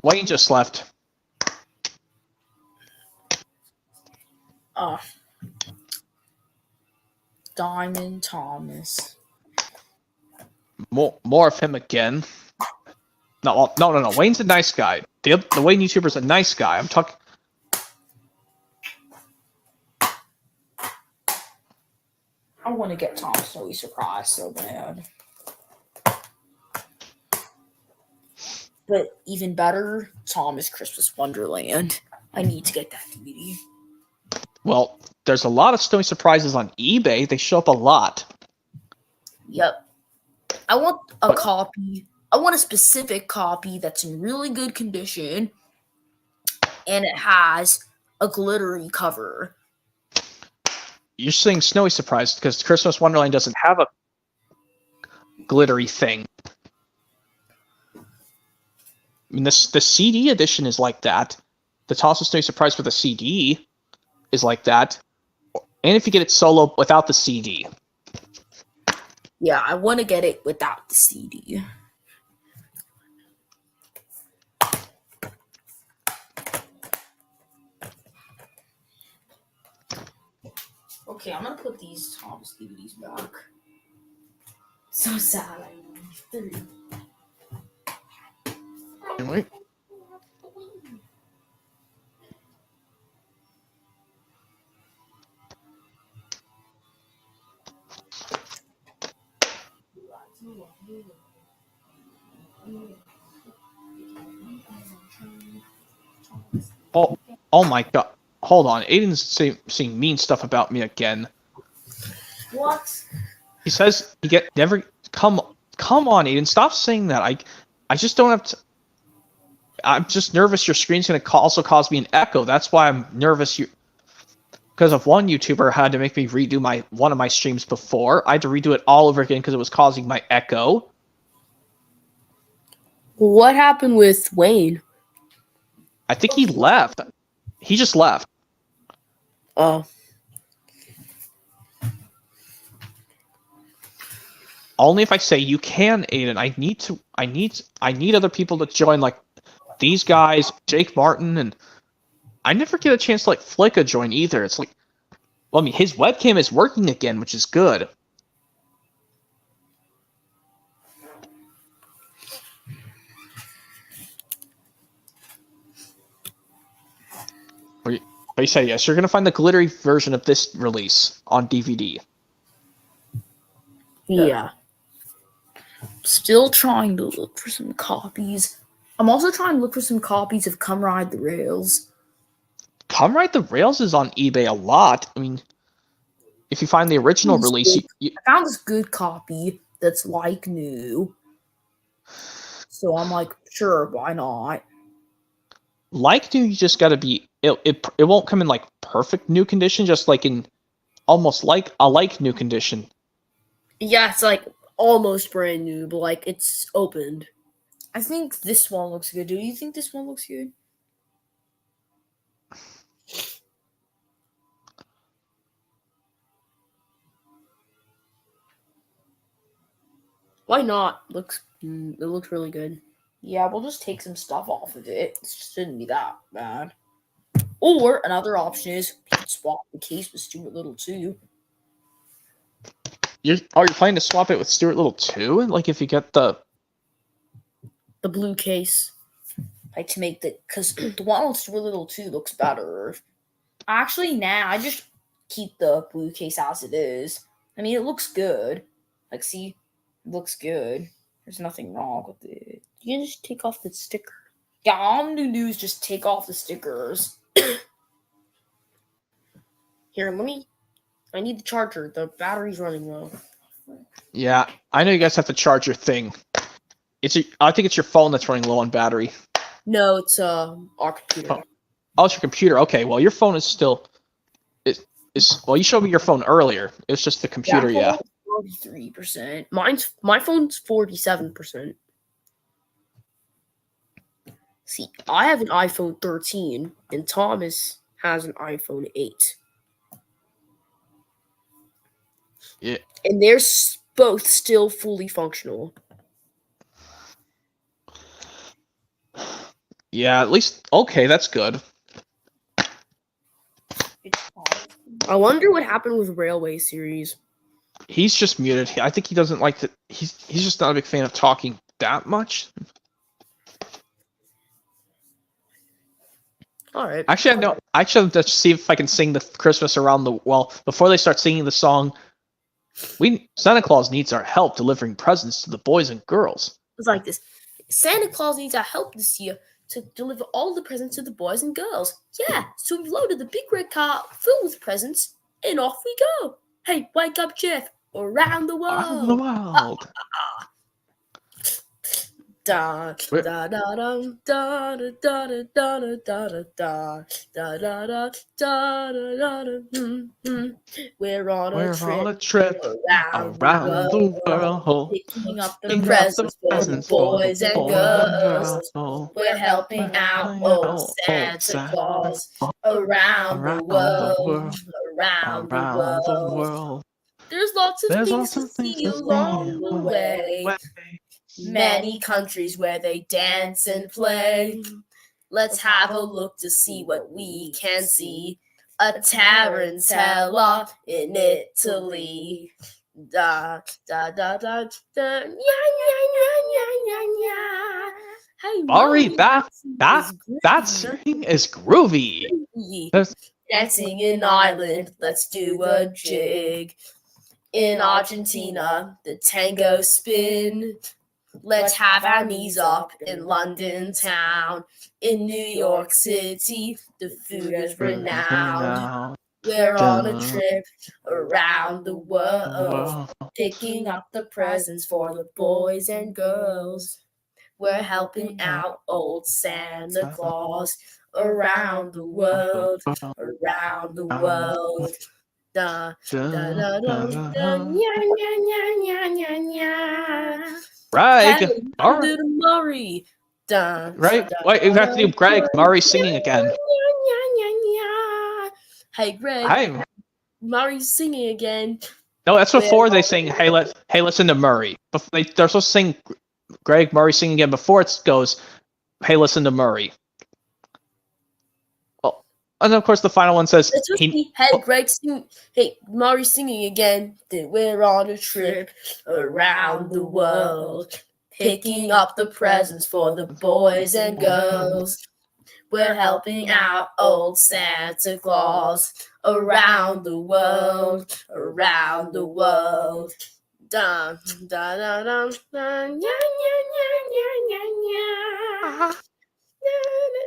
Wayne just left. Diamond Thomas. More of him again. No. Wayne's a nice guy. The Wayne YouTuber's a nice guy. I'm talking. I want to get Tom Snowy Surprise so bad. But even better, Thomas Christmas Wonderland. I need to get that DVD. Well, there's a lot of Snowy Surprises on eBay. They show up a lot. Yep. I want a copy. I want a specific copy that's in really good condition and it has a glittery cover. You're saying Snowy Surprise because Christmas Wonderland doesn't have a glittery thing. I mean, the CD edition is like that. The Thomas Snowy Surprise for the CD is like that. And if you get it solo without the CD. Yeah, I want to get it without the CD. Okay, I'm gonna put these Thomas DVDs back. So sad. I need 3. Anyway. Oh my god. Hold on. Aiden's saying mean stuff about me again. What? He says he never come on, Aiden, stop saying that. I just don't have to. I'm just nervous your screen's going to also cause me an echo. That's why I'm nervous because of one YouTuber had to make me redo one of my streams before. I had to redo it all over again because it was causing my echo. What happened with Wayne? I think he left. He just left. Oh. Only if I say you can, Aiden. I need other people to join, like these guys, Jake Martin, and I never get a chance to like Flicka join either. It's like, well, I mean, his webcam is working again, which is good. But you say yes, you're gonna find the glittery version of this release on DVD. Yeah. Still trying to look for some copies. I'm also trying to look for some copies of Come Ride the Rails. Come Ride the Rails is on eBay a lot. I mean, if you find the original release, I found this good copy that's like new. So I'm like, sure, why not? like new, you just gotta be. It won't come in like perfect new condition, just like in almost like a like new condition. Yeah, it's like almost brand new, but like it's opened. I think this one looks good. Do you think this one looks good? Why not? It looks really good. Yeah, we'll just take some stuff off of it. It shouldn't be that bad. Or another option is we could swap the case with Stuart Little too. You're planning to swap it with Stuart Little too? Like if you get the blue case. Like to make because the one with Stuart Little 2 looks better. Actually, I just keep the blue case as it is. I mean, it looks good. Like, see, it looks good. There's nothing wrong with it. You can just take off the sticker. Yeah, all I'm gonna do is just take off the stickers. Here, I need the charger. The battery's running low. Yeah, I know you guys have to charge your thing. I think it's your phone that's running low on battery. No, it's our computer. Oh, it's your computer. Okay, well your phone is still well, you showed me your phone earlier. It's just the computer, yeah. 43%. My phone's 47%. See, I have an iPhone 13, and Thomas has an iPhone 8. Yeah. And they're both still fully functional. Yeah, at least okay, that's good. I wonder what happened with Railway series. He's just muted. I think he doesn't like to. He's just not a big fan of talking that much. All right. Actually, I should see if I can sing the Christmas around the. Well, before they start singing the song, Santa Claus needs our help delivering presents to the boys and girls. It's like this. Santa Claus needs our help this year to deliver all the presents to the boys and girls. Yeah, so we've loaded the big red car filled with presents, and off we go. Hey, wake up, Jeff. Around the world. Around the world. Da da da da da da da da da da da da da da da. We're on a trip around the world, picking up the presents for the boys and girls. We're helping out old Santa Claus around the world, around the world. There's lots of things to see along the way. Many countries where they dance and play. Let's have a look to see what we can see. A tarantella in Italy. Da da da da da. Hey, Mari, that singing is groovy. Dancing in Ireland, let's do a jig. In Argentina, the tango spin. Let's have our knees up in London town. In New York City, the food is renowned. We're on a trip around the world, picking up the presents for the boys and girls. We're helping out old Santa Claus around the world, around the world. Da, da, da, da, da, nya, nya, nya, nya, nya. Greg, Hey, Murray. Da, right? da, Wait, you have to do da, Greg. da, Murray singing again. nya, nya, nya, nya. Hey, Greg. Hi. Murray's singing again. No, that's before they sing. Hey, listen to Murray. They're supposed to sing Greg Murray singing again before it goes. Hey, listen to Murray. Oh, and of course the final one says. Hey, Murray's singing again. Then we're on a trip around the world, picking up the presents for the boys and girls. We're helping out old Santa Claus around the world, around the world. Dun, dun, dun, dun, dun, nya, nya, nya, nya, nya,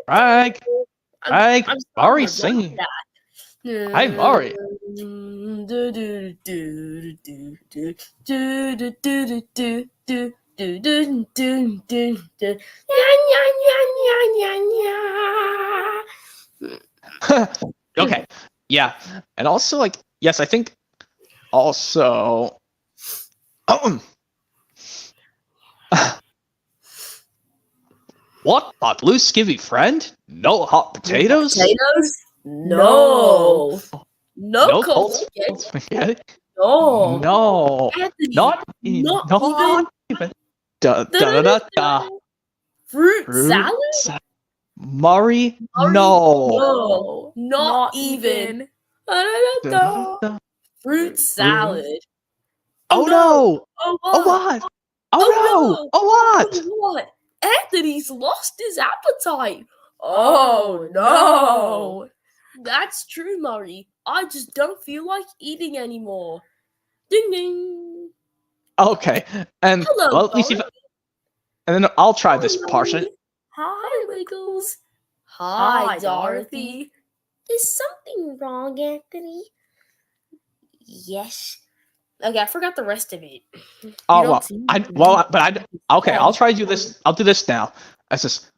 nya. Greg, Murray singing. Hi, Murray. Okay, yeah, and also like yes, I think also. What? Hot blue skivvy friend? No hot potatoes? No. No cold spaghetti? No. No. Anthony, Not even. Da, da, da, da. Fruit salad? Murray? No. No. Not even. Fruit salad. Oh no. Oh Oh what? Oh no. Oh what? What? Anthony's lost his appetite. Oh no. That's true, Murray. I just don't feel like eating anymore. Ding ding. Okay. And Hello, well, let me see if and then I'll try this portion. Hi, Wiggles. Hi, Dorothy. Is something wrong, Anthony? Yes. Okay, I forgot the rest of it. Oh okay, I'll try to do this. I'll do this now. I says,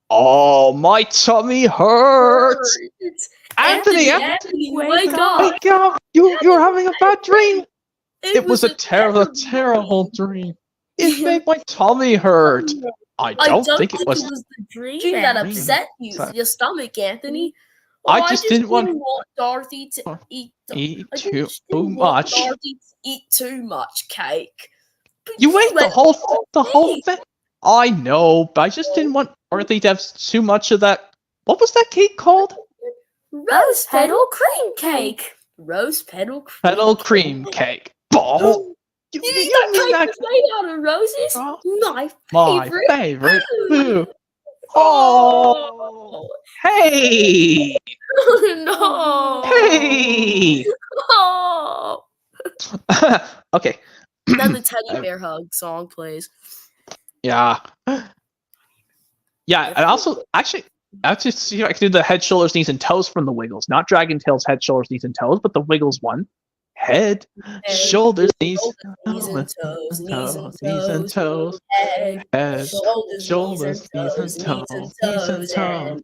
oh, my tummy hurts. Anthony, wake up. Wake up. You're having a bad dream. It was a terrible dream. It made my tummy hurt. I don't think it was the dream that upset you, your stomach, Anthony. I just didn't want Dorothy to eat too much. Dorothy to eat too much cake. But You ate the whole me. thing. I know, but I just didn't want Dorothy to have too much of that. What was that cake called? Rose petal cream cake. Rose petal cream cake. Oh, you mean mean that cake made out of roses? Oh, My favorite food. Oh, hey, no. hey. Oh. Okay. And then the teddy bear hug song plays. Yeah. Yeah, and also actually see if I can do the head, shoulders, knees, and toes from the Wiggles. Not Dragon Tails head, shoulders, knees, and toes, but the Wiggles one. Head, shoulders, knees, knees and toes, knees and knees and toes, toes, head, shoulders, knees and knees and toes, and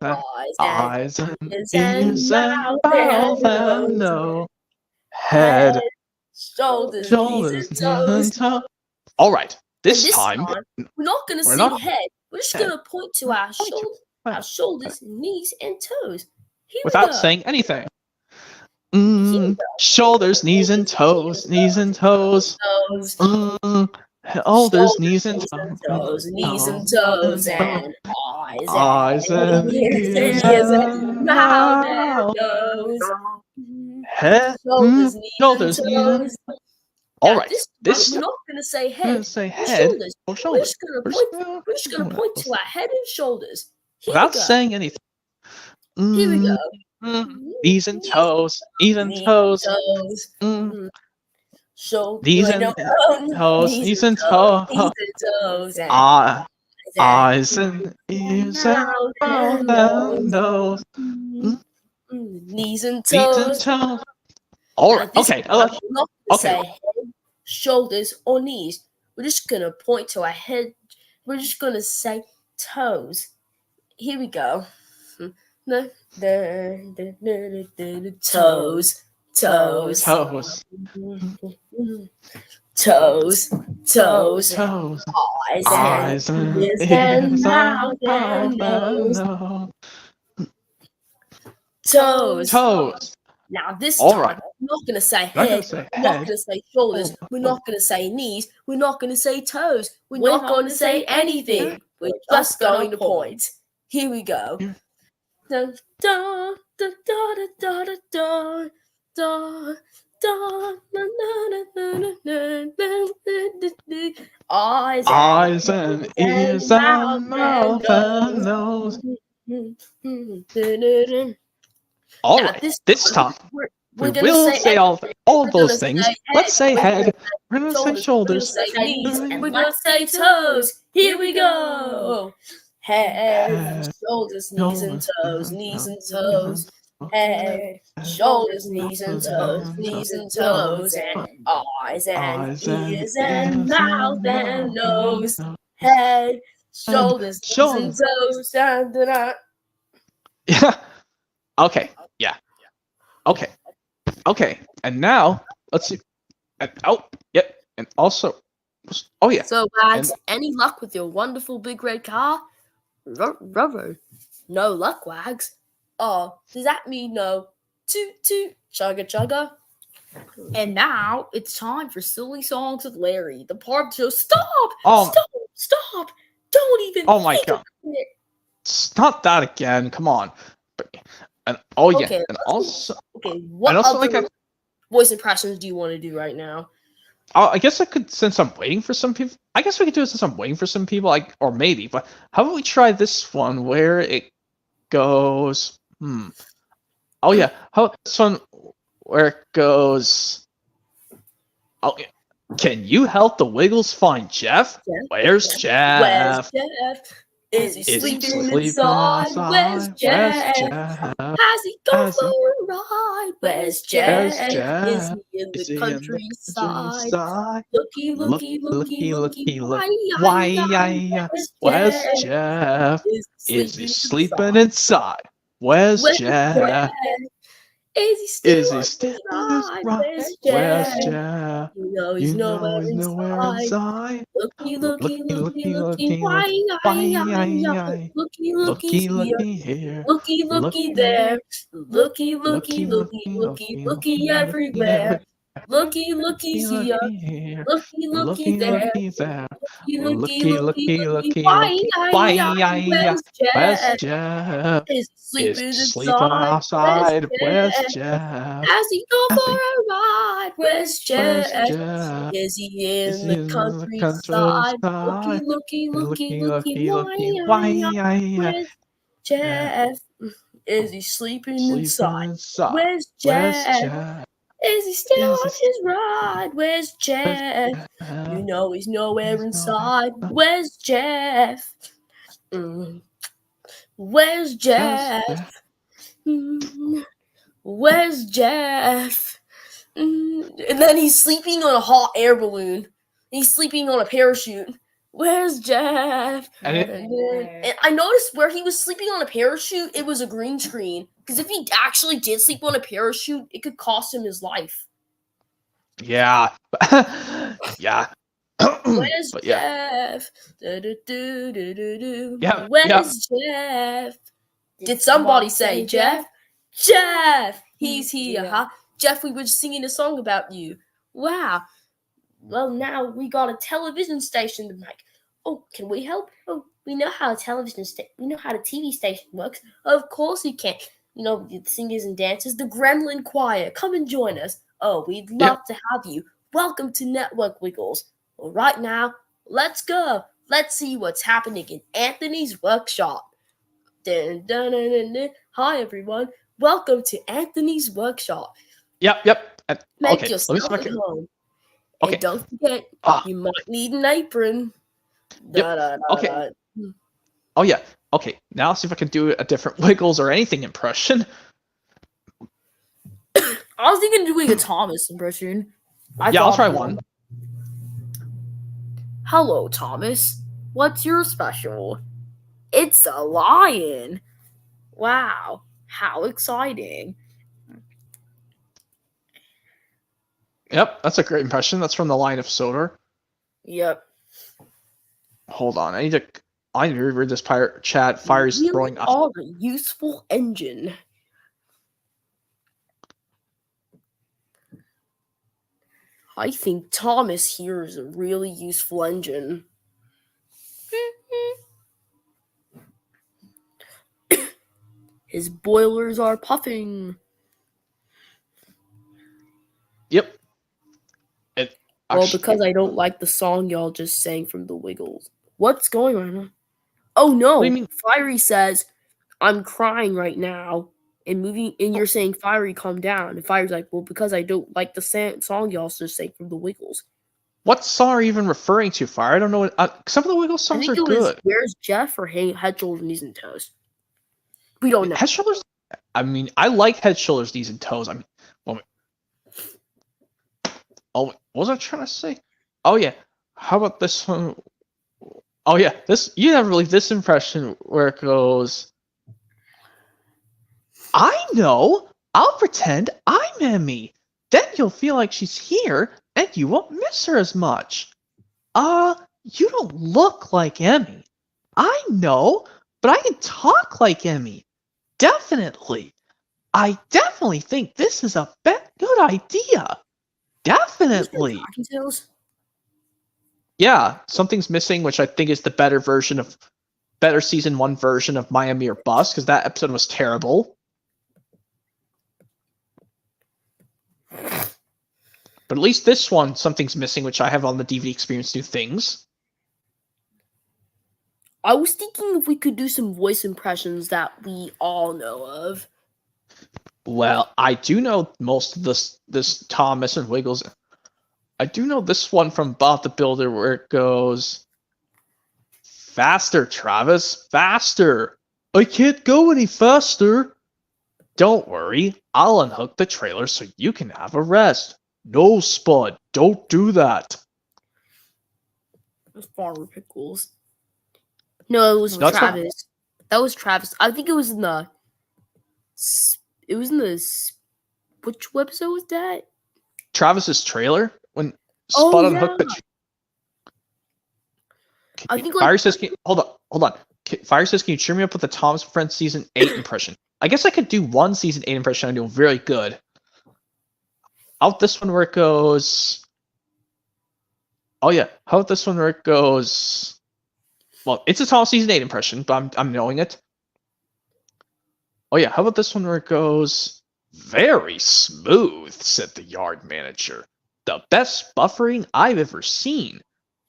eyes and ears ears and mouth mouth and nose, head, shoulders, shoulders, knees and toes. All right, this time we're not going to we're say not- head. We're just going to point to our shoulders, knees, and toes. Here we without go. saying anything. Shoulders, knees, and toes, knees and toes. Shoulders, knees, and toes, knees and toes, and eyes and ears and mouth and head, shoulders, knees, and all right. This we're not going to say head. say Or head shoulders. or We're shoulders. just going to point to our head and shoulders. Here Without we go. saying anything. Here we go. Knees and toes, knees and toes. Knees and toes, knees and toes. Eyes and ears and mouth and nose. Knees and Knees and toes. toes. All right. Okay. We're not going to Okay. say head, shoulders, or knees. We're just going to point to our head. We're just going to say toes. Here we go. Toes, toes, Toes. toes, toes, Toes. eyes, Eyes and and ears, ears and and mouth, and nose. Toes. Toes. Now this All time, right. we're not going to say Not gonna head. say We're not head. going to say shoulders. We're not going to say knees. We're not going to say toes. We're not going to say anything. We're just going to point. Here we go. Da, da, da, da, da, da, da, da, da, da, da, Eyes and ears and mouth and nose. All right. This time we're we gonna will say all We're those gonna things. say Let's say we're head. gonna We're gonna say shoulders. We're gonna say knees, and we're gonna say toes. Here we go. Head, shoulders, knees, and toes, knees and toes. Head, shoulders, knees, and toes, knees and toes, and eyes and ears and mouth and nose. Head, shoulders, knees, and toes. Dun, dun, dun. Yeah. Okay. Yeah. Okay. Okay. And now let's see. And, yep. And also, oh yeah. So, Wags, any luck with your wonderful big red car? Rubber. No luck, Wags. Oh, does that mean no? Toot toot, chugga chugga. And now it's time for Silly Songs with Larry. The part to stop, Oh, stop. Don't even oh my think god. about it. It's not that again. Come on. And oh yeah. Okay, And also, Okay, what and also other like voice impressions do you want to do right now? I guess I could, since I'm waiting for some people. I guess we could do it since I'm waiting for some people. Like, or maybe. But how about we try this one where it goes? Oh yeah. How about this one where it goes? Oh, yeah. Can you help the Wiggles find Jeff? Where's Jeff? Where's Jeff? Is he sleeping inside? Where's Jeff? Has he gone for a ride? Where's Jeff? Is he in the countryside? Looky, Why? Where's Jeff? Is he sleeping inside? Where's Jeff? Is he still inside? Where's Jeff? You know he's nowhere inside. Looky, why? Looky here. Looky there. Looky everywhere. Looky here. Looky there. Looky. Why? Where's Jeff? Is Sleeping sleeping outside. Where's Jeff? Jeff? Has he gone for a ride? Where's Jeff? Jeff? Is he Is in he the in the countryside? countryside? Looky. Why? Where's Jeff? Is he sleeping Sleeping inside? inside. Where's Where's Jeff? Jeff? Is he still Is on he his ride? Where's Jeff? You know he's nowhere inside. Where's Jeff? Mm. Where's Jeff? Mm. Where's Jeff? And then he's sleeping on a hot air balloon. He's sleeping on a parachute. Where's Jeff? And I noticed where he was sleeping on a parachute, it was a green screen. Because if he actually did sleep on a parachute, it could cost him his life. Yeah. Yeah. Where's But yeah. Jeff? Do-do-do-do-do-do. Yeah, Where's Jeff? Did somebody say Jeff? Jeff! He's here, huh? Jeff, we were just singing a song about you. Wow. Well, now we got a television station to make. Oh, can we help? Oh, we know how a we know how the TV station works. Of course we can. You know, the singers and dancers, the Gremlin Choir. Come and join us. Oh, we'd love to have you. Welcome to Network Wiggles. Well, right now, let's go. Let's see what's happening in Anthony's workshop. Dun, dun, dun, dun, dun. Hi, everyone. Welcome to Anthony's workshop. Yep. Make Okay, yourself let me at see if home. Okay. And don't forget, you might need an apron. Yep. Okay. Da. Oh yeah. Okay. Now see if I can do a different Wiggles or anything impression. I was thinking of doing a Thomas impression. I'll try one. Hello, Thomas. What's your special? It's a lion. Wow, how exciting. Yep, that's a great impression. That's from the line of Soder. Yep. Hold on, I need to reread this pirate chat. Fire's You throwing off. are a useful engine. I think Thomas here is a really useful engine. His boilers are puffing. Yep. Because I don't like the song y'all just sang from the Wiggles. What's going on? Oh no! What do you mean? Fiery says, "I'm crying right now," and you're saying, "Fiery, calm down." And Fiery's like, "Well, because I don't like the song y'all just sang from the Wiggles." What song are you even referring to, Fire? I don't know. Some of the Wiggles songs are good. Where's Jeff or Head, Shoulders, Knees, and Toes? We don't know. Head, Shoulders. I mean, I like Head, Shoulders, Knees, and Toes. I mean, what was I trying to say? Oh yeah. How about this one? Oh yeah, you never believe this impression where it goes. I know. I'll pretend I'm Emmy. Then you'll feel like she's here, and you won't miss her as much. You don't look like Emmy. I know, but I can talk like Emmy. Definitely. I definitely think this is a good idea. Definitely. Yeah, something's missing, which I think is the better season 1 version of Miami or Bust, because that episode was terrible. But at least this one, something's missing, which I have on the DVD Experience New Things. I was thinking if we could do some voice impressions that we all know of. Well, I do know most of this Thomas and Wiggles. I do know this one from Bob the Builder where it goes, "Faster, Travis, faster. I can't go any faster. Don't worry, I'll unhook the trailer so you can have a rest. No, Spud, don't do that." It was Farmer Pickles. No, it was Travis. That was Travis. I think it was in the... Which episode was that? Travis's trailer? When Spud unhooked the... I think Fire says, hold on. Fire says, "Can you cheer me up with the Thomas Friends Season 8 impression?" I guess I could do one Season 8 impression. I do very good. Out this one where it goes... Oh yeah, how about this one where it goes... Well, it's a Thomas Season 8 impression, but I'm knowing it. Oh yeah, how about this one where it goes... "Very smooth," said the yard manager. "The best buffering I've ever seen.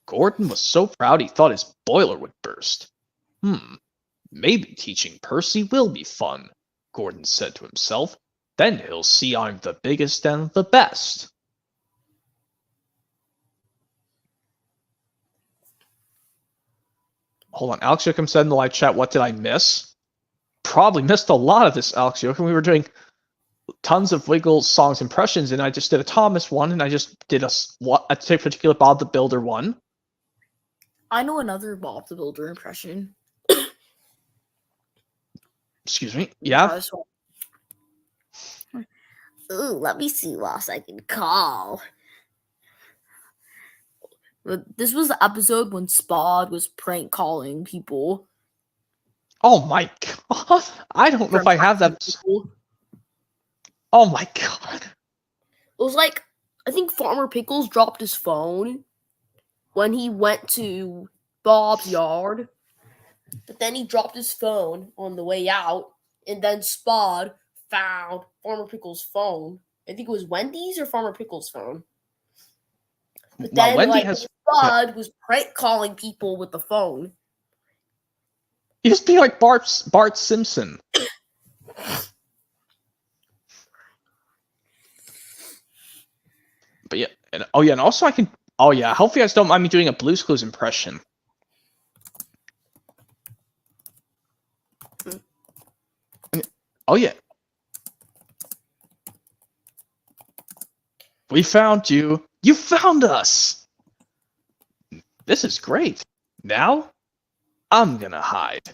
Gordon was so proud he thought his boiler would burst. Maybe teaching Percy will be fun," Gordon said to himself. Then he'll see I'm the biggest and the best. Hold on, Alex Yoakum said in the live chat, what did I miss? Probably missed a lot of this, Alex Yoakum. We were doing tons of Wiggles songs impressions, and I just did a Thomas one, and I just did a particular Bob the Builder one. I know another Bob the Builder impression. Excuse me. Yeah. Ooh, let me see what else I can call. This was the episode when Spod was prank calling people. Oh my god! I don't know if I have that. Oh my god! It was like, I think Farmer Pickles dropped his phone when he went to Bob's yard. But then he dropped his phone on the way out, and then Spod found Farmer Pickles' phone. I think it was Wendy's or Farmer Pickles' phone. But then, Spud was prank calling people with the phone. He was being like Bart Simpson. But yeah, and also I can. Oh yeah, hopefully you guys don't mind me doing a Blue's Clues impression. Oh yeah. We found you. You found us. This is great. Now, I'm gonna hide.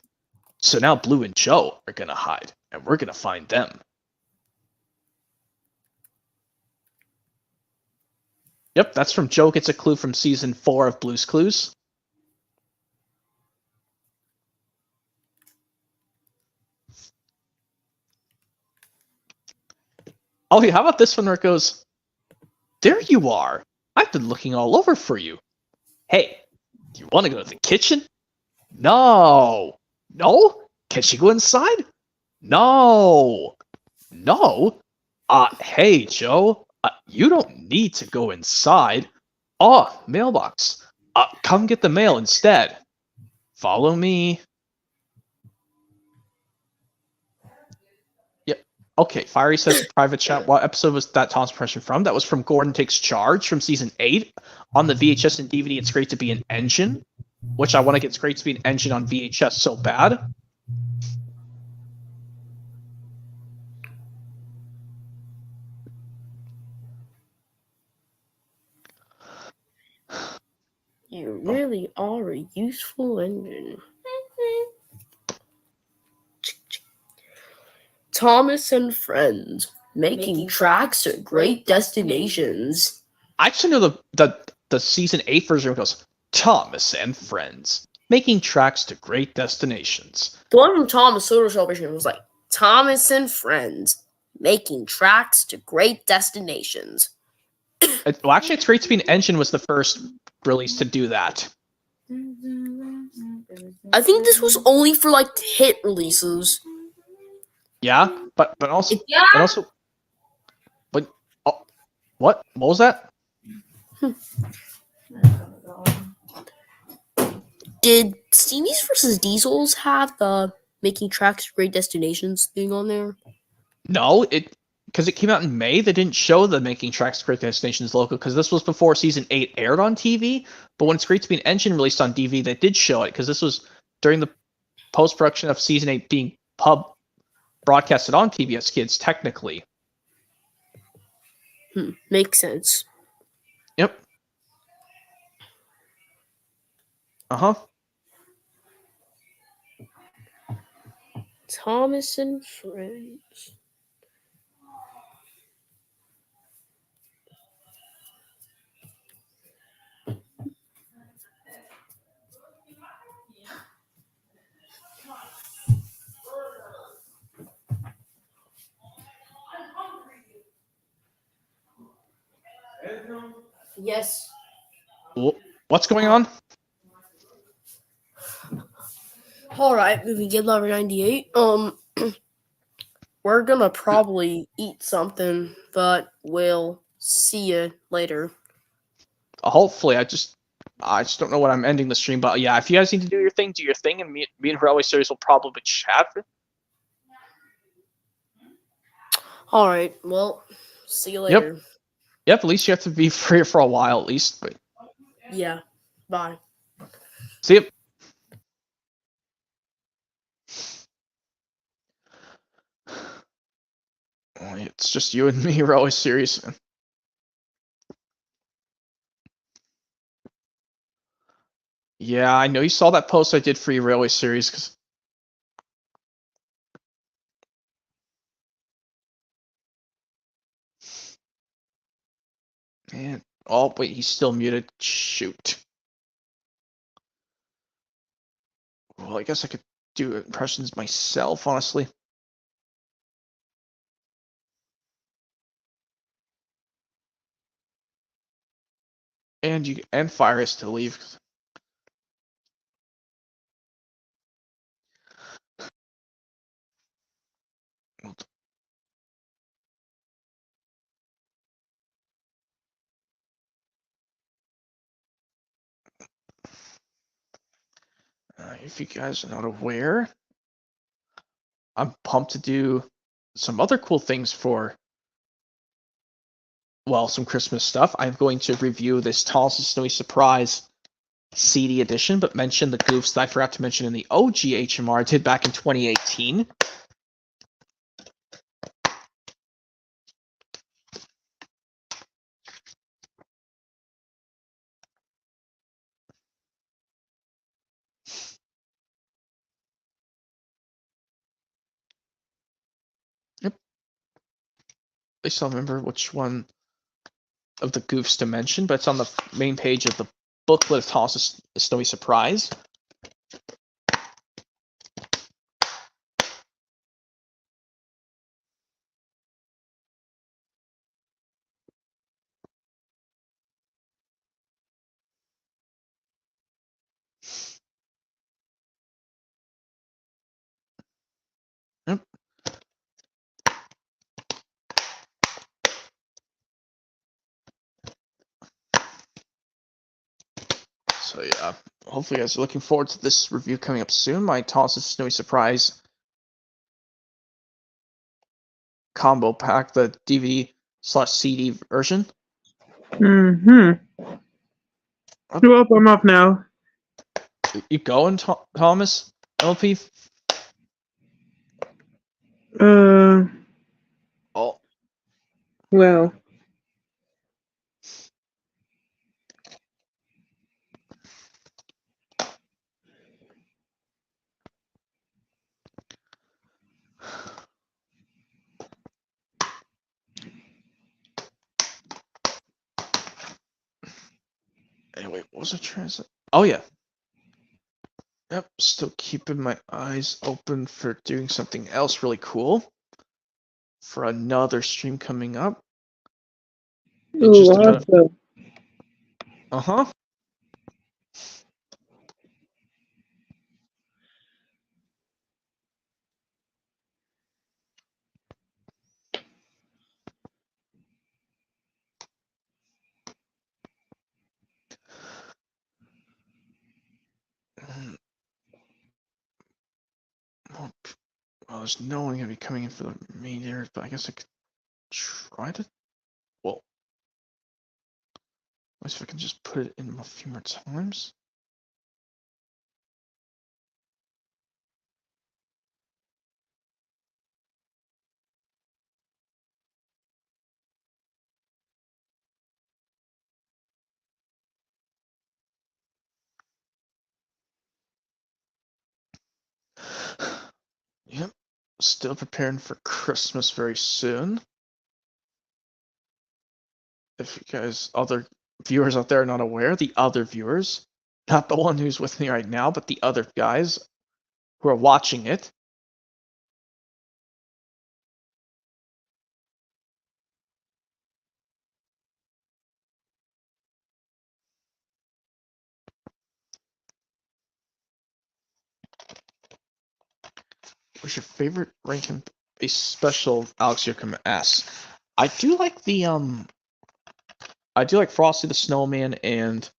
So now Blue and Joe are gonna hide, and we're gonna find them. Yep, that's from Joe Gets a Clue from season 4 of Blue's Clues. Oh yeah, how about this one where it goes, there you are. I've been looking all over for you. Hey, do you want to go to the kitchen? No. No? Can she go inside? No. No? Hey, Joe. You don't need to go inside. Oh, mailbox. Come get the mail instead. Follow me. Yep. Okay, Fiery says in private chat, what episode was that Tom's impression from? That was from Gordon Takes Charge from season 8. On the VHS and DVD, It's Great to Be an Engine, which I want to get It's Great to Be an Engine on VHS so bad. You really are a useful engine. Thomas and Friends, making tracks to great destinations. I actually know the season 8 version goes, Thomas and Friends, making tracks to great destinations. The one from Thomas Soda Celebration was like, Thomas and Friends, making tracks to great destinations. Well, actually, It's Great to Be an Engine was the first release to do that. I think this was only for like hit releases. Yeah, but also, but what was that? Did Steamies vs. Diesels have the making tracks to great destinations thing on there? No, because it came out in May. They didn't show the Making Tracks to Great Destinations logo because this was before season 8 aired on TV. But when It's Great to Be an Engine released on DVD, they did show it because this was during the post-production of season 8 being broadcasted on PBS Kids, technically. Makes sense. Yep. Uh-huh. Thomas and Friends. Yes. What's going on? Alright, moving Get Lover 98. We're gonna probably eat something, but we'll see you later. Hopefully, I just don't know what I'm ending the stream, but yeah, if you guys need to do your thing, and me and Railway Series will probably chat. All right. Well, see you Yep. later. Yep, at least you have to be free for a while at least. But Yeah. Bye. see you. It's just you and me. We're always serious. Yeah, I know you saw that post I did for your Railway Series. And oh wait, he's still muted. Shoot. Well, I guess I could do impressions myself, honestly. And Fire is to leave. If you guys are not aware, I'm pumped to do some other cool things for, well, some Christmas stuff. I'm going to review this Thomas and Snowy Surprise CD edition, but mention the goofs that I forgot to mention in the OG HMR I did back in 2018. Yep. At least I'll remember which one of the goofs to mention, but it's on the main page of the booklet of Thomas' Snowy Surprise. Yep. So yeah, hopefully you guys are looking forward to this review coming up soon. My Thomas' Snowy Surprise combo pack, the DVD/CD version. Mm-hmm. Well, I'm off now. You going, Thomas? LP? Oh, well. Anyway, what was I trying to say? Oh yeah. Yep, still keeping my eyes open for doing something else really cool. For another stream coming up. In just a minute. Awesome. Uh-huh. Well, there's no one gonna be coming in for the main areas, but I guess I could try to. Well, let's see if I can just put it in a few more times. Yep, still preparing for Christmas very soon. If you guys, other viewers out there are not aware, the other viewers, not the one who's with me right now, but the other guys who are watching it, what's your favorite Rankin a special Alex Yoakum asks? I do like Frosty the Snowman and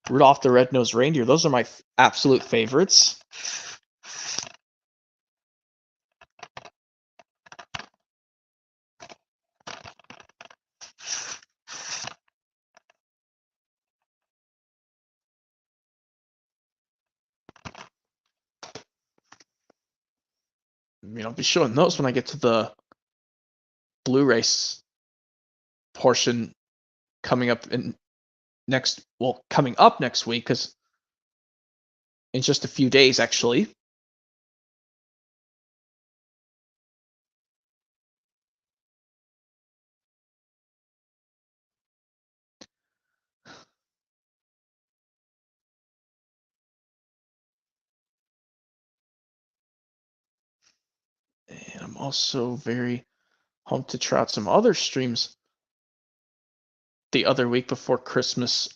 Rudolph the Red-Nosed Reindeer. Those are my absolute favorites. I'll be showing those when I get to the Blu-ray portion coming up coming up next week, because in just a few days, actually. And I'm also very pumped to try out some other streams the other week before Christmas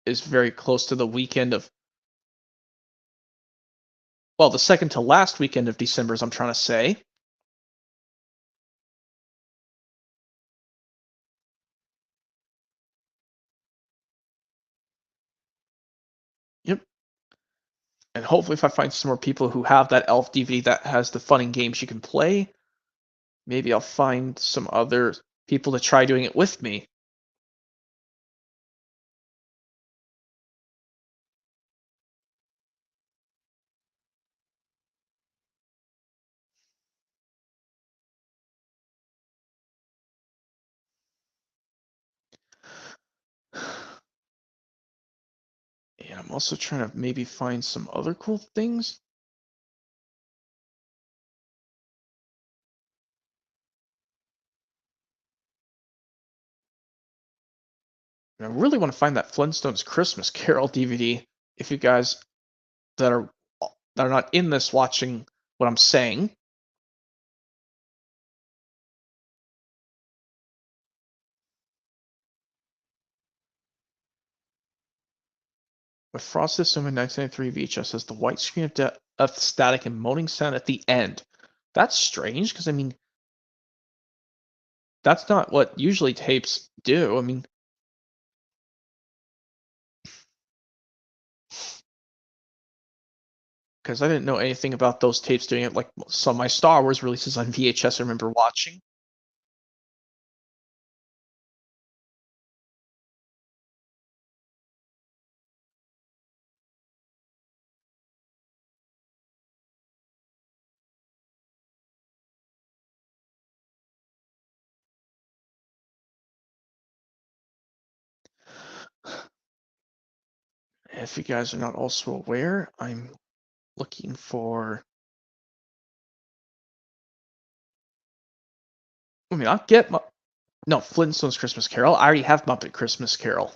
is very close to the weekend of, well, the second to last weekend of December, as I'm trying to say. Yep. And hopefully if I find some more people who have that Elf DVD that has the fun and games you can play, maybe I'll find some other people to try doing it with me. And I'm also trying to maybe find some other cool things. And I really want to find that Flintstones Christmas Carol DVD. If you guys that are not in this watching what I'm saying, with Frost System in 1993 VHS has the white screen of static and moaning sound at the end. That's strange, because that's not what usually tapes do. Because I didn't know anything about those tapes doing it. Like some of my Star Wars releases on VHS I remember watching. If you guys are not also aware, I'm looking for... I'll get... No, Flintstones Christmas Carol. I already have Muppet Christmas Carol.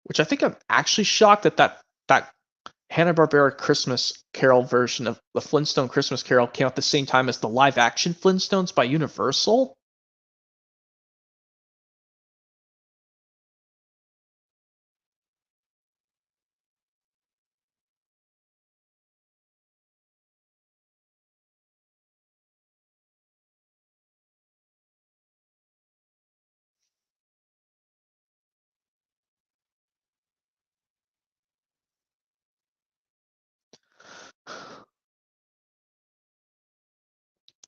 Which I think I'm actually shocked that Hanna-Barbera Christmas Carol version of the Flintstone Christmas Carol came out at the same time as the live-action Flintstones by Universal.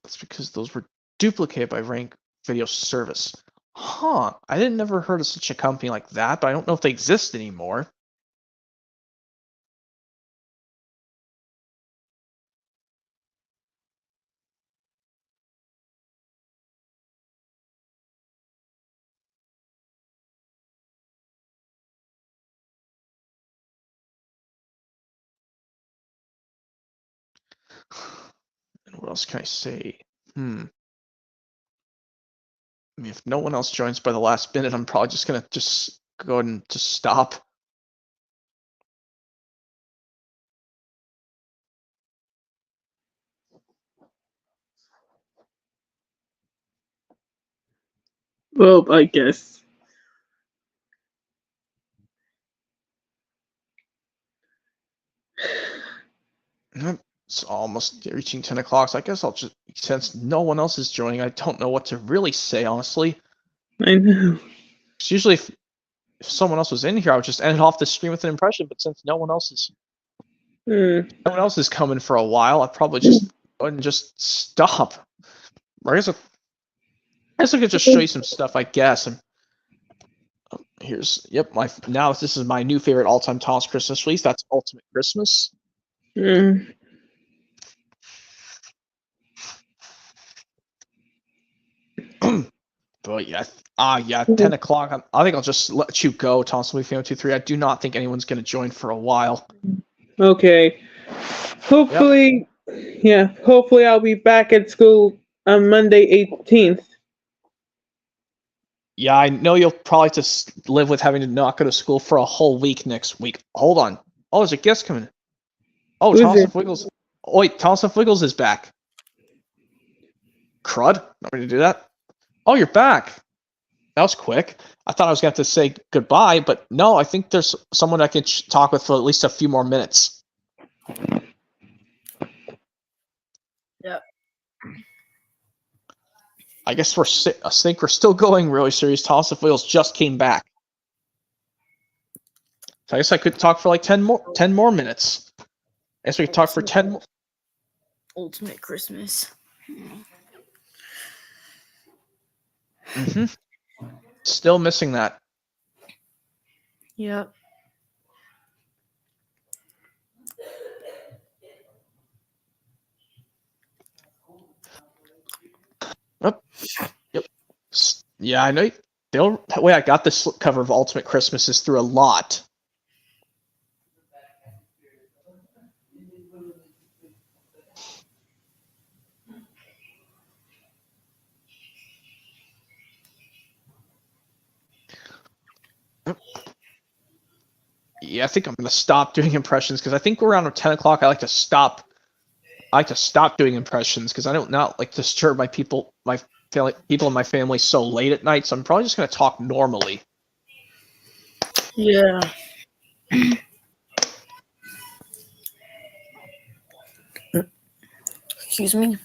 That's because those were duplicated by Rank Video Service. Huh. I didn't never heard of such a company like that, but I don't know if they exist anymore. And what else can I say? If no one else joins by the last minute, I'm probably just gonna go ahead and just stop. Well, I guess. It's almost reaching 10 o'clock, so I guess I'll just, since no one else is joining, I don't know what to really say, honestly. I know. Because usually if someone else was in here, I would just end off the stream with an impression, but since no one else is coming for a while, I'll probably just go ahead and just stop. I guess I could just show you some stuff, I guess. This is my new favorite all-time Thomas Christmas release. That's Ultimate Christmas. Mm. But yeah, 10 o'clock. I think I'll just let you go, Thompson Lee Fan 23. I do not think anyone's going to join for a while. Okay. Hopefully, hopefully I'll be back at school on Monday 18th. Yeah, I know you'll probably just live with having to not go to school for a whole week next week. Hold on. Oh, there's a guest coming. Oh, Who's Thompson it? Wiggles. Oh, wait, Thompson Wiggles is back. Crud. Not going to do that. Oh, you're back. That was quick. I thought I was going to have to say goodbye, but no, I think there's someone I can talk with for at least a few more minutes. Yep. I guess I think we're still going really serious. Thompson Wiggles just came back. So I guess I could talk for like 10 more minutes. I guess we could talk for 10 more. Ultimate Christmas. Mm-hmm. Still missing that. Yep. Yep. Yeah, I know. The way I got this cover of Ultimate Christmas is through a lot. Yeah, I think I'm going to stop doing impressions because I think around 10 o'clock I like to stop. I like to stop doing impressions because I don't not like to disturb people in my family so late at night. So I'm probably just going to talk normally. Yeah. Excuse me.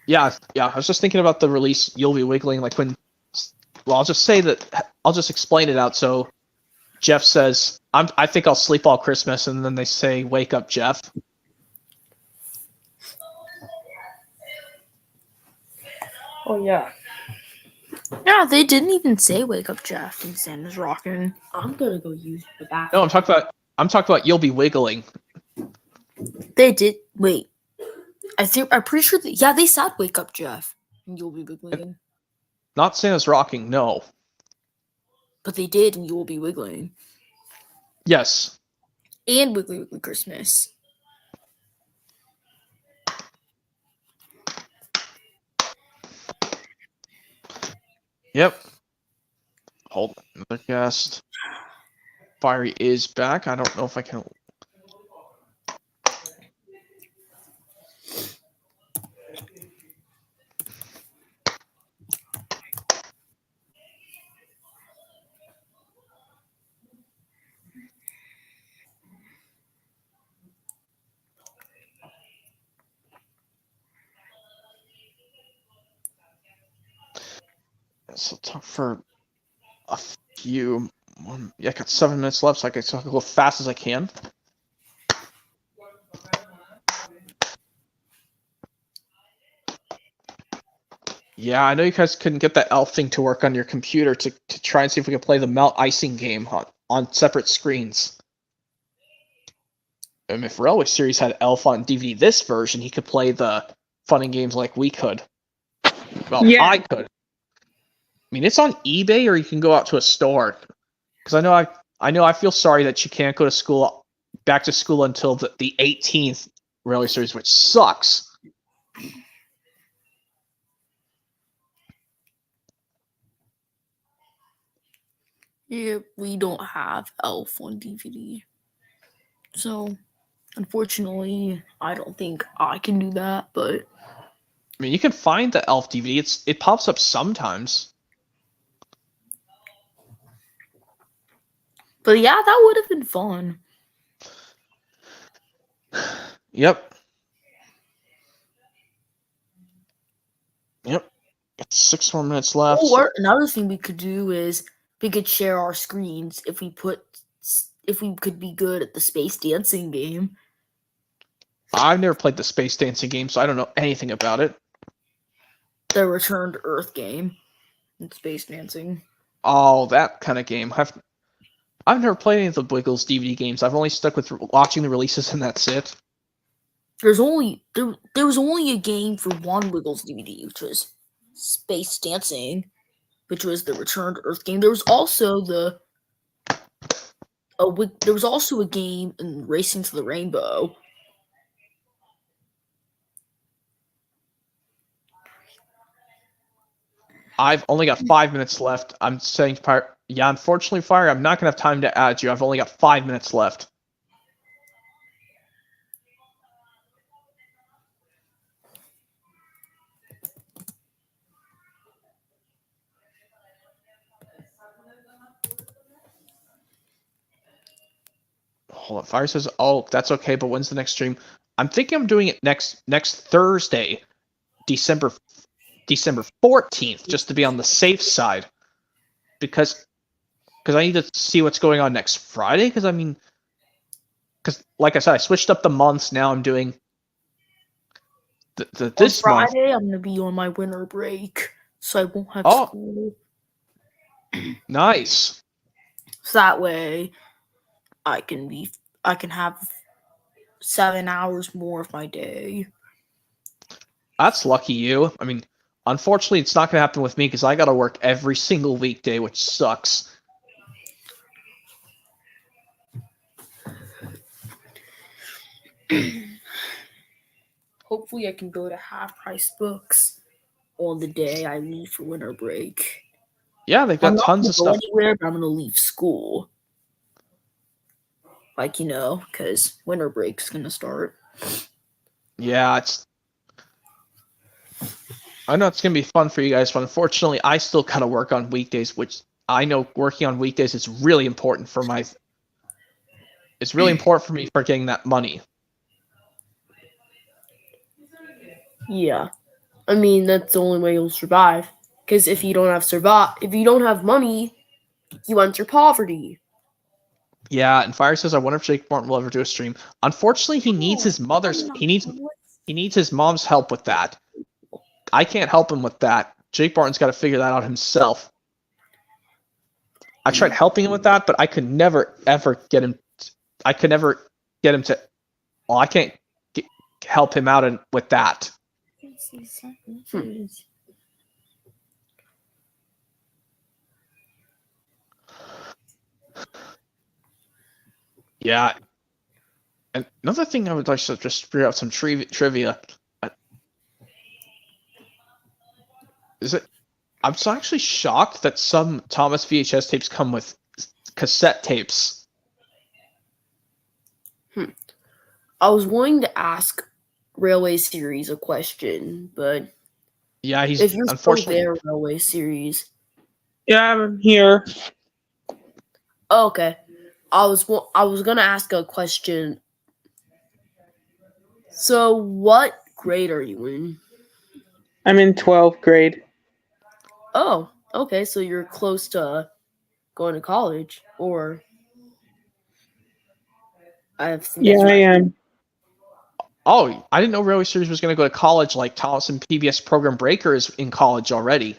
Yeah. I was just thinking about the release. You'll be wiggling like when. Well, I'll just say that. I'll just explain it out. So Jeff says, I think I'll sleep all Christmas, and then they say, "Wake up, Jeff." Oh yeah. Yeah, they didn't even say "Wake up, Jeff" and Santa's rocking. I'm gonna go use the bathroom. No, I'm talking about you'll be wiggling. They did. Wait. I'm pretty sure. Yeah, they said "Wake up, Jeff," and you'll be wiggling. Not Santa's rocking. No. But they did, and you will be wiggling. Yes. And Wiggly Wiggly Christmas. Yep. Hold on. Another guest. Fiery is back. I don't know if I can. So talk for a few. Yeah, I got 7 minutes left, so I can talk a little fast as I can. Yeah, I know you guys couldn't get that elf thing to work on your computer to try and see if we could play the melt icing game on separate screens. And if Railway Series had Elf on DVD this version, he could play the fun and games like we could. Well, Yeah. I could. I mean, it's on eBay, or you can go out to a store. Because I know I feel sorry that you can't go to back to school until the 18th Railway Series, which sucks. Yeah, we don't have Elf on DVD. So, unfortunately, I don't think I can do that, but I mean, you can find the Elf DVD. It pops up sometimes. But yeah, that would have been fun. Yep. Got 6 more minutes left. Or another thing we could do is we could share our screens if we could be good at the space dancing game. I've never played the space dancing game, so I don't know anything about it. The Return to Earth game and space dancing. Oh, that kind of game. I've never played any of the Wiggles DVD games. I've only stuck with watching the releases, and that's it. there was only a game for one Wiggles DVD, which was Space Dancing, which was the Return to Earth game. There was also a game in Racing to the Rainbow. I've only got 5 minutes left. I'm saying, Fire. Yeah, unfortunately, Fire, I'm not gonna have time to add you. I've only got 5 minutes left. Hold on. Fire says, "Oh, that's okay, but when's the next stream?" I'm thinking I'm doing it next Thursday, December 14th, just to be on the safe side, because I need to see what's going on next Friday. Because like I said, I switched up the months. Now I'm doing this on month. Friday, I'm gonna be on my winter break, so I won't have Oh. school. Nice. So that way, I can have 7 hours more of my day. That's lucky you. I mean, unfortunately, it's not going to happen with me because I got to work every single weekday, which sucks. Hopefully, I can go to Half Price Books on the day I leave for winter break. Yeah, they've got tons of I'm not stuff. gonna go anywhere, but I'm gonna leave school. Because winter break's gonna start. Yeah, I know it's going to be fun for you guys, but unfortunately, I still got to work on weekdays, which I know working on weekdays is really important for it's really important for me for getting that money. Yeah. I mean, that's the only way you'll survive. Because if you don't have money, you enter poverty. Yeah, and Fire says, "I wonder if Jake Martin will ever do a stream." Unfortunately, he needs his mom's help with that. I can't help him with that. Jake Barton's got to figure that out himself. I tried helping him with that, but I could never ever get him. I could never get him to. Well, I can't help him out with that. Yeah. And another thing I would like to just figure out some trivia. Is it? I'm so actually shocked that some Thomas VHS tapes come with cassette tapes. I was wanting to ask Railway Series a question, but Yeah, he's if you're still unfortunately there, Railway Series. Yeah, I'm here. Oh, okay. I was gonna ask a question. So, what grade are you in? I'm in 12th grade. Oh, okay. So you're close to going to college, or I have some. Yeah, I am. Oh, I didn't know Railway Series was going to go to college. Like Thomas and PBS Program Breaker is in college already.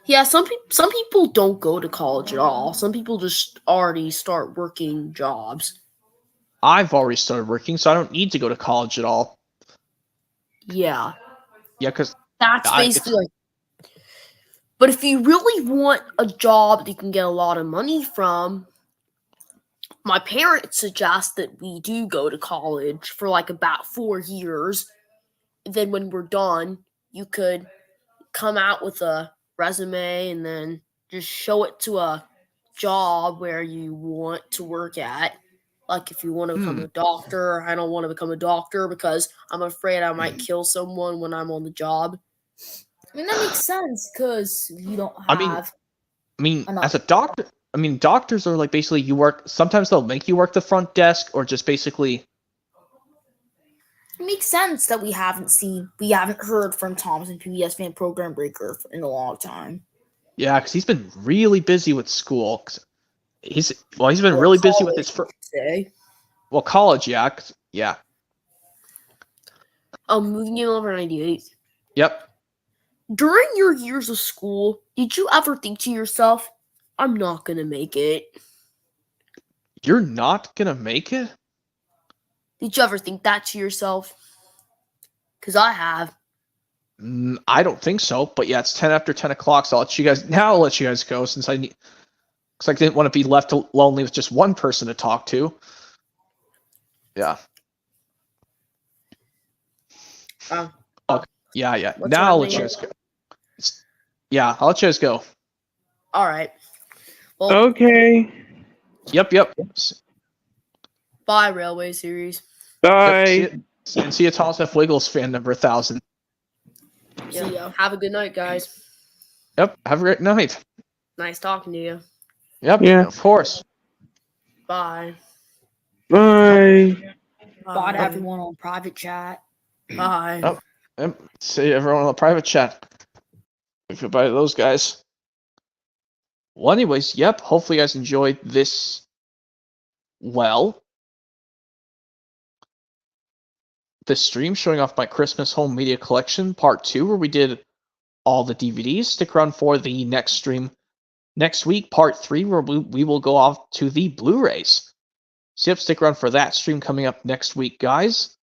Yeah, some people don't go to college at all. Some people just already start working jobs. I've already started working, so I don't need to go to college at all. Yeah. Yeah, because That's basically like. But if you really want a job that you can get a lot of money from, my parents suggest that we do go to college for like about 4 years. Then when we're done, you could come out with a resume and then just show it to a job where you want to work at. Like if you want to become a doctor, I don't want to become a doctor because I'm afraid I might kill someone when I'm on the job. I mean, that makes sense because you don't have. I mean, as a doctor, doctors are like basically you work. Sometimes they'll make you work the front desk, or just basically. It makes sense that we haven't heard from Thomas and PBS Fan Program Breaker in a long time. Yeah, because he's been really busy with school. He's been really busy with his college. Yeah. Moving in over 98. Yep. During your years of school, did you ever think to yourself, I'm not going to make it? You're not going to make it? Did you ever think that to yourself? Because I have. I don't think so, but yeah, it's 10 after 10 o'clock, so I'll let you guys go since I didn't want to be left lonely with just one person to talk to. Yeah. Okay. Yeah. What's Now I'll let happening? you guys go. Yeah, I'll let you guys go. All right. Well, Okay. Yep. bye, Railway Series. Bye. And see you, Thomas F. Wiggles fan number 1000. Yeah. See ya. Have a good night, guys. Yep. Have a great night. Nice talking to you. Yep. Yeah. Of course. Bye. Bye. Bye to everyone on private chat. Bye. Oh. Yep. See everyone on the private chat. Goodbye to those guys. Well, anyways, yep. Hopefully, you guys enjoyed this. Well, the stream showing off my Christmas home media collection part 2, where we did all the DVDs. Stick around for the next stream next week, part 3, where we will go off to the Blu-rays. So yep, stick around for that stream coming up next week, guys.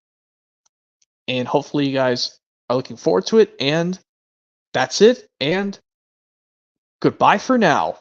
And hopefully you guys are looking forward to it. And that's it. And goodbye for now.